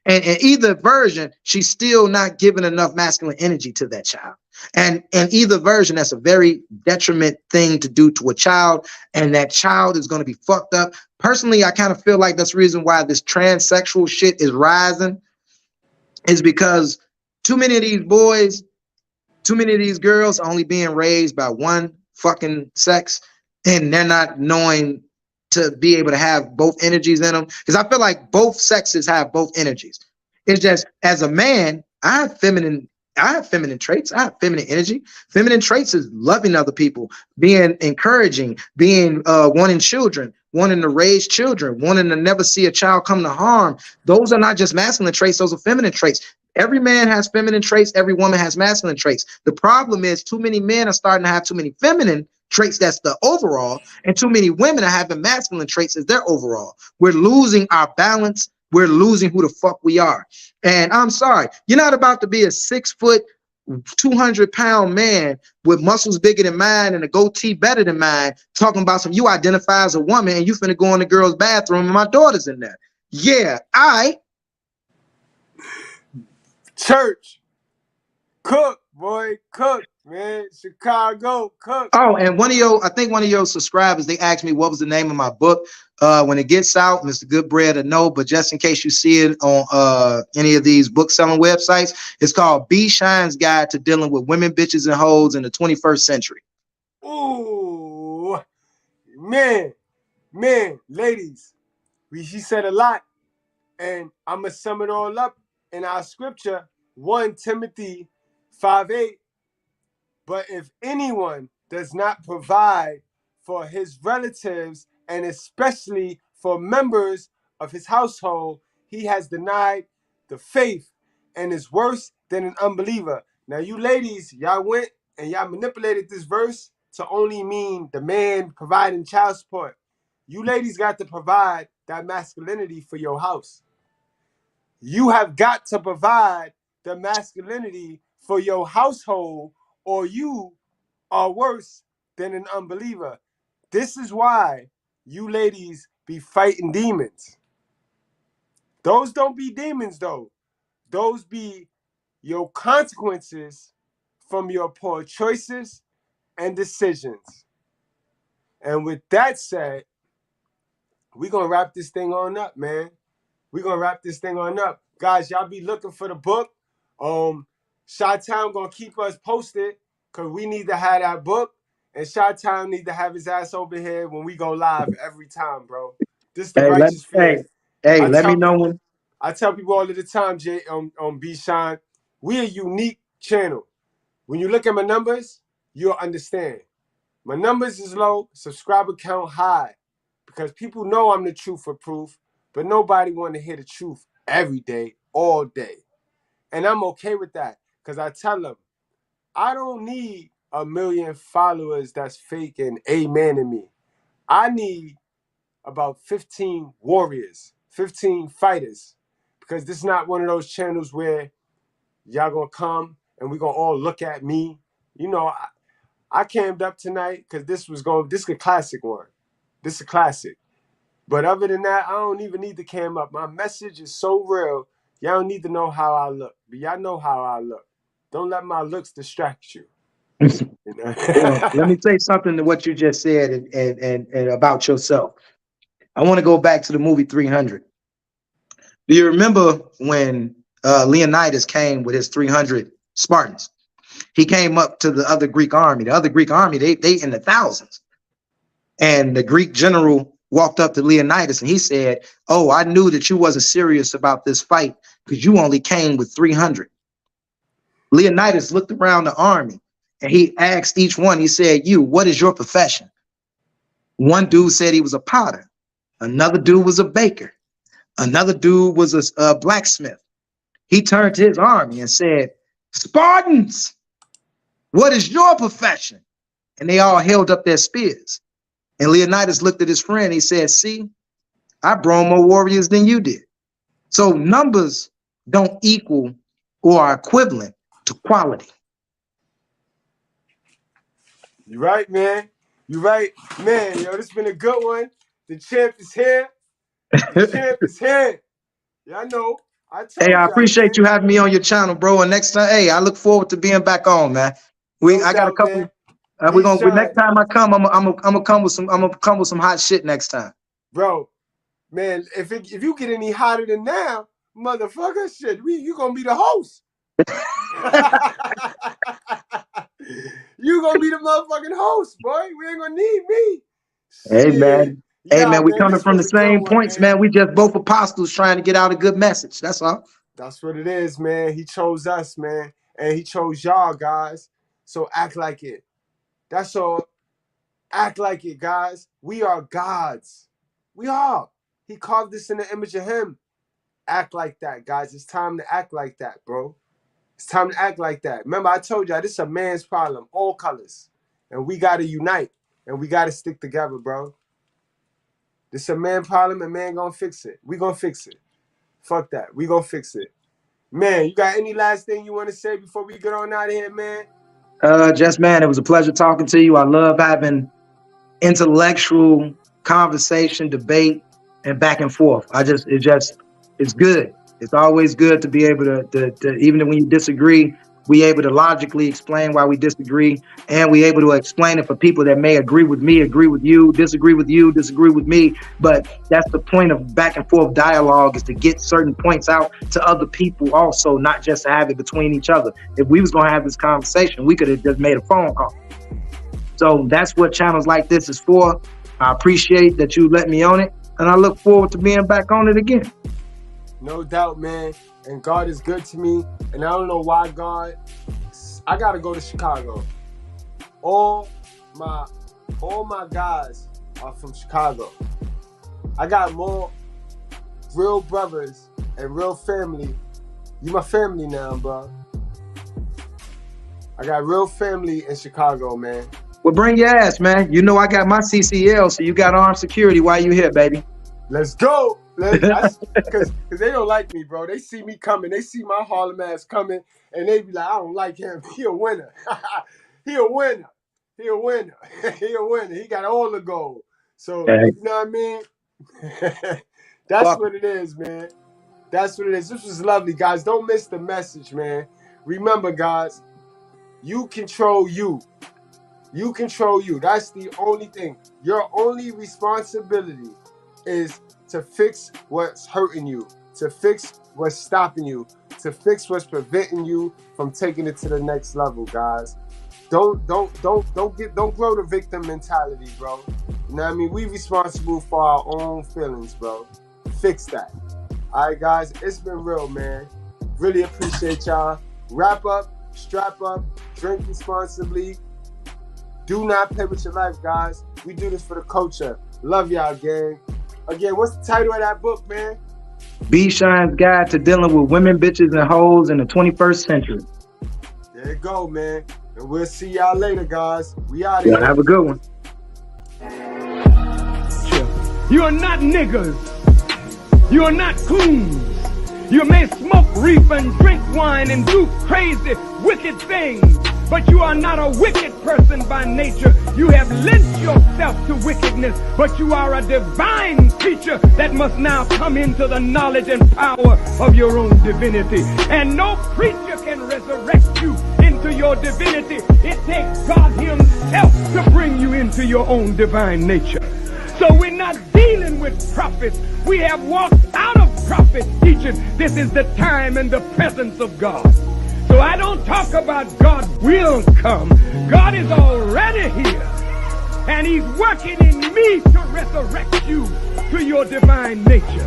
And in either version, she's still not giving enough masculine energy to that child. And in either version, that's a very detriment thing to do to a child, and that child is going to be fucked up. Personally, I kind of feel like that's the reason why this transsexual shit is rising, is because too many of these boys, too many of these girls are only being raised by one fucking sex, and they're not knowing to be able to have both energies in them. Because I feel like both sexes have both energies. It's just, as a man, I have feminine traits. I have feminine energy. Feminine traits is loving other people, being encouraging, being wanting children, wanting to raise children, wanting to never see a child come to harm. Those are not just masculine traits, those are feminine traits. Every man has feminine traits, every woman has masculine traits. The problem is too many men are starting to have too many feminine traits, that's the overall, and too many women are having masculine traits as their overall. We're losing our balance. We're losing who the fuck we are. And I'm sorry, you're not about to be a 6 foot, 200-pound man with muscles bigger than mine and a goatee better than mine, talking about some you identify as a woman and you finna go in the girl's bathroom and my daughter's in there. Yeah, Church, cook, boy, cook, man. Chicago, cook. Oh, and I think one of your subscribers, they asked me what was the name of my book. When it gets out, Mr.Goodbread will know, but just in case you see it on any of these book selling websites, it's called B Shine's Guide to Dealing with Women, Bitches, and Hoes in the 21st Century. Ooh, man, ladies, she said a lot, and I'm going to sum it all up in our scripture, 1 Timothy 5:8. But if anyone does not provide for his relatives, and especially for members of his household, he has denied the faith and is worse than an unbeliever. Now, you ladies, y'all went and y'all manipulated this verse to only mean the man providing child support. You ladies got to provide that masculinity for your house. You have got to provide the masculinity for your household, or you are worse than an unbeliever. This is why you ladies be fighting demons. Those don't be demons, though. Those be your consequences from your poor choices and decisions. And with that said, we're going to wrap this thing on up, man. We're going to wrap this thing on up. Guys, y'all be looking for the book. Chi-Town going to keep us posted, because we need to have that book. And Chi-Town need to have his ass over here when we go live every time, bro. This is the righteous fear. Let me know when. I tell people all of the time, Jay, on B-Shine, we a unique channel. When you look at my numbers, you'll understand. My numbers is low, subscriber count high. Because people know I'm the truth for proof, but nobody want to hear the truth every day, all day. And I'm okay with that. Because I tell them, I don't need 1 million followers that's fake and amen in me. I need about 15 warriors, 15 fighters. Because this is not one of those channels where y'all gonna come and we gonna all look at me. You know, I camed up tonight because this is a classic one. This is a classic. But other than that, I don't even need to cam up. My message is so real. Y'all don't need to know how I look. But y'all know how I look. Don't let my looks distract you. Well, let me say something to what you just said and about yourself. I want to go back to the movie 300. Do you remember when Leonidas came with his 300 Spartans? He came up to the other Greek army. The other Greek army, they in the thousands. And the Greek general walked up to Leonidas and he said, "Oh, I knew that you wasn't serious about this fight because you only came with 300. Leonidas looked around the army and he asked each one, he said, what is your profession? One dude said he was a potter. Another dude was a baker. Another dude was a blacksmith. He turned to his army and said, Spartans, what is your profession? And they all held up their spears. And Leonidas looked at his friend. He said, see, I brought more warriors than you did. So numbers don't equal or are equivalent to quality. You right, man. You right, man. Yo, this has been a good one. The champ is here. The champ is here. Yeah, I know. Hey, I appreciate you having me on your channel, bro. And next time, hey, I look forward to being back on, man. I got a couple. Next time I come, I'm gonna come with some hot shit next time. Bro, man, if you get any hotter than now, motherfucker, shit, you gonna be the host. You gonna be the motherfucking host, boy. We ain't gonna need me. Hey, man. Hey, man, we man, coming from the same points, man. We just both apostles trying to get out a good message. That's all. That's what it is, man. He chose us, man. And he chose y'all, guys. So act like it. That's all. Act like it, guys. We are gods. We are. He carved us in the image of him. Act like that, guys. It's time to act like that, bro. It's time to act like that. Remember, I told y'all this is a man's problem, all colors. And we got to unite. And we got to stick together, bro. This is a man problem and man gonna fix it. We gonna fix it. Fuck that. We gonna fix it. Man, you got any last thing you want to say before we get on out of here, man? Just, man, it was a pleasure talking to you. I love having intellectual conversation, debate, and back and forth. It's good. It's always good to be able to even when you disagree, we able to logically explain why we disagree, and we able to explain it for people that may agree with me, agree with you, disagree with me. But that's the point of back and forth dialogue, is to get certain points out to other people also, not just to have it between each other. If we was gonna have this conversation, we could have just made a phone call. So that's what channels like this is for. I appreciate that you let me on it, and I look forward to being back on it again. No doubt, man. And God is good to me. And I don't know why God. I gotta go to Chicago. All my guys are from Chicago. I got more real brothers and real family. You my family now, bro. I got real family in Chicago, man. Well, bring your ass, man. You know I got my CCL, so you got armed security while you here, baby. Let's go. Because they don't like me, bro. They see me coming. They see my Harlem ass coming, and they be like, I don't like him. He a winner. He a winner. He a winner. He a winner. He got all the gold. So, you know what I mean? That's what it is, man. That's what it is. This was lovely, guys. Don't miss the message, man. Remember, guys, you control you. You control you. That's the only thing. Your only responsibility is to fix what's hurting you, to fix what's stopping you, to fix what's preventing you from taking it to the next level, guys. Don't grow the victim mentality, bro. You know what I mean? We responsible for our own feelings, bro. Fix that. All right, guys, it's been real, man. Really appreciate y'all. Wrap up, strap up, drink responsibly. Do not play with your life, guys. We do this for the culture. Love y'all, gang. Again, what's the title of that book, man? B-Shine's Guide to Dealing with Women, Bitches, and Hoes in the 21st Century. There you go, man. And we'll see y'all later, guys. We out of here. Have a good one. You are not niggers. You are not coons. You may smoke reef and drink wine and do crazy, wicked things, but you are not a wicked person by nature. You have lent yourself to wickedness, but you are a divine creature that must now come into the knowledge and power of your own divinity. And no preacher can resurrect you into your divinity. It takes God himself to bring you into your own divine nature. So we're not dealing with prophets. We have walked out of prophet teaching. This is the time and the presence of God. So I don't talk about God will come. God is already here. And he's working in me to resurrect you to your divine nature.